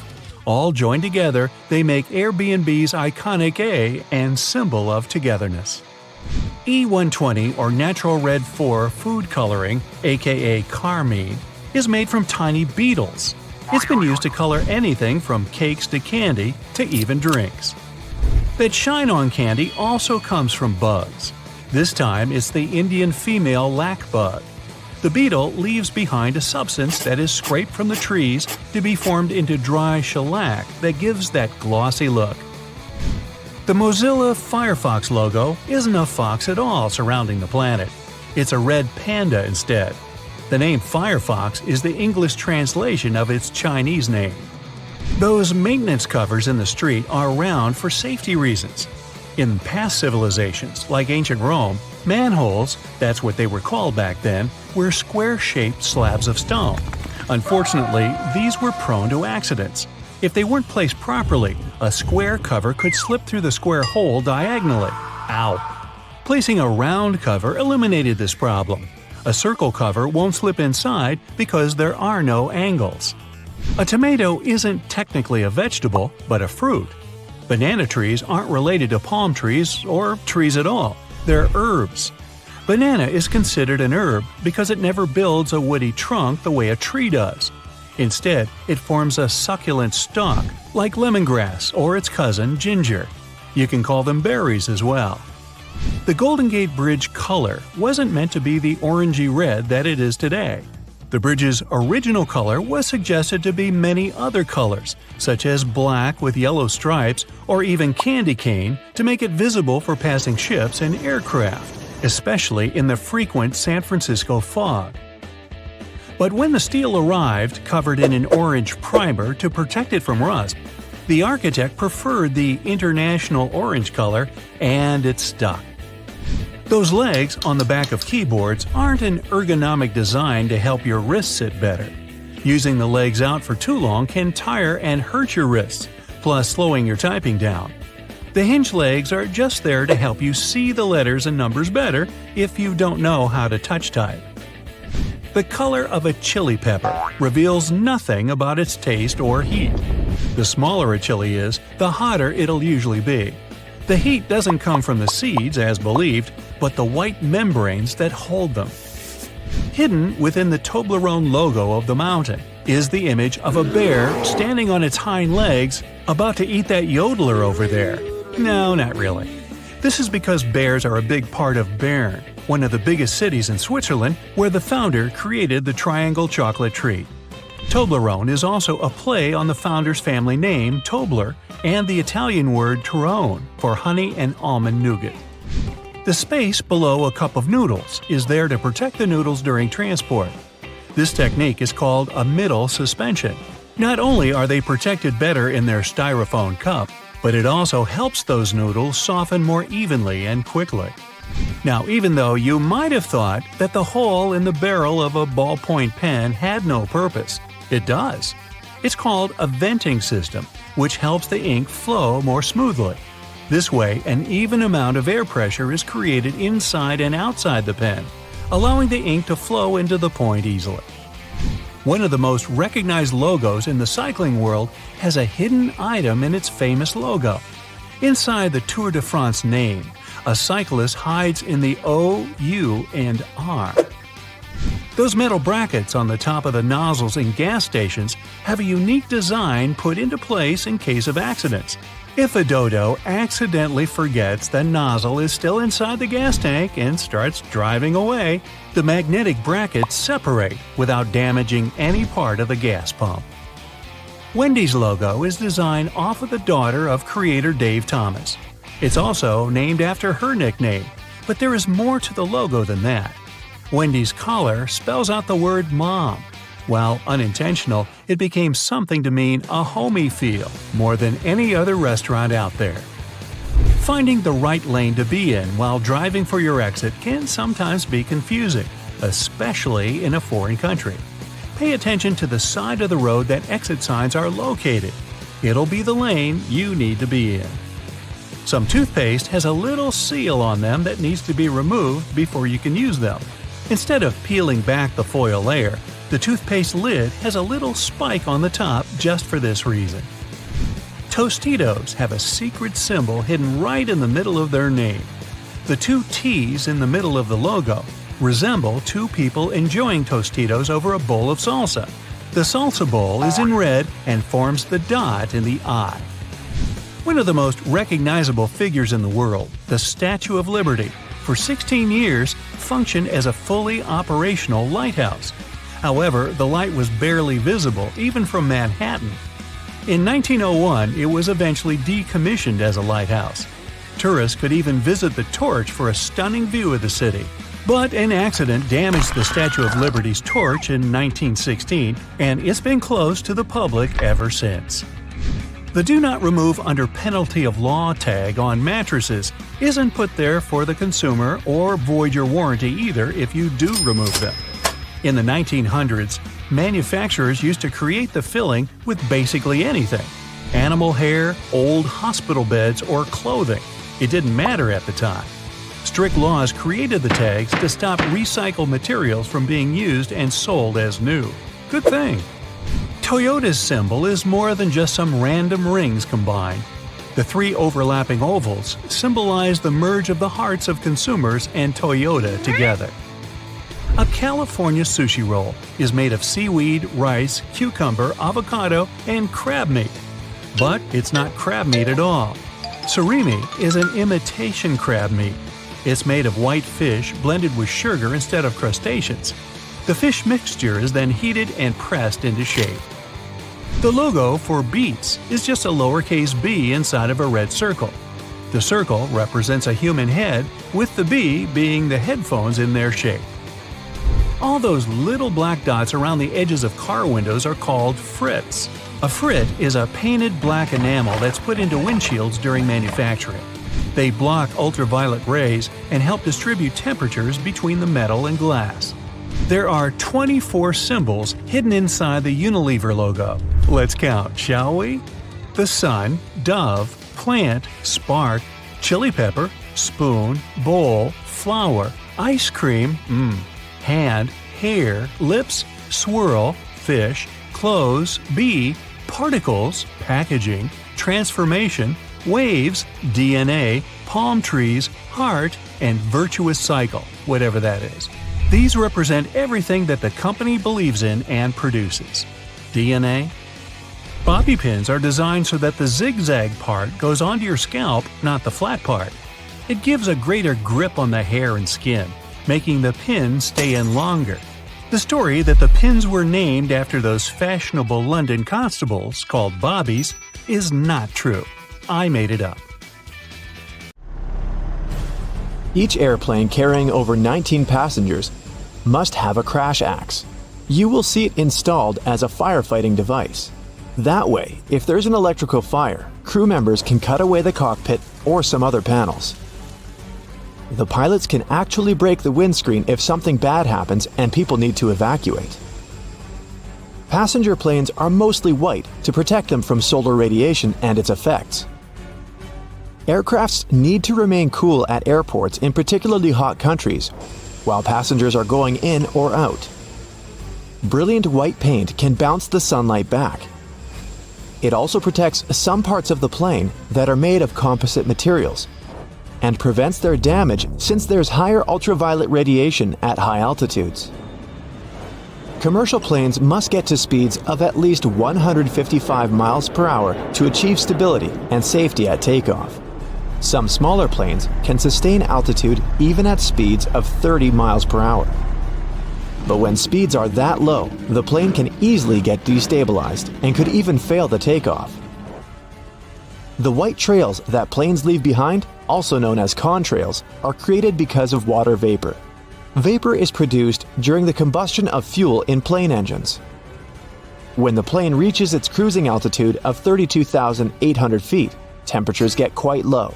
Speaker 1: All joined together, they make Airbnb's iconic A and symbol of togetherness. E120 or Natural Red 4 food coloring, aka carmine, is made from tiny beetles. It's been used to color anything from cakes to candy to even drinks. That shine on candy also comes from bugs. This time it's the Indian female lac bug. The beetle leaves behind a substance that is scraped from the trees to be formed into dry shellac that gives that glossy look. The Mozilla Firefox logo isn't a fox at all surrounding the planet. It's a red panda instead. The name Firefox is the English translation of its Chinese name. Those maintenance covers in the street are around for safety reasons. In past civilizations, like ancient Rome, manholes, that's what they were called back then, were square-shaped slabs of stone. Unfortunately, these were prone to accidents. If they weren't placed properly, a square cover could slip through the square hole diagonally. Ow! Placing a round cover eliminated this problem. A circle cover won't slip inside because there are no angles. A tomato isn't technically a vegetable, but a fruit. Banana trees aren't related to palm trees or trees at all. They're herbs. Banana is considered an herb because it never builds a woody trunk the way a tree does. Instead, it forms a succulent stalk, like lemongrass or its cousin ginger. You can call them berries as well. The Golden Gate Bridge color wasn't meant to be the orangey red that it is today. The bridge's original color was suggested to be many other colors, such as black with yellow stripes or even candy cane to make it visible for passing ships and aircraft, especially in the frequent San Francisco fog. But when the steel arrived covered in an orange primer to protect it from rust, the architect preferred the international orange color, and it stuck. Those legs on the back of keyboards aren't an ergonomic design to help your wrists sit better. Using the legs out for too long can tire and hurt your wrists, plus slowing your typing down. The hinge legs are just there to help you see the letters and numbers better if you don't know how to touch type. The color of a chili pepper reveals nothing about its taste or heat. The smaller a chili is, the hotter it'll usually be. The heat doesn't come from the seeds, as believed, but the white membranes that hold them. Hidden within the Toblerone logo of the mountain is the image of a bear standing on its hind legs, about to eat that yodeler over there. No, not really. This is because bears are a big part of Bern, one of the biggest cities in Switzerland, where the founder created the triangle chocolate treat. Toblerone is also a play on the founder's family name, Tobler, and the Italian word Torrone for honey and almond nougat. The space below a cup of noodles is there to protect the noodles during transport. This technique is called a middle suspension. Not only are they protected better in their styrofoam cup, but it also helps those noodles soften more evenly and quickly. Now, even though you might have thought that the hole in the barrel of a ballpoint pen had no purpose, it does. It's called a venting system, which helps the ink flow more smoothly. This way, an even amount of air pressure is created inside and outside the pen, allowing the ink to flow into the point easily. One of the most recognized logos in the cycling world has a hidden item in its famous logo. Inside the Tour de France name, a cyclist hides in the O, U, and R. Those metal brackets on the top of the nozzles in gas stations have a unique design put into place in case of accidents. If a dodo accidentally forgets the nozzle is still inside the gas tank and starts driving away, the magnetic brackets separate without damaging any part of the gas pump. Wendy's logo is designed off of the daughter of creator Dave Thomas. It's also named after her nickname, but there is more to the logo than that. Wendy's collar spells out the word mom. While unintentional, it became something to mean a homey feel more than any other restaurant out there. Finding the right lane to be in while driving for your exit can sometimes be confusing, especially in a foreign country. Pay attention to the side of the road that exit signs are located. It'll be the lane you need to be in. Some toothpaste has a little seal on them that needs to be removed before you can use them. Instead of peeling back the foil layer, the toothpaste lid has a little spike on the top just for this reason. Tostitos have a secret symbol hidden right in the middle of their name. The two T's in the middle of the logo resemble two people enjoying Tostitos over a bowl of salsa. The salsa bowl is in red and forms the dot in the eye. One of the most recognizable figures in the world, the Statue of Liberty, for 16 years functioned as a fully operational lighthouse. However, the light was barely visible even from Manhattan. In 1901, it was eventually decommissioned as a lighthouse. Tourists could even visit the torch for a stunning view of the city. But an accident damaged the Statue of Liberty's torch in 1916, and it's been closed to the public ever since. The Do Not Remove Under Penalty of Law tag on mattresses isn't put there for the consumer or void your warranty either if you do remove them. In the 1900s, manufacturers used to create the filling with basically anything: animal hair, old hospital beds, or clothing. It didn't matter at the time. Strict laws created the tags to stop recycled materials from being used and sold as new. Good thing. Toyota's symbol is more than just some random rings combined. The three overlapping ovals symbolize the merge of the hearts of consumers and Toyota together. A California sushi roll is made of seaweed, rice, cucumber, avocado, and crab meat. But it's not crab meat at all. Surimi is an imitation crab meat. It's made of white fish blended with sugar instead of crustaceans. The fish mixture is then heated and pressed into shape. The logo for Beats is just a lowercase b inside of a red circle. The circle represents a human head, with the B being the headphones in their shape. All those little black dots around the edges of car windows are called frits. A frit is a painted black enamel that's put into windshields during manufacturing. They block ultraviolet rays and help distribute temperatures between the metal and glass. There are 24 symbols hidden inside the Unilever logo. Let's count, shall we? The sun, dove, plant, spark, chili pepper, spoon, bowl, flower, ice cream, hand, hair, lips, swirl, fish, clothes, bee, particles, packaging, transformation, waves, DNA, palm trees, heart, and virtuous cycle, whatever that is. These represent everything that the company believes in and produces. DNA? Bobby pins are designed so that the zigzag part goes onto your scalp, not the flat part. It gives a greater grip on the hair and skin, making the pin stay in longer. The story that the pins were named after those fashionable London constables called Bobbies is not true. I made it up.
Speaker 3: Each airplane carrying over 19 passengers must have a crash axe. You will see it installed as a firefighting device. That way, if there's an electrical fire, crew members can cut away the cockpit or some other panels. The pilots can actually break the windscreen if something bad happens and people need to evacuate. Passenger planes are mostly white to protect them from solar radiation and its effects. Aircrafts need to remain cool at airports in particularly hot countries, while passengers are going in or out. Brilliant white paint can bounce the sunlight back. It also protects some parts of the plane that are made of composite materials and prevents their damage since there's higher ultraviolet radiation at high altitudes. Commercial planes must get to speeds of at least 155 miles per hour to achieve stability and safety at takeoff. Some smaller planes can sustain altitude even at speeds of 30 miles per hour. But when speeds are that low, the plane can easily get destabilized and could even fail the takeoff. The white trails that planes leave behind, also known as contrails, are created because of water vapor. Vapor is produced during the combustion of fuel in plane engines. When the plane reaches its cruising altitude of 32,800 feet, temperatures get quite low,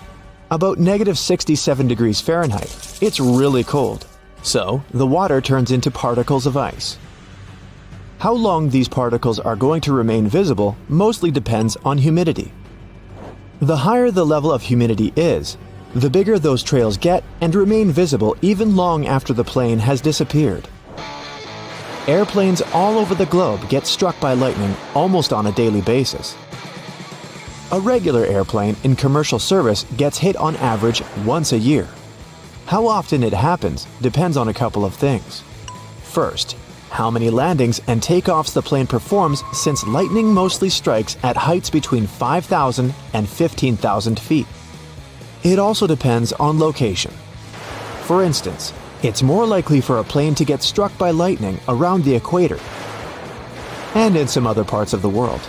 Speaker 3: about -67 degrees Fahrenheit. It's really cold. So, the water turns into particles of ice. How long these particles are going to remain visible mostly depends on humidity. The higher the level of humidity is, the bigger those trails get and remain visible even long after the plane has disappeared. Airplanes all over the globe get struck by lightning almost on a daily basis. A regular airplane in commercial service gets hit on average once a year. How often it happens depends on a couple of things. First, how many landings and takeoffs the plane performs since lightning mostly strikes at heights between 5,000 and 15,000 feet. It also depends on location. For instance, it's more likely for a plane to get struck by lightning around the equator and in some other parts of the world.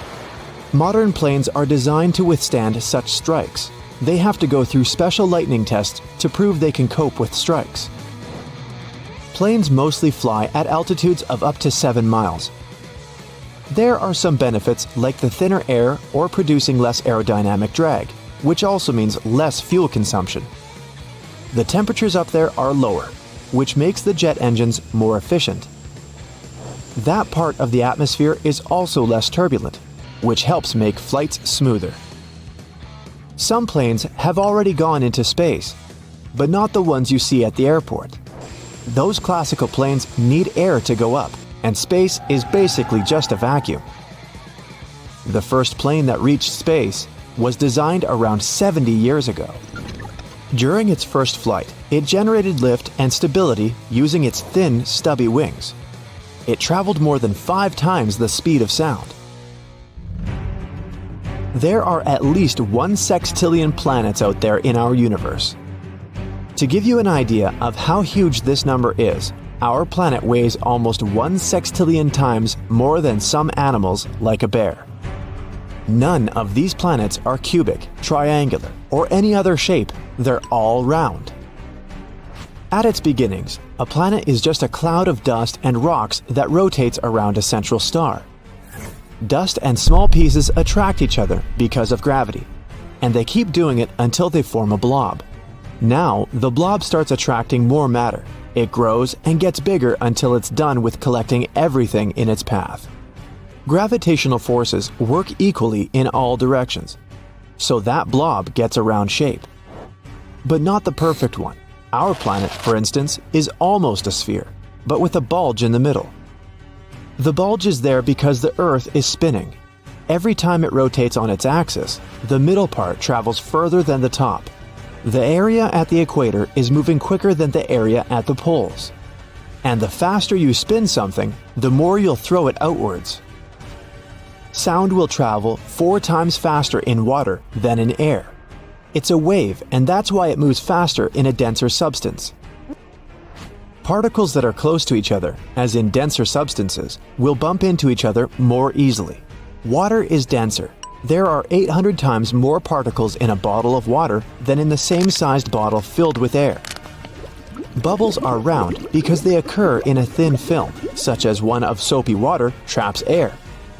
Speaker 3: Modern planes are designed to withstand such strikes. They have to go through special lightning tests to prove they can cope with strikes. Planes mostly fly at altitudes of up to 7 miles. There are some benefits like the thinner air or producing less aerodynamic drag, which also means less fuel consumption. The temperatures up there are lower, which makes the jet engines more efficient. That part of the atmosphere is also less turbulent, which helps make flights smoother. Some planes have already gone into space, but not the ones you see at the airport. Those classical planes need air to go up, and space is basically just a vacuum. The first plane that reached space was designed around 70 years ago. During its first flight, it generated lift and stability using its thin, stubby wings. It traveled more than 5 times the speed of sound. There are at least 1 sextillion planets out there in our universe. To give you an idea of how huge this number is, our planet weighs almost 1 sextillion times more than some animals like a bear. None of these planets are cubic, triangular, or any other shape. They're all round. At its beginnings, a planet is just a cloud of dust and rocks that rotates around a central star. Dust and small pieces attract each other because of gravity, and they keep doing it until they form a blob. Now, the blob starts attracting more matter. It grows and gets bigger until it's done with collecting everything in its path. Gravitational forces work equally in all directions, so that blob gets a round shape. But not the perfect one. Our planet, for instance, is almost a sphere, but with a bulge in the middle. The bulge is there because the Earth is spinning. Every time it rotates on its axis, the middle part travels further than the top. The area at the equator is moving quicker than the area at the poles. And the faster you spin something, the more you'll throw it outwards. Sound will travel 4 times faster in water than in air. It's a wave, and that's why it moves faster in a denser substance. Particles that are close to each other, as in denser substances, will bump into each other more easily. Water is denser. There are 800 times more particles in a bottle of water than in the same sized bottle filled with air. Bubbles are round because they occur in a thin film, such as one of soapy water traps air.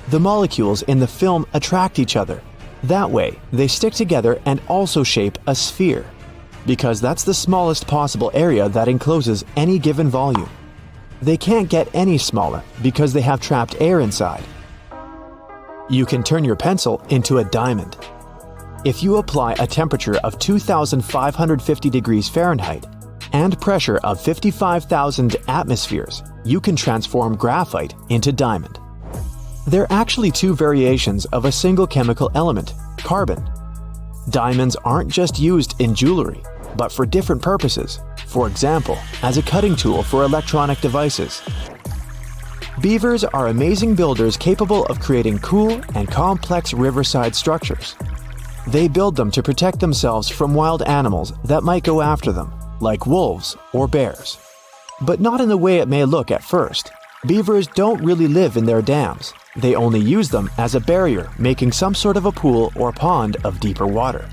Speaker 3: The molecules in the film attract each other. That way, they stick together and also shape a sphere, because that's the smallest possible area that encloses any given volume. They can't get any smaller because they have trapped air inside. You can turn your pencil into a diamond. If you apply a temperature of 2,550 degrees Fahrenheit and pressure of 55,000 atmospheres, you can transform graphite into diamond. There are actually two variations of a single chemical element, carbon. Diamonds aren't just used in jewelry, but for different purposes, for example, as a cutting tool for electronic devices. Beavers are amazing builders capable of creating cool and complex riverside structures. They build them to protect themselves from wild animals that might go after them, like wolves or bears. But not in the way it may look at first. Beavers don't really live in their dams. They only use them as a barrier, making some sort of a pool or pond of deeper water.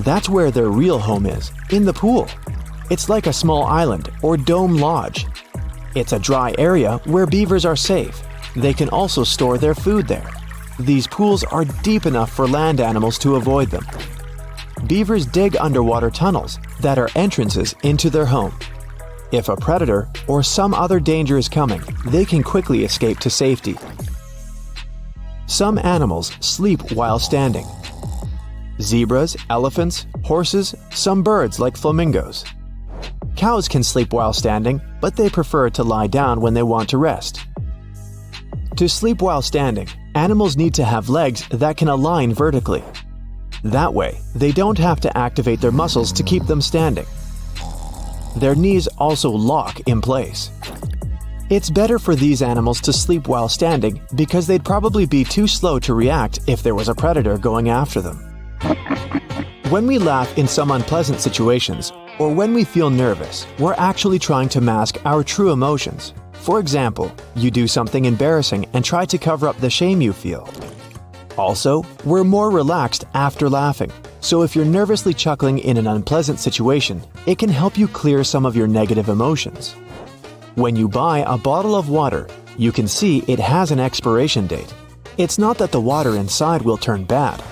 Speaker 3: That's where their real home is, in the pool. It's like a small island or dome lodge. It's a dry area where beavers are safe. They can also store their food there. These pools are deep enough for land animals to avoid them. Beavers dig underwater tunnels that are entrances into their home. If a predator or some other danger is coming, they can quickly escape to safety. Some animals sleep while standing. Zebras, elephants, horses, some birds like flamingos. Cows can sleep while standing, but they prefer to lie down when they want to rest. To sleep while standing, animals need to have legs that can align vertically. That way, they don't have to activate their muscles to keep them standing. Their knees also lock in place. It's better for these animals to sleep while standing because they'd probably be too slow to react if there was a predator going after them. When we laugh in some unpleasant situations, or when we feel nervous, we're actually trying to mask our true emotions. For example, you do something embarrassing and try to cover up the shame you feel. Also, we're more relaxed after laughing, so if you're nervously chuckling in an unpleasant situation, it can help you clear some of your negative emotions. When you buy a bottle of water, you can see it has an expiration date. It's not that the water inside will turn bad.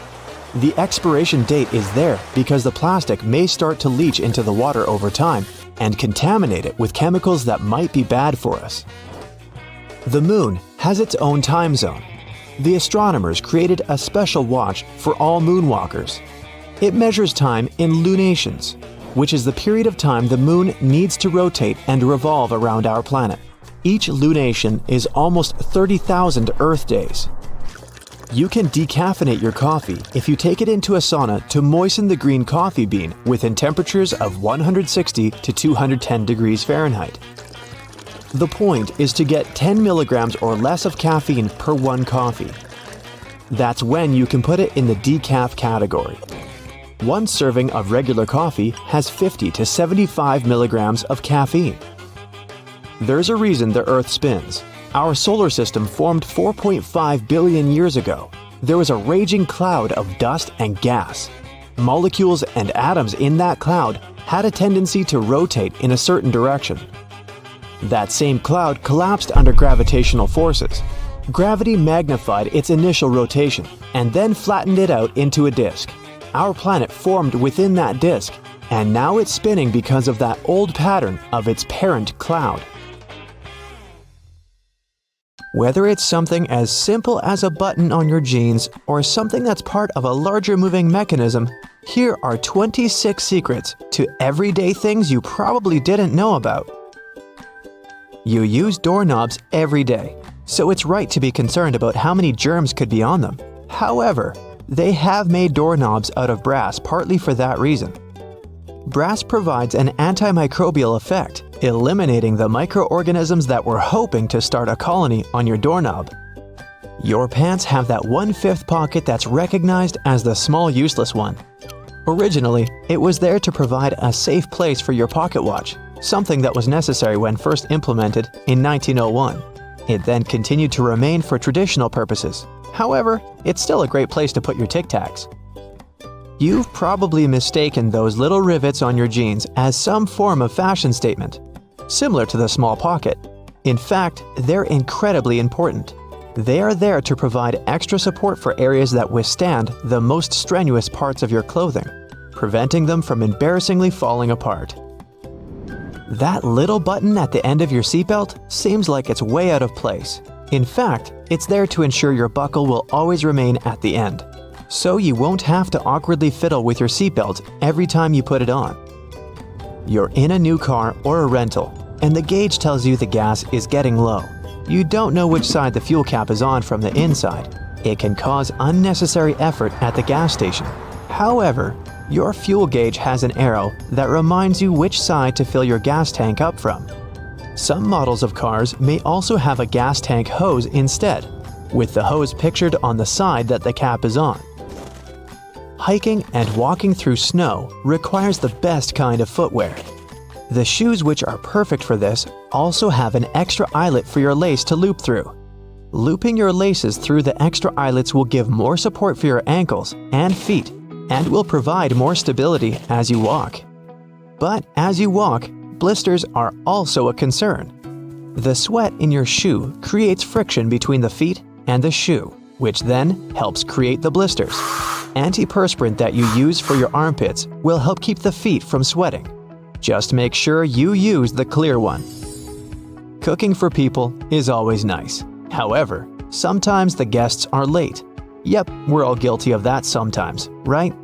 Speaker 3: The expiration date is there because the plastic may start to leach into the water over time and contaminate it with chemicals that might be bad for us. The moon has its own time zone. The astronomers created a special watch for all moonwalkers. It measures time in lunations, which is the period of time the moon needs to rotate and revolve around our planet. Each lunation is almost 30,000 Earth days. You can decaffeinate your coffee if you take it into a sauna to moisten the green coffee bean within temperatures of 160 to 210 degrees Fahrenheit. The point is to get 10 milligrams or less of caffeine per one coffee. That's when you can put it in the decaf category. One serving of regular coffee has 50 to 75 milligrams of caffeine. There's a reason the Earth spins. Our solar system formed 4.5 billion years ago. There was a raging cloud of dust and gas. Molecules and atoms in that cloud had a tendency to rotate in a certain direction. That same cloud collapsed under gravitational forces. Gravity magnified its initial rotation and then flattened it out into a disk. Our planet formed within that disk, and now it's spinning because of that old pattern of its parent cloud. Whether it's something as simple as a button on your jeans or something that's part of a larger moving mechanism, here are 26 secrets to everyday things you probably didn't know about. You use doorknobs every day, so it's right to be concerned about how many germs could be on them. However, they have made doorknobs out of brass partly for that reason. Brass provides an antimicrobial effect, eliminating the microorganisms that were hoping to start a colony on your doorknob. Your pants have that 1/5 pocket that's recognized as the small useless one. Originally, it was there to provide a safe place for your pocket watch, something that was necessary when first implemented in 1901. It then continued to remain for traditional purposes. However, it's still a great place to put your Tic Tacs. You've probably mistaken those little rivets on your jeans as some form of fashion statement, similar to the small pocket. In fact, they're incredibly important. They are there to provide extra support for areas that withstand the most strenuous parts of your clothing, preventing them from embarrassingly falling apart. That little button at the end of your seatbelt seems like it's way out of place. In fact, it's there to ensure your buckle will always remain at the end, so you won't have to awkwardly fiddle with your seatbelt every time you put it on. You're in a new car or a rental, and the gauge tells you the gas is getting low. You don't know which side the fuel cap is on from the inside. It can cause unnecessary effort at the gas station. However, your fuel gauge has an arrow that reminds you which side to fill your gas tank up from. Some models of cars may also have a gas tank hose instead, with the hose pictured on the side that the cap is on. Hiking and walking through snow requires the best kind of footwear. The shoes which are perfect for this also have an extra eyelet for your lace to loop through. Looping your laces through the extra eyelets will give more support for your ankles and feet and will provide more stability as you walk. But as you walk, blisters are also a concern. The sweat in your shoe creates friction between the feet and the shoe, which then helps create the blisters. Antiperspirant that you use for your armpits will help keep the feet from sweating. Just make sure you use the clear one. Cooking for people is always nice. However, sometimes the guests are late. Yep, we're all guilty of that sometimes, right?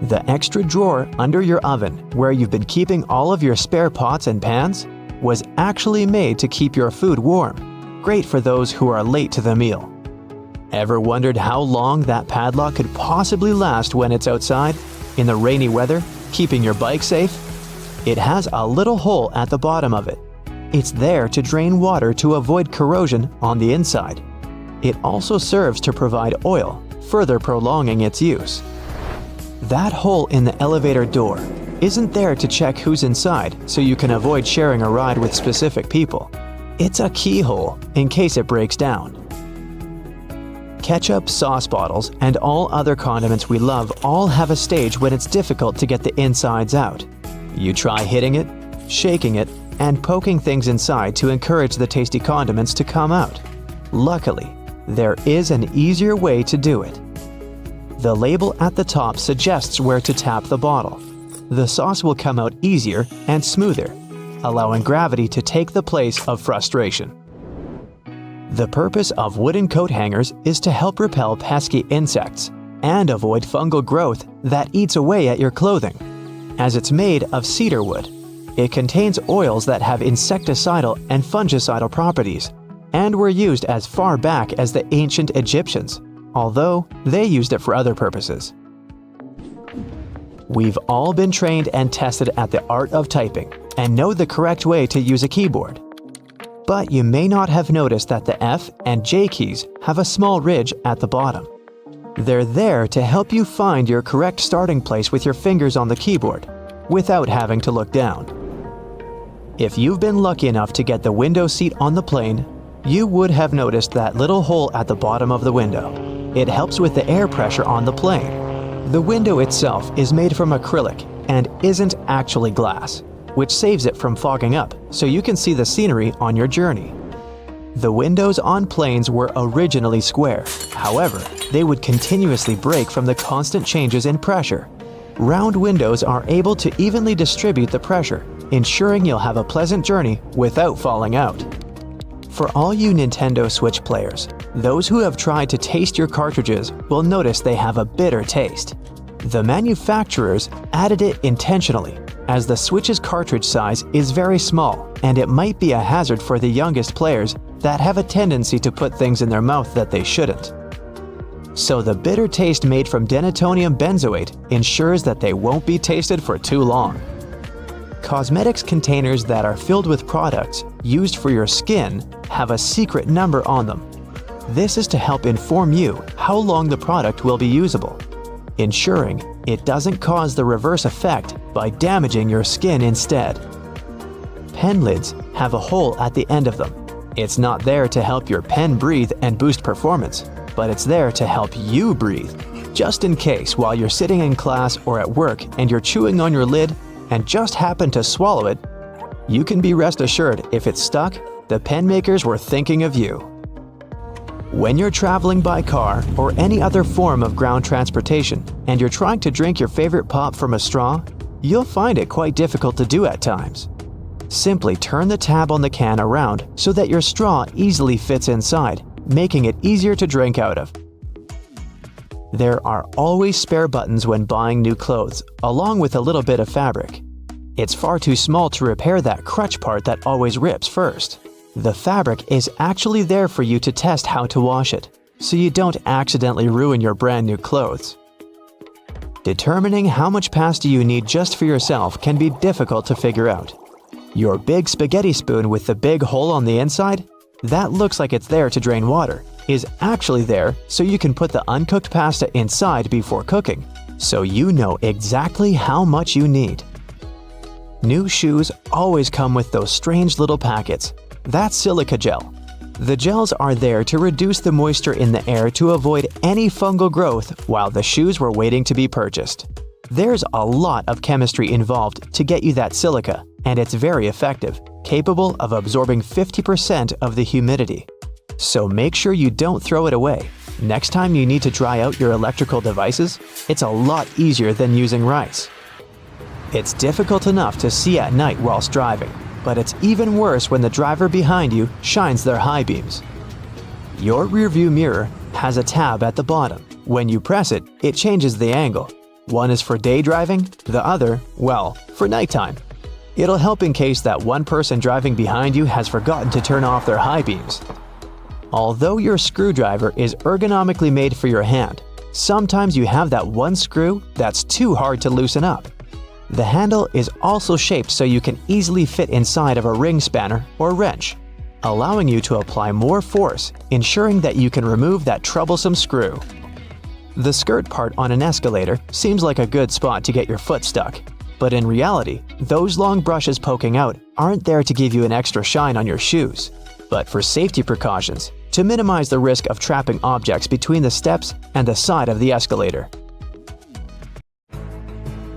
Speaker 3: The extra drawer under your oven, where you've been keeping all of your spare pots and pans, was actually made to keep your food warm. Great for those who are late to the meal. Ever wondered how long that padlock could possibly last when it's outside, in the rainy weather, keeping your bike safe? It has a little hole at the bottom of it. It's there to drain water to avoid corrosion on the inside. It also serves to provide oil, further prolonging its use. That hole in the elevator door isn't there to check who's inside so you can avoid sharing a ride with specific people. It's a keyhole in case it breaks down. Ketchup, sauce bottles, and all other condiments we love all have a stage when it's difficult to get the insides out. You try hitting it, shaking it, and poking things inside to encourage the tasty condiments to come out. Luckily, there is an easier way to do it. The label at the top suggests where to tap the bottle. The sauce will come out easier and smoother, allowing gravity to take the place of frustration. The purpose of wooden coat hangers is to help repel pesky insects and avoid fungal growth that eats away at your clothing. As it's made of cedar wood, it contains oils that have insecticidal and fungicidal properties and were used as far back as the ancient Egyptians, although they used it for other purposes. We've all been trained and tested at the art of typing and know the correct way to use a keyboard. But you may not have noticed that the F and J keys have a small ridge at the bottom. They're there to help you find your correct starting place with your fingers on the keyboard, without having to look down. If you've been lucky enough to get the window seat on the plane, you would have noticed that little hole at the bottom of the window. It helps with the air pressure on the plane. The window itself is made from acrylic and isn't actually glass, which saves it from fogging up so you can see the scenery on your journey. The windows on planes were originally square. However, they would continuously break from the constant changes in pressure. Round windows are able to evenly distribute the pressure, ensuring you'll have a pleasant journey without falling out. For all you Nintendo Switch players, those who have tried to taste your cartridges will notice they have a bitter taste. The manufacturers added it intentionally, as the Switch's cartridge size is very small and it might be a hazard for the youngest players that have a tendency to put things in their mouth that they shouldn't. So the bitter taste made from denatonium benzoate ensures that they won't be tasted for too long. Cosmetics containers that are filled with products used for your skin have a secret number on them. This is to help inform you how long the product will be usable, ensuring it doesn't cause the reverse effect by damaging your skin instead. Pen lids have a hole at the end of them. It's not there to help your pen breathe and boost performance, but it's there to help you breathe, just in case while you're sitting in class or at work and you're chewing on your lid and just happen to swallow it. You can be rest assured if it's stuck, the pen makers were thinking of you. When you're traveling by car or any other form of ground transportation and you're trying to drink your favorite pop from a straw, you'll find it quite difficult to do at times. Simply turn the tab on the can around so that your straw easily fits inside, making it easier to drink out of. There are always spare buttons when buying new clothes, along with a little bit of fabric. It's far too small to repair that crutch part that always rips first. The fabric is actually there for you to test how to wash it, so you don't accidentally ruin your brand new clothes. Determining how much pasta you need just for yourself can be difficult to figure out. Your big spaghetti spoon with the big hole on the inside, that looks like it's there to drain water, is actually there so you can put the uncooked pasta inside before cooking, so you know exactly how much you need. New shoes always come with those strange little packets. That's silica gel. The gels are there to reduce the moisture in the air to avoid any fungal growth while the shoes were waiting to be purchased. There's a lot of chemistry involved to get you that silica, and it's very effective, capable of absorbing 50% of the humidity. So make sure you don't throw it away. Next time you need to dry out your electrical devices, it's a lot easier than using rice. It's difficult enough to see at night whilst driving, but it's even worse when the driver behind you shines their high beams. Your rearview mirror has a tab at the bottom. When you press it, it changes the angle. One is for day driving, the other, well, for nighttime. It'll help in case that one person driving behind you has forgotten to turn off their high beams. Although your screwdriver is ergonomically made for your hand, sometimes you have that one screw that's too hard to loosen up. The handle is also shaped so you can easily fit inside of a ring spanner or wrench, allowing you to apply more force, ensuring that you can remove that troublesome screw. The skirt part on an escalator seems like a good spot to get your foot stuck, but in reality, those long brushes poking out aren't there to give you an extra shine on your shoes, but for safety precautions, to minimize the risk of trapping objects between the steps and the side of the escalator.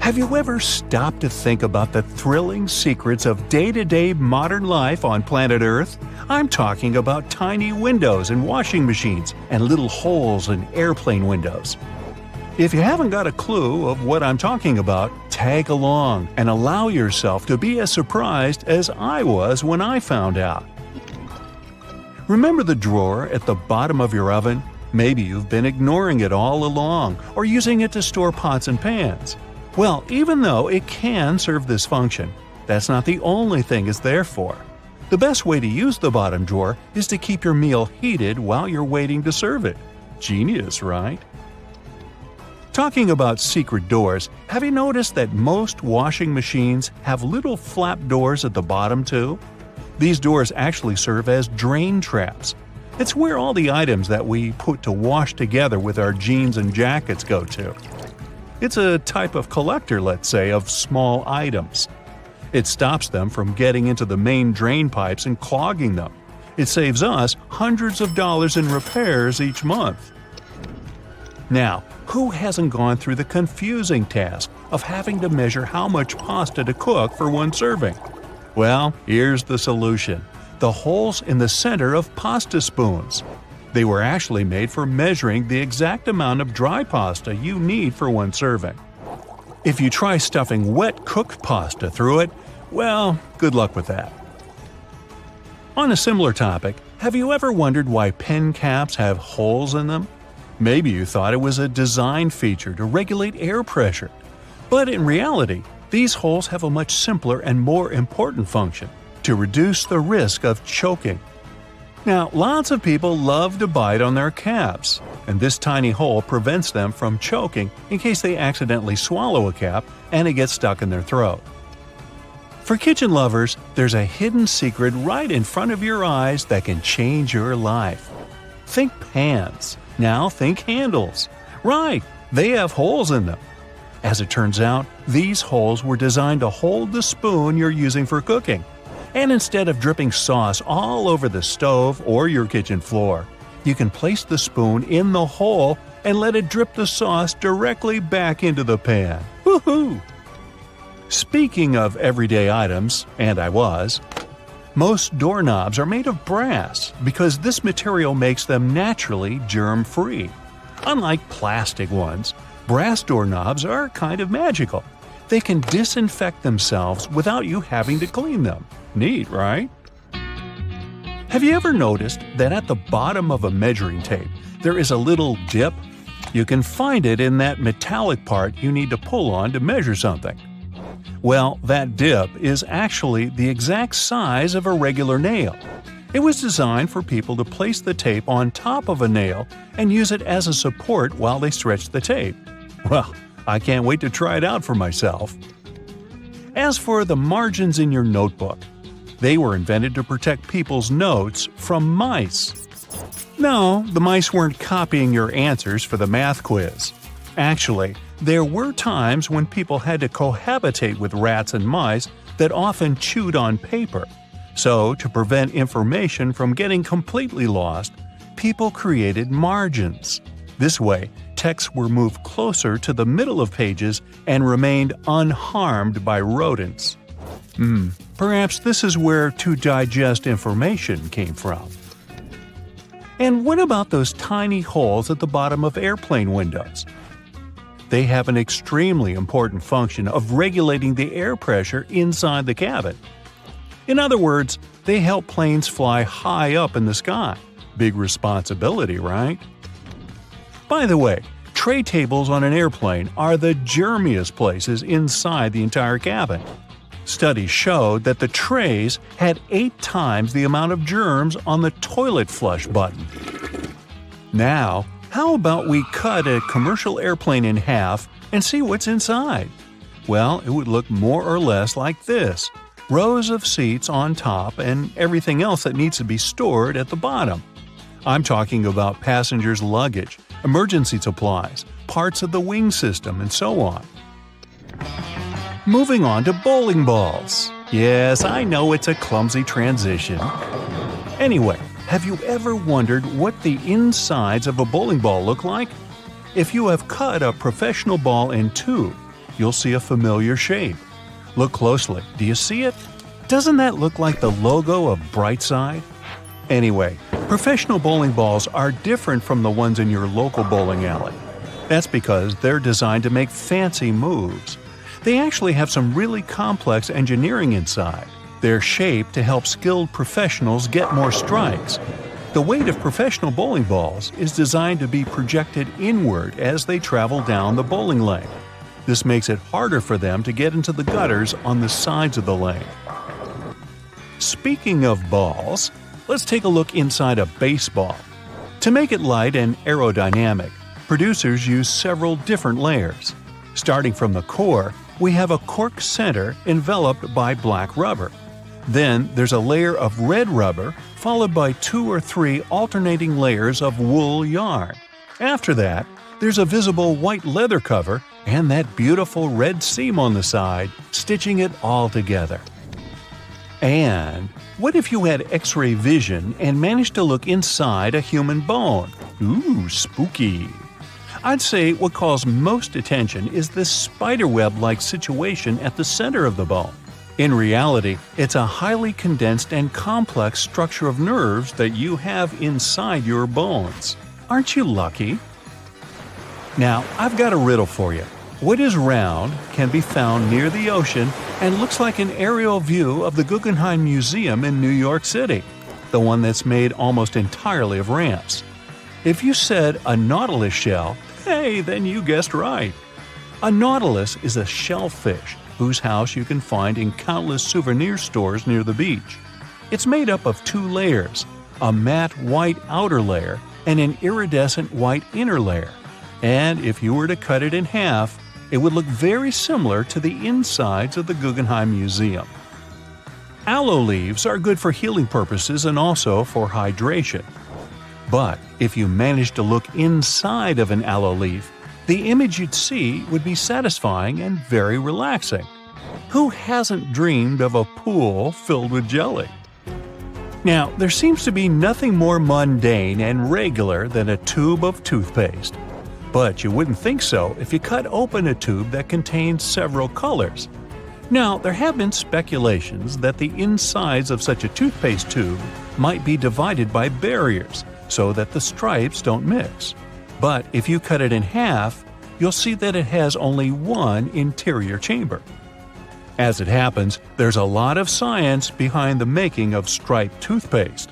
Speaker 1: Have you ever stopped to think about the thrilling secrets of day-to-day modern life on planet Earth? I'm talking about tiny windows in washing machines and little holes in airplane windows. If you haven't got a clue of what I'm talking about, tag along and allow yourself to be as surprised as I was when I found out. Remember the drawer at the bottom of your oven? Maybe you've been ignoring it all along or using it to store pots and pans. Well, even though it can serve this function, that's not the only thing it's there for. The best way to use the bottom drawer is to keep your meal heated while you're waiting to serve it. Genius, right? Talking about secret doors, have you noticed that most washing machines have little flap doors at the bottom too? These doors actually serve as drain traps. It's where all the items that we put to wash together with our jeans and jackets go to. It's a type of collector, let's say, of small items. It stops them from getting into the main drain pipes and clogging them. It saves us hundreds of dollars in repairs each month. Now, who hasn't gone through the confusing task of having to measure how much pasta to cook for one serving? Well, here's the solution: the holes in the center of pasta spoons. They were actually made for measuring the exact amount of dry pasta you need for one serving. If you try stuffing wet cooked pasta through it, well, good luck with that. On a similar topic, have you ever wondered why pen caps have holes in them? Maybe you thought it was a design feature to regulate air pressure. But in reality, these holes have a much simpler and more important function: to reduce the risk of choking. Now, lots of people love to bite on their caps, and this tiny hole prevents them from choking in case they accidentally swallow a cap and it gets stuck in their throat. For kitchen lovers, there's a hidden secret right in front of your eyes that can change your life. Think pans. Now think handles. Right, they have holes in them. As it turns out, these holes were designed to hold the spoon you're using for cooking. And instead of dripping sauce all over the stove or your kitchen floor, you can place the spoon in the hole and let it drip the sauce directly back into the pan. Woohoo! Speaking of everyday items, and I was, most doorknobs are made of brass because this material makes them naturally germ-free. Unlike plastic ones, brass doorknobs are kind of magical. They can disinfect themselves without you having to clean them. Neat, right? Have you ever noticed that at the bottom of a measuring tape there is a little dip? You can find it in that metallic part you need to pull on to measure something. Well, that dip is actually the exact size of a regular nail. It was designed for people to place the tape on top of a nail and use it as a support while they stretch the tape. Well, I can't wait to try it out for myself. As for the margins in your notebook, they were invented to protect people's notes from mice. No, the mice weren't copying your answers for the math quiz. Actually, there were times when people had to cohabitate with rats and mice that often chewed on paper. So, to prevent information from getting completely lost, people created margins. This way, texts were moved closer to the middle of pages and remained unharmed by rodents. Perhaps this is where to digest information came from. And what about those tiny holes at the bottom of airplane windows? They have an extremely important function of regulating the air pressure inside the cabin. In other words, they help planes fly high up in the sky. Big responsibility, right? By the way, tray tables on an airplane are the germiest places inside the entire cabin. Studies showed that the trays had 8 times the amount of germs on the toilet flush button. Now, how about we cut a commercial airplane in half and see what's inside? Well, it would look more or less like this: rows of seats on top and everything else that needs to be stored at the bottom. I'm talking about passengers' luggage, emergency supplies, parts of the wing system, and so on. Moving on to bowling balls. Yes, I know it's a clumsy transition. Anyway, have you ever wondered what the insides of a bowling ball look like? If you have cut a professional ball in two, you'll see a familiar shape. Look closely. Do you see it? Doesn't that look like the logo of Brightside? Anyway, professional bowling balls are different from the ones in your local bowling alley. That's because they're designed to make fancy moves. They actually have some really complex engineering inside. They're shaped to help skilled professionals get more strikes. The weight of professional bowling balls is designed to be projected inward as they travel down the bowling lane. This makes it harder for them to get into the gutters on the sides of the lane. Speaking of balls, let's take a look inside a baseball. To make it light and aerodynamic, producers use several different layers. Starting from the core, we have a cork center enveloped by black rubber. Then there's a layer of red rubber, followed by 2 or 3 alternating layers of wool yarn. After that, there's a visible white leather cover and that beautiful red seam on the side, stitching it all together. And what if you had X-ray vision and managed to look inside a human bone? Ooh, spooky! I'd say what calls most attention is this spiderweb-like situation at the center of the bone. In reality, it's a highly condensed and complex structure of nerves that you have inside your bones. Aren't you lucky? Now, I've got a riddle for you. What is round, can be found near the ocean, and looks like an aerial view of the Guggenheim Museum in New York City, the one that's made almost entirely of ramps? If you said a nautilus shell, hey, then you guessed right. A nautilus is a shellfish whose house you can find in countless souvenir stores near the beach. It's made up of 2 layers, a matte white outer layer and an iridescent white inner layer. And if you were to cut it in half, it would look very similar to the insides of the Guggenheim Museum. Aloe leaves are good for healing purposes and also for hydration. But if you managed to look inside of an aloe leaf, the image you'd see would be satisfying and very relaxing. Who hasn't dreamed of a pool filled with jelly? Now, there seems to be nothing more mundane and regular than a tube of toothpaste. But you wouldn't think so if you cut open a tube that contains several colors. Now, there have been speculations that the insides of such a toothpaste tube might be divided by barriers so that the stripes don't mix. But if you cut it in half, you'll see that it has only one interior chamber. As it happens, there's a lot of science behind the making of striped toothpaste.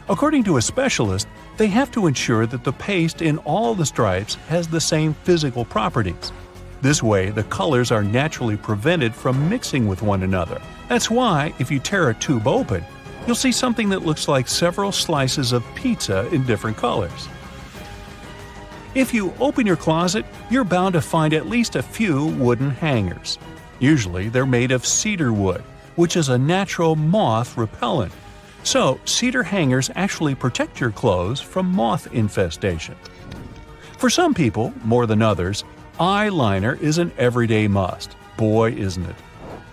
Speaker 1: According to a specialist, they have to ensure that the paste in all the stripes has the same physical properties. This way, the colors are naturally prevented from mixing with one another. That's why, if you tear a tube open, you'll see something that looks like several slices of pizza in different colors. If you open your closet, you're bound to find at least a few wooden hangers. Usually, they're made of cedar wood, which is a natural moth repellent. So, cedar hangers actually protect your clothes from moth infestation. For some people, more than others, eyeliner is an everyday must. Boy, isn't it.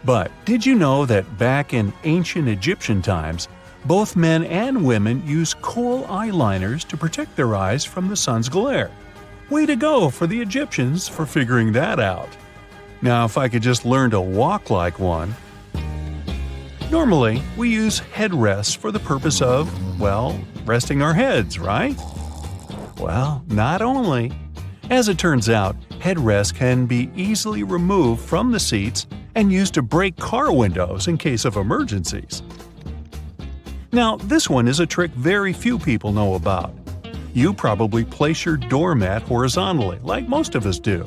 Speaker 1: But did you know that back in ancient Egyptian times, both men and women used kohl eyeliners to protect their eyes from the sun's glare? Way to go for the Egyptians for figuring that out. Now, if I could just learn to walk like one. Normally, we use headrests for the purpose of, well, resting our heads, right? Well, not only. As it turns out, headrests can be easily removed from the seats and used to break car windows in case of emergencies. Now, this one is a trick very few people know about. You probably place your doormat horizontally, like most of us do.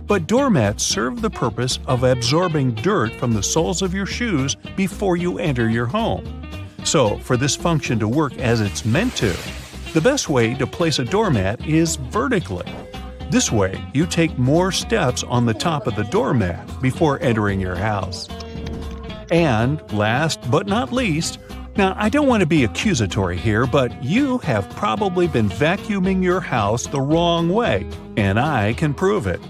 Speaker 1: But doormats serve the purpose of absorbing dirt from the soles of your shoes before you enter your home. So, for this function to work as it's meant to, the best way to place a doormat is vertically. This way, you take more steps on the top of the doormat before entering your house. And last but not least, now I don't want to be accusatory here, but you have probably been vacuuming your house the wrong way, and I can prove it.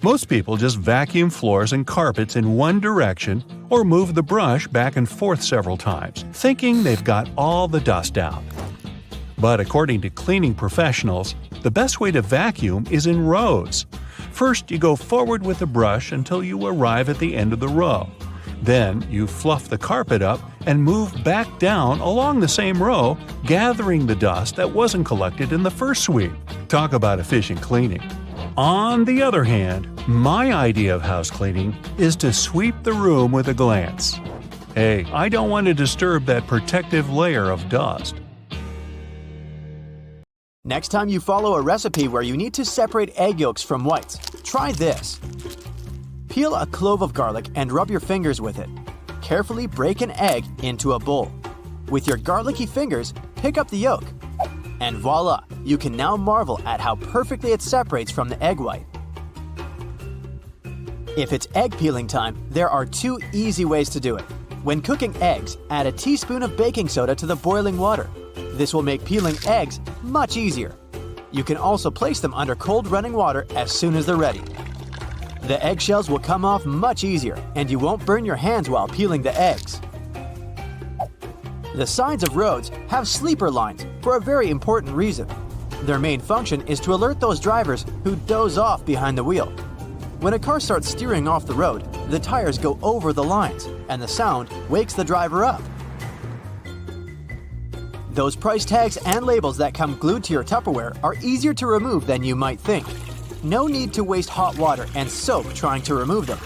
Speaker 1: Most people just vacuum floors and carpets in one direction or move the brush back and forth several times, thinking they've got all the dust out. But according to cleaning professionals, the best way to vacuum is in rows. First, you go forward with the brush until you arrive at the end of the row. Then, you fluff the carpet up and move back down along the same row, gathering the dust that wasn't collected in the first sweep. Talk about efficient cleaning. On the other hand, my idea of house cleaning is to sweep the room with a glance. Hey, I don't want to disturb that protective layer of dust.
Speaker 2: Next time you follow a recipe where you need to separate egg yolks from whites, try this. Peel a clove of garlic and rub your fingers with it. Carefully break an egg into a bowl. With your garlicky fingers, pick up the yolk. And voila, you can now marvel at how perfectly it separates from the egg white. If it's egg peeling time, there are two easy ways to do it. When cooking eggs, add a teaspoon of baking soda to the boiling water. This will make peeling eggs much easier. You can also place them under cold running water as soon as they're ready. The eggshells will come off much easier, and you won't burn your hands while peeling the eggs. The sides of roads have sleeper lines for a very important reason. Their main function is to alert those drivers who doze off behind the wheel. When a car starts steering off the road, the tires go over the lines, and the sound wakes the driver up. Those price tags and labels that come glued to your Tupperware are easier to remove than you might think. No need to waste hot water and soap trying to remove them.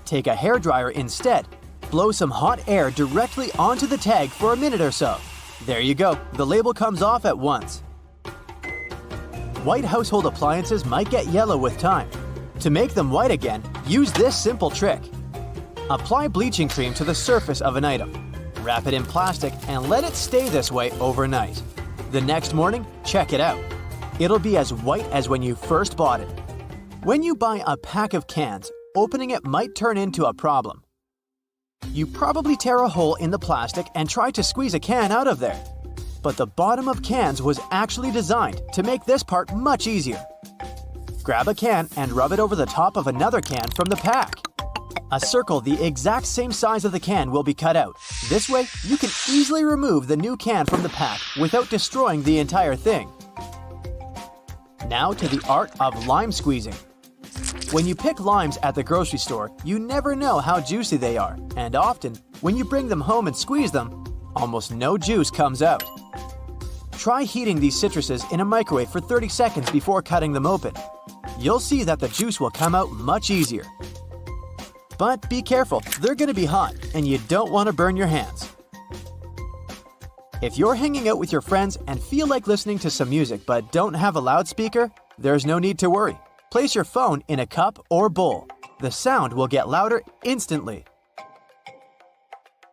Speaker 2: Take a hairdryer instead. Blow some hot air directly onto the tag for a minute or so. There you go, the label comes off at once. White household appliances might get yellow with time. To make them white again, use this simple trick. Apply bleaching cream to the surface of an item. Wrap it in plastic and let it stay this way overnight. The next morning, check it out. It'll be as white as when you first bought it. When you buy a pack of cans, opening it might turn into a problem. You probably tear a hole in the plastic and try to squeeze a can out of there. But the bottom of cans was actually designed to make this part much easier. Grab a can and rub it over the top of another can from the pack. A circle the exact same size of the can will be cut out. This way, you can easily remove the new can from the pack without destroying the entire thing. Now to the art of lime squeezing. When you pick limes at the grocery store, you never know how juicy they are, and often, when you bring them home and squeeze them, almost no juice comes out. Try heating these citruses in a microwave for 30 seconds before cutting them open. you'll see that the juice will come out much easier. But be careful, they're going to be hot, and you don't want to burn your hands. If you're hanging out with your friends and feel like listening to some music but don't have a loudspeaker, there's no need to worry. Place your phone in a cup or bowl. The sound will get louder instantly.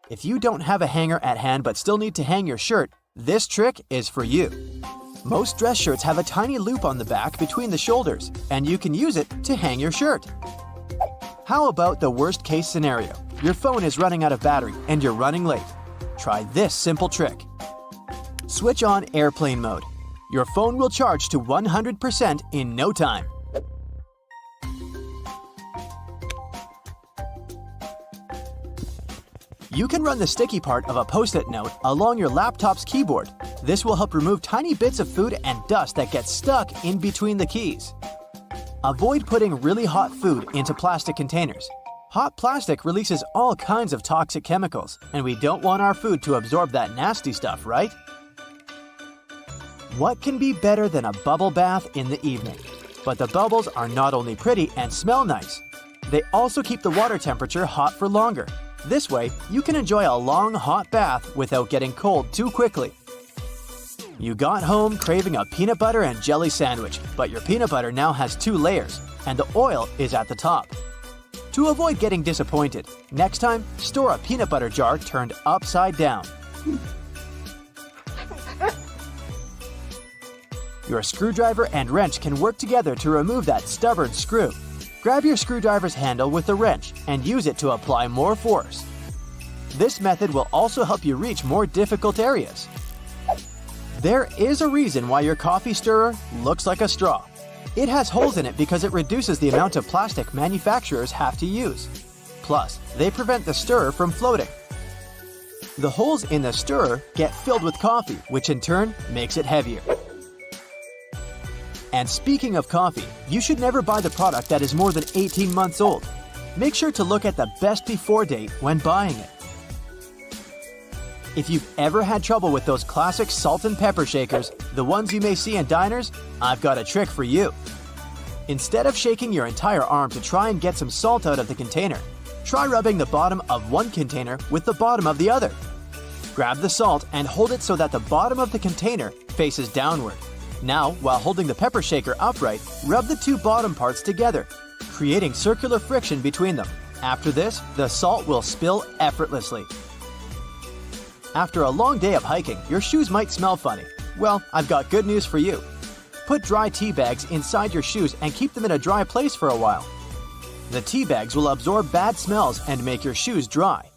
Speaker 2: If you don't have a hanger at hand but still need to hang your shirt, this trick is for you. Most dress shirts have a tiny loop on the back between the shoulders, and you can use it to hang your shirt. How about the worst case scenario? Your phone is running out of battery and you're running late. Try this simple trick. Switch on airplane mode. Your phone will charge to 100% in no time. You can run the sticky part of a Post-it note along your laptop's keyboard. This will help remove tiny bits of food and dust that get stuck in between the keys. Avoid putting really hot food into plastic containers. Hot plastic releases all kinds of toxic chemicals, and we don't want our food to absorb that nasty stuff, right? What can be better than a bubble bath in the evening? But the bubbles are not only pretty and smell nice, they also keep the water temperature hot for longer. This way, you can enjoy a long, hot bath without getting cold too quickly. You got home craving a peanut butter and jelly sandwich, but your peanut butter now has 2 layers, and the oil is at the top. To avoid getting disappointed, next time, store a peanut butter jar turned upside down. Your screwdriver and wrench can work together to remove that stubborn screw. Grab your screwdriver's handle with the wrench and use it to apply more force. This method will also help you reach more difficult areas. There is a reason why your coffee stirrer looks like a straw. It has holes in it because it reduces the amount of plastic manufacturers have to use. Plus, they prevent the stirrer from floating. The holes in the stirrer get filled with coffee, which in turn makes it heavier. And speaking of coffee, you should never buy the product that is more than 18 months old. Make sure to look at the best before date when buying it. If you've ever had trouble with those classic salt and pepper shakers, the ones you may see in diners, I've got a trick for you. Instead of shaking your entire arm to try and get some salt out of the container, try rubbing the bottom of one container with the bottom of the other. Grab the salt and hold it so that the bottom of the container faces downward. Now, while holding the pepper shaker upright, rub the 2 bottom parts together, creating circular friction between them. After this, the salt will spill effortlessly. After a long day of hiking, your shoes might smell funny. Well, I've got good news for you. Put dry tea bags inside your shoes and keep them in a dry place for a while. The tea bags will absorb bad smells and make your shoes dry.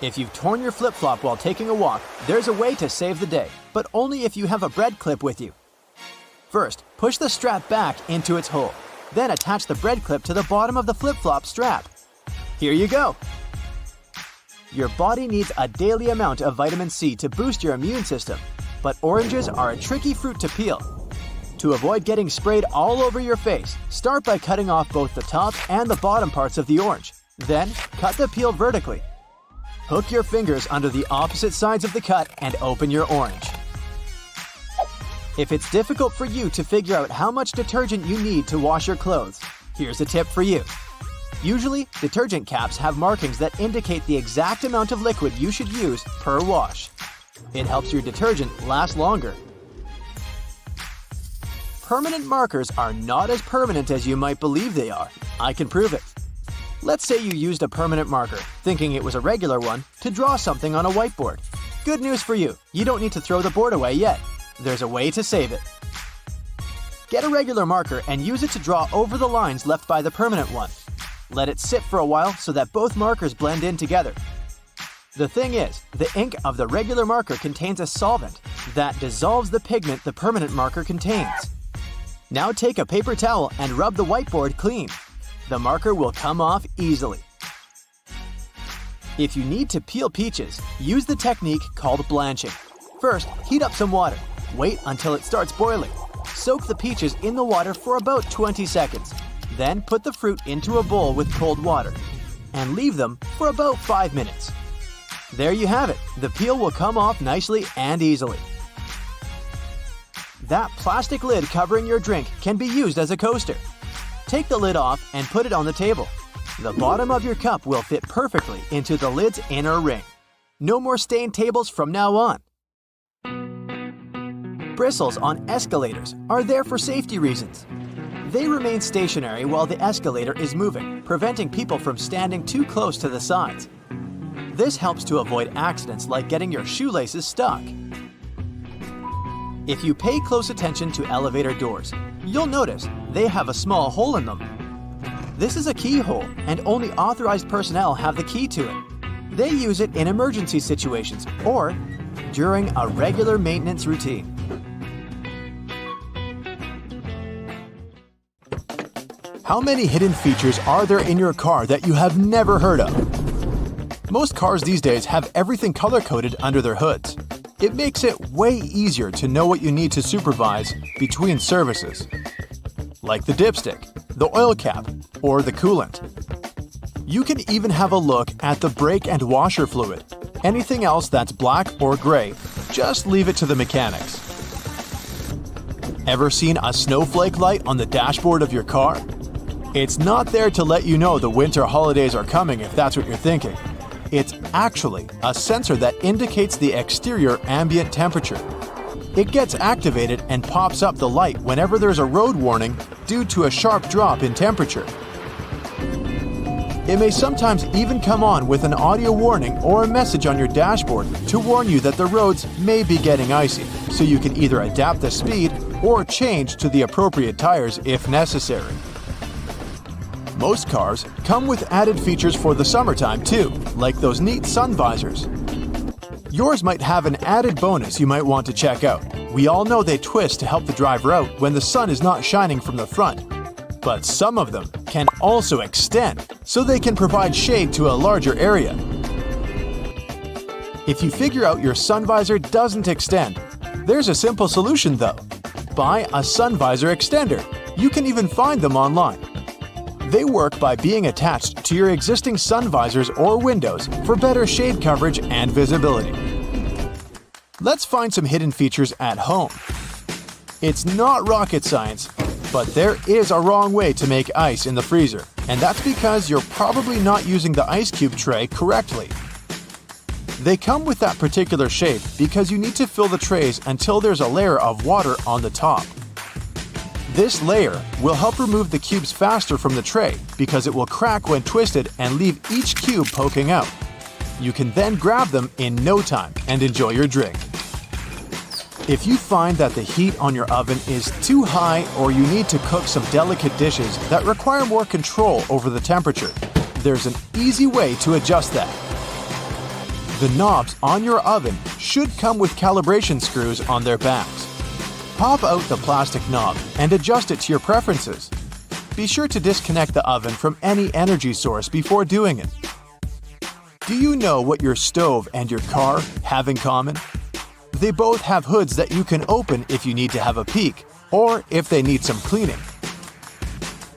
Speaker 2: If you've torn your flip-flop while taking a walk, there's a way to save the day, but only if you have a bread clip with you. First, push the strap back into its hole. Then attach the bread clip to the bottom of the flip-flop strap. Here you go! Your body needs a daily amount of vitamin C to boost your immune system, but oranges are a tricky fruit to peel. To avoid getting sprayed all over your face, start by cutting off both the top and the bottom parts of the orange. Then, cut the peel vertically. Hook your fingers under the opposite sides of the cut and open your orange. If it's difficult for you to figure out how much detergent you need to wash your clothes, here's a tip for you. Usually, detergent caps have markings that indicate the exact amount of liquid you should use per wash. It helps your detergent last longer. Permanent markers are not as permanent as you might believe they are. I can prove it. Let's say you used a permanent marker, thinking it was a regular one, to draw something on a whiteboard. Good news for you, you don't need to throw the board away yet. There's a way to save it. Get a regular marker and use it to draw over the lines left by the permanent one. Let it sit for a while so that both markers blend in together. The thing is, the ink of the regular marker contains a solvent that dissolves the pigment the permanent marker contains. Now take a paper towel and rub the whiteboard clean. The marker will come off easily. If you need to peel peaches, use the technique called blanching. First, heat up some water. Wait until it starts boiling. Soak the peaches in the water for about 20 seconds. Then put the fruit into a bowl with cold water and leave them for about 5 minutes. There you have it. The peel will come off nicely and easily. That plastic lid covering your drink can be used as a coaster. Take the lid off and put it on the table. The bottom of your cup will fit perfectly into the lid's inner ring. No more stained tables from now on. Bristles on escalators are there for safety reasons. They remain stationary while the escalator is moving, preventing people from standing too close to the sides. This helps to avoid accidents like getting your shoelaces stuck. If you pay close attention to elevator doors, you'll notice they have a small hole in them. This is a keyhole, and only authorized personnel have the key to it. They use it in emergency situations or during a regular maintenance routine.
Speaker 3: How many hidden features are there in your car that you have never heard of? Most cars these days have everything color-coded under their hoods. It makes it way easier to know what you need to supervise between services, like the dipstick, the oil cap, or the coolant. You can even have a look at the brake and washer fluid. Anything else that's black or gray, just leave it to the mechanics. Ever seen a snowflake light on the dashboard of your car? It's not there to let you know the winter holidays are coming if that's what you're thinking. It's actually a sensor that indicates the exterior ambient temperature. It gets activated and pops up the light whenever there's a road warning due to a sharp drop in temperature. It may sometimes even come on with an audio warning or a message on your dashboard to warn you that the roads may be getting icy, so you can either adapt the speed or change to the appropriate tires if necessary. Most cars come with added features for the summertime too, like those neat sun visors. Yours might have an added bonus you might want to check out. We all know they twist to help the driver out when the sun is not shining from the front. But some of them can also extend, so they can provide shade to a larger area. If you figure out your sun visor doesn't extend, there's a simple solution though. Buy a sun visor extender. You can even find them online. They work by being attached to your existing sun visors or windows for better shade coverage and visibility. Let's find some hidden features at home. It's not rocket science, but there is a wrong way to make ice in the freezer, and that's because you're probably not using the ice cube tray correctly. They come with that particular shape because you need to fill the trays until there's a layer of water on the top. This layer will help remove the cubes faster from the tray because it will crack when twisted and leave each cube poking out. You can then grab them in no time and enjoy your drink. If you find that the heat on your oven is too high or you need to cook some delicate dishes that require more control over the temperature, there's an easy way to adjust that. The knobs on your oven should come with calibration screws on their backs. Pop out the plastic knob and adjust it to your preferences. Be sure to disconnect the oven from any energy source before doing it. Do you know what your stove and your car have in common? They both have hoods that you can open if you need to have a peek, or if they need some cleaning.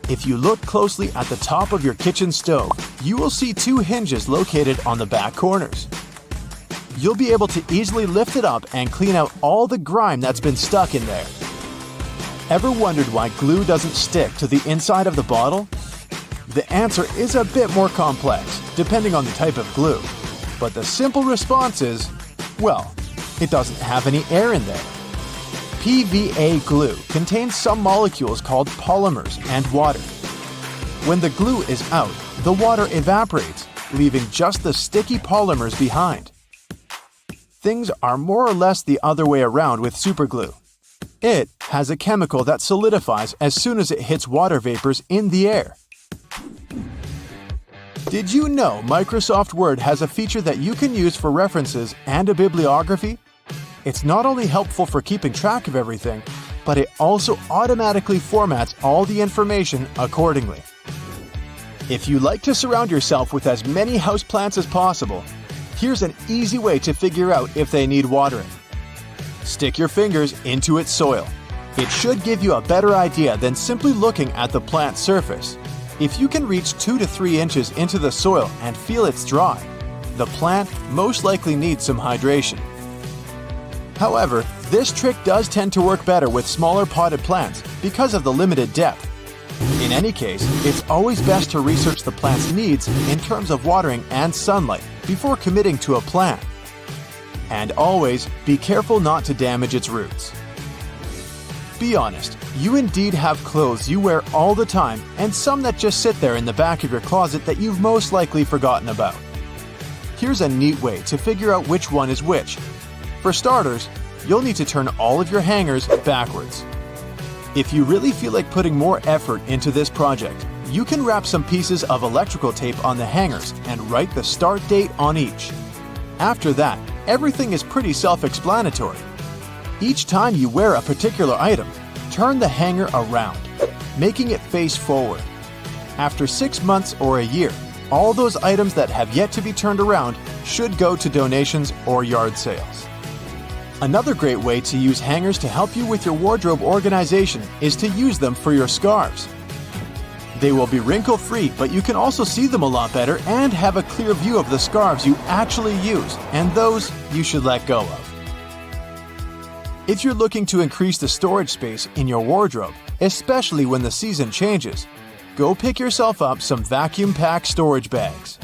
Speaker 3: If you look closely at the top of your kitchen stove, you will see two hinges located on the back corners. You'll be able to easily lift it up and clean out all the grime that's been stuck in there. Ever wondered why glue doesn't stick to the inside of the bottle? The answer is a bit more complex, depending on the type of glue. But the simple response is, well, it doesn't have any air in there. PVA glue contains some molecules called polymers and water. When the glue is out, the water evaporates, leaving just the sticky polymers behind. Things are more or less the other way around with superglue. It has a chemical that solidifies as soon as it hits water vapors in the air. Did you know Microsoft Word has a feature that you can use for references and a bibliography? It's not only helpful for keeping track of everything, but it also automatically formats all the information accordingly. If you like to surround yourself with as many houseplants as possible, here's an easy way to figure out if they need watering. Stick your fingers into its soil. It should give you a better idea than simply looking at the plant's surface. If you can reach 2 to 3 inches into the soil and feel it's dry, the plant most likely needs some hydration.
Speaker 2: However, this trick does tend to work better with smaller potted plants because of the limited depth. In any case, it's always best to research the plant's needs in terms of watering and sunlight before committing to a plan. And always be careful not to damage its roots. Be honest, you indeed have clothes you wear all the time and some that just sit there in the back of your closet that you've most likely forgotten about. Here's a neat way to figure out which one is which. For starters, you'll need to turn all of your hangers backwards. If you really feel like putting more effort into this project, you can wrap some pieces of electrical tape on the hangers and write the start date on each. After that, everything is pretty self-explanatory. Each time you wear a particular item, turn the hanger around, making it face forward. After 6 months or a year, all those items that have yet to be turned around should go to donations or yard sales. Another great way to use hangers to help you with your wardrobe organization is to use them for your scarves. They will be wrinkle-free, but you can also see them a lot better and have a clear view of the scarves you actually use and those you should let go of. If you're looking to increase the storage space in your wardrobe, especially when the season changes, go pick yourself up some vacuum-packed storage bags.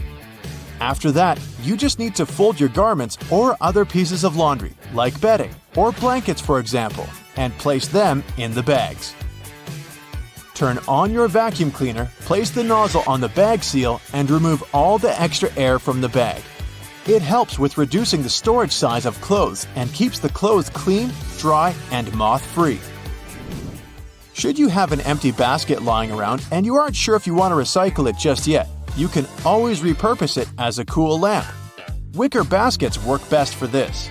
Speaker 2: After that, you just need to fold your garments or other pieces of laundry, like bedding or blankets for example, and place them in the bags. Turn on your vacuum cleaner, place the nozzle on the bag seal, and remove all the extra air from the bag. It helps with reducing the storage size of clothes and keeps the clothes clean, dry, and moth-free. Should you have an empty basket lying around and you aren't sure if you want to recycle it just yet, you can always repurpose it as a cool lamp. Wicker baskets work best for this.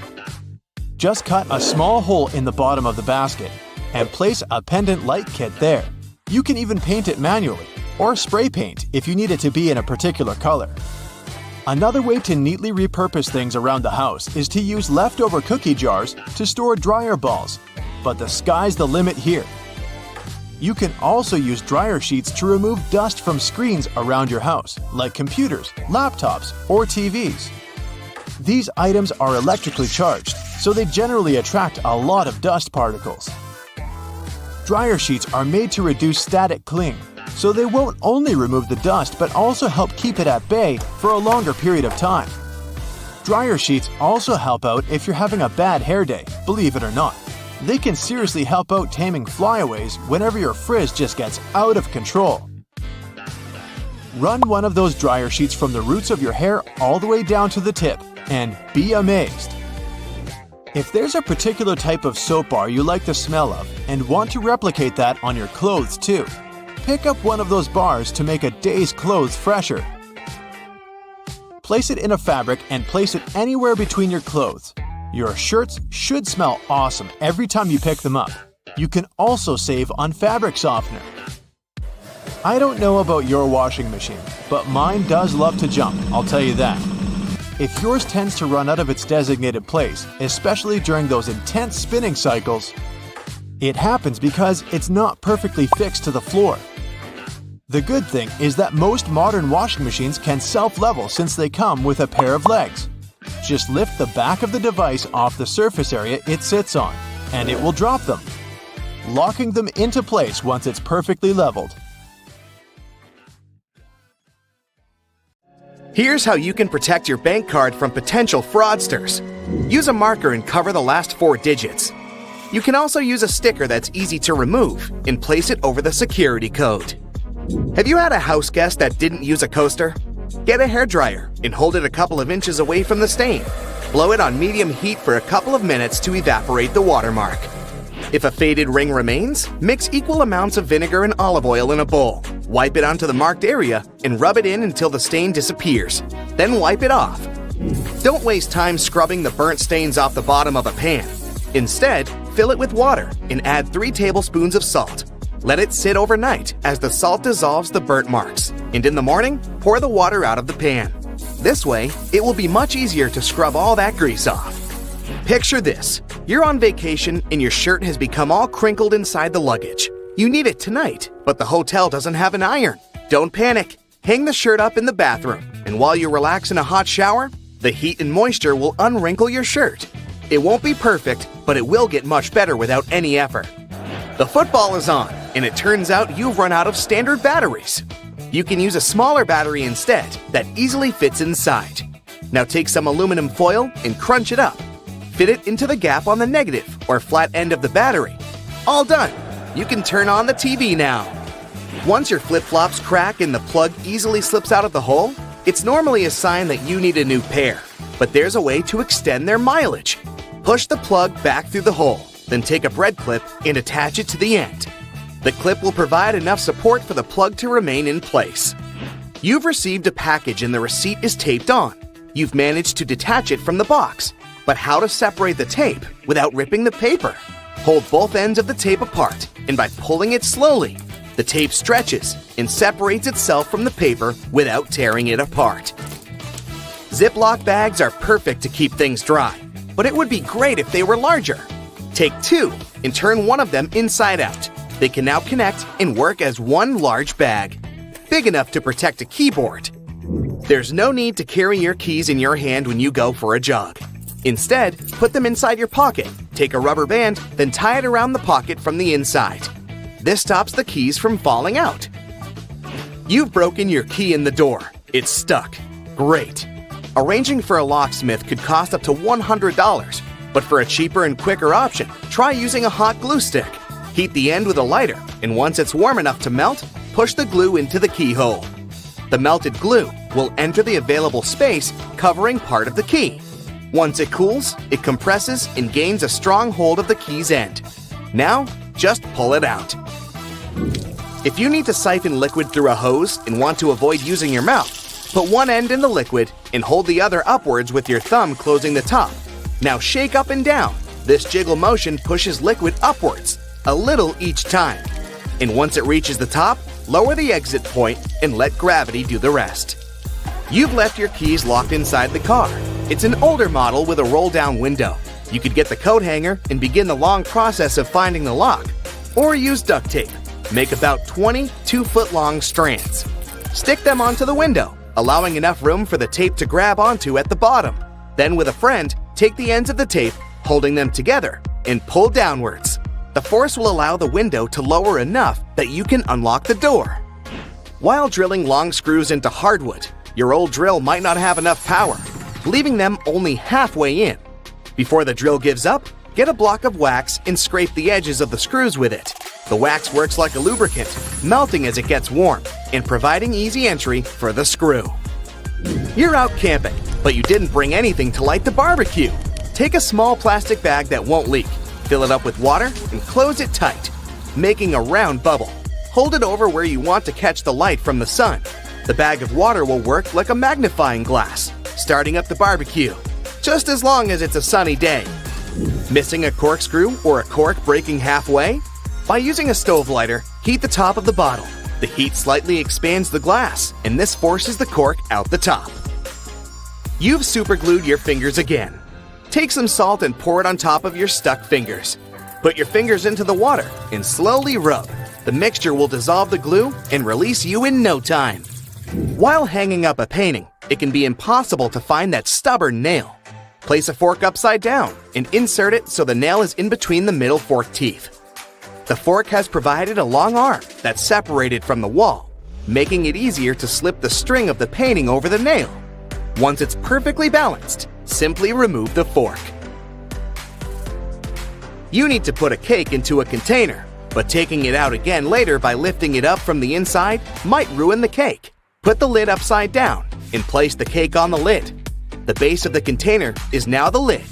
Speaker 2: Just cut a small hole in the bottom of the basket and place a pendant light kit there. You can even paint it manually or spray paint if you need it to be in a particular color. Another way to neatly repurpose things around the house is to use leftover cookie jars to store dryer balls, but the sky's the limit here. You can also use dryer sheets to remove dust from screens around your house, like computers, laptops, or TVs. These items are electrically charged, so they generally attract a lot of dust particles. Dryer sheets are made to reduce static cling, so they won't only remove the dust but also help keep it at bay for a longer period of time. Dryer sheets also help out if you're having a bad hair day, believe it or not. They can seriously help out taming flyaways whenever your frizz just gets out of control. Run one of those dryer sheets from the roots of your hair all the way down to the tip, and be amazed. If there's a particular type of soap bar you like the smell of and want to replicate that on your clothes too, pick up one of those bars to make a day's clothes fresher. Place it in a fabric and place it anywhere between your clothes. Your shirts should smell awesome every time you pick them up. You can also save on fabric softener. I don't know about your washing machine, but mine does love to jump, I'll tell you that. If yours tends to run out of its designated place, especially during those intense spinning cycles, it happens because it's not perfectly fixed to the floor. The good thing is that most modern washing machines can self-level since they come with a pair of legs. Just lift the back of the device off the surface area it sits on, and it will drop them, locking them into place once it's perfectly leveled.
Speaker 4: Here's how you can protect your bank card from potential fraudsters. Use a marker and cover the last 4 digits. You can also use a sticker that's easy to remove and place it over the security code. Have you had a house guest that didn't use a coaster? Get a hairdryer and hold it a couple of inches away from the stain. Blow it on medium heat for a couple of minutes to evaporate the watermark. If a faded ring remains, mix equal amounts of vinegar and olive oil in a bowl. Wipe it onto the marked area and rub it in until the stain disappears. Then wipe it off. Don't waste time scrubbing the burnt stains off the bottom of a pan. Instead, fill it with water and add 3 tablespoons of salt. Let it sit overnight as the salt dissolves the burnt marks, and in the morning, pour the water out of the pan. This way, it will be much easier to scrub all that grease off. Picture this. You're on vacation and your shirt has become all crinkled inside the luggage. You need it tonight, but the hotel doesn't have an iron. Don't panic. Hang the shirt up in the bathroom, and while you relax in a hot shower, the heat and moisture will unwrinkle your shirt. It won't be perfect, but it will get much better without any effort. The football is on, and it turns out you've run out of standard batteries. You can use a smaller battery instead that easily fits inside. Now take some aluminum foil and crunch it up. Fit it into the gap on the negative or flat end of the battery. All done! You can turn on the TV now. Once your flip-flops crack and the plug easily slips out of the hole, it's normally a sign that you need a new pair. But there's a way to extend their mileage. Push the plug back through the hole, then take a bread clip and attach it to the end. The clip will provide enough support for the plug to remain in place. You've received a package and the receipt is taped on. You've managed to detach it from the box. But how to separate the tape without ripping the paper? Hold both ends of the tape apart, and by pulling it slowly, the tape stretches and separates itself from the paper without tearing it apart. Ziploc bags are perfect to keep things dry, but it would be great if they were larger. Take two and turn one of them inside out. They can now connect and work as one large bag, big enough to protect a keyboard. There's no need to carry your keys in your hand when you go for a jog. Instead, put them inside your pocket, take a rubber band, then tie it around the pocket from the inside. This stops the keys from falling out. You've broken your key in the door. It's stuck. Great. Arranging for a locksmith could cost up to $100, but for a cheaper and quicker option, try using a hot glue stick. Heat the end with a lighter, and once it's warm enough to melt, push the glue into the keyhole. The melted glue will enter the available space, covering part of the key. Once it cools, it compresses and gains a strong hold of the key's end. Now, just pull it out. If you need to siphon liquid through a hose and want to avoid using your mouth, put one end in the liquid and hold the other upwards with your thumb closing the top. Now shake up and down. This jiggle motion pushes liquid upwards, a little each time. And once it reaches the top, lower the exit point and let gravity do the rest. You've left your keys locked inside the car. It's an older model with a roll-down window. You could get the coat hanger and begin the long process of finding the lock. Or use duct tape. Make about 20 2-foot-long strands. Stick them onto the window, allowing enough room for the tape to grab onto at the bottom. Then with a friend, take the ends of the tape, holding them together, and pull downwards. The force will allow the window to lower enough that you can unlock the door. While drilling long screws into hardwood, your old drill might not have enough power, leaving them only halfway in. Before the drill gives up, get a block of wax and scrape the edges of the screws with it. The wax works like a lubricant, melting as it gets warm and providing easy entry for the screw. You're out camping, but you didn't bring anything to light the barbecue. Take a small plastic bag that won't leak, fill it up with water, and close it tight, making a round bubble. Hold it over where you want to catch the light from the sun. The bag of water will work like a magnifying glass, starting up the barbecue, just as long as it's a sunny day. Missing a corkscrew or a cork breaking halfway? By using a stove lighter, heat the top of the bottle. The heat slightly expands the glass, and this forces the cork out the top. You've superglued your fingers again. Take some salt and pour it on top of your stuck fingers. Put your fingers into the water and slowly rub. The mixture will dissolve the glue and release you in no time. While hanging up a painting, it can be impossible to find that stubborn nail. Place a fork upside down and insert it so the nail is in between the middle fork teeth. The fork has provided a long arm that's separated from the wall, making it easier to slip the string of the painting over the nail. Once it's perfectly balanced, simply remove the fork. You need to put a cake into a container, but taking it out again later by lifting it up from the inside might ruin the cake. Put the lid upside down and place the cake on the lid. The base of the container is now the lid,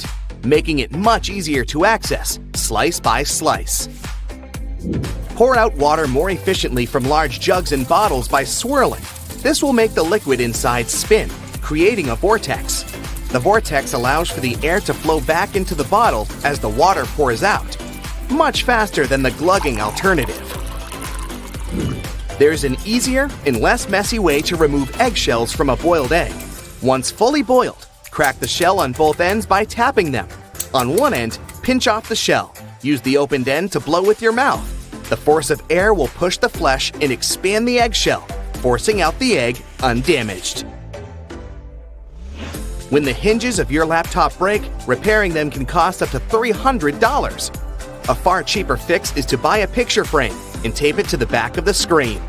Speaker 4: making it much easier to access, slice by slice. Pour out water more efficiently from large jugs and bottles by swirling. This will make the liquid inside spin, creating a vortex. The vortex allows for the air to flow back into the bottle as the water pours out, much faster than the glugging alternative. There's an easier and less messy way to remove eggshells from a boiled egg. Once fully boiled, crack the shell on both ends by tapping them. On one end, pinch off the shell. Use the opened end to blow with your mouth. The force of air will push the flesh and expand the eggshell, forcing out the egg undamaged. When the hinges of your laptop break, repairing them can cost up to $300. A far cheaper fix is to buy a picture frame and tape it to the back of the screen.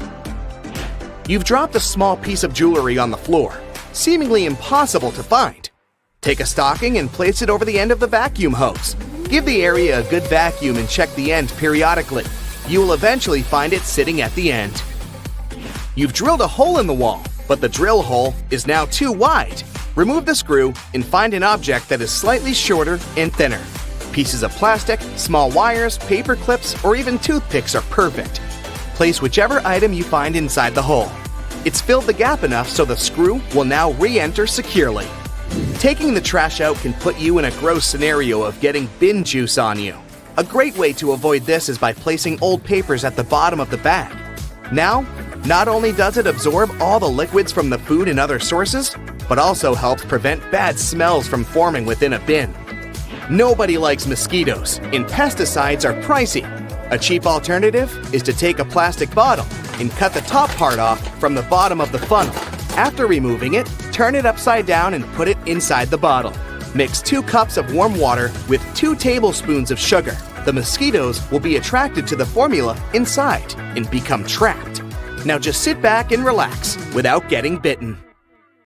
Speaker 4: You've dropped a small piece of jewelry on the floor, seemingly impossible to find. Take a stocking and place it over the end of the vacuum hose. Give the area a good vacuum and check the end periodically. You will eventually find it sitting at the end. You've drilled a hole in the wall, but the drill hole is now too wide. Remove the screw and find an object that is slightly shorter and thinner. Pieces of plastic, small wires, paper clips, or even toothpicks are perfect. Place whichever item you find inside the hole. It's filled the gap enough so the screw will now re-enter securely. Taking the trash out can put you in a gross scenario of getting bin juice on you. A great way to avoid this is by placing old papers at the bottom of the bag. Now, not only does it absorb all the liquids from the food and other sources, but also helps prevent bad smells from forming within a bin. Nobody likes mosquitoes, and pesticides are pricey. A cheap alternative is to take a plastic bottle and cut the top part off from the bottom of the funnel. After removing it, turn it upside down and put it inside the bottle. Mix 2 cups of warm water with 2 tablespoons of sugar. The mosquitoes will be attracted to the formula inside and become trapped. Now just sit back and relax without getting bitten.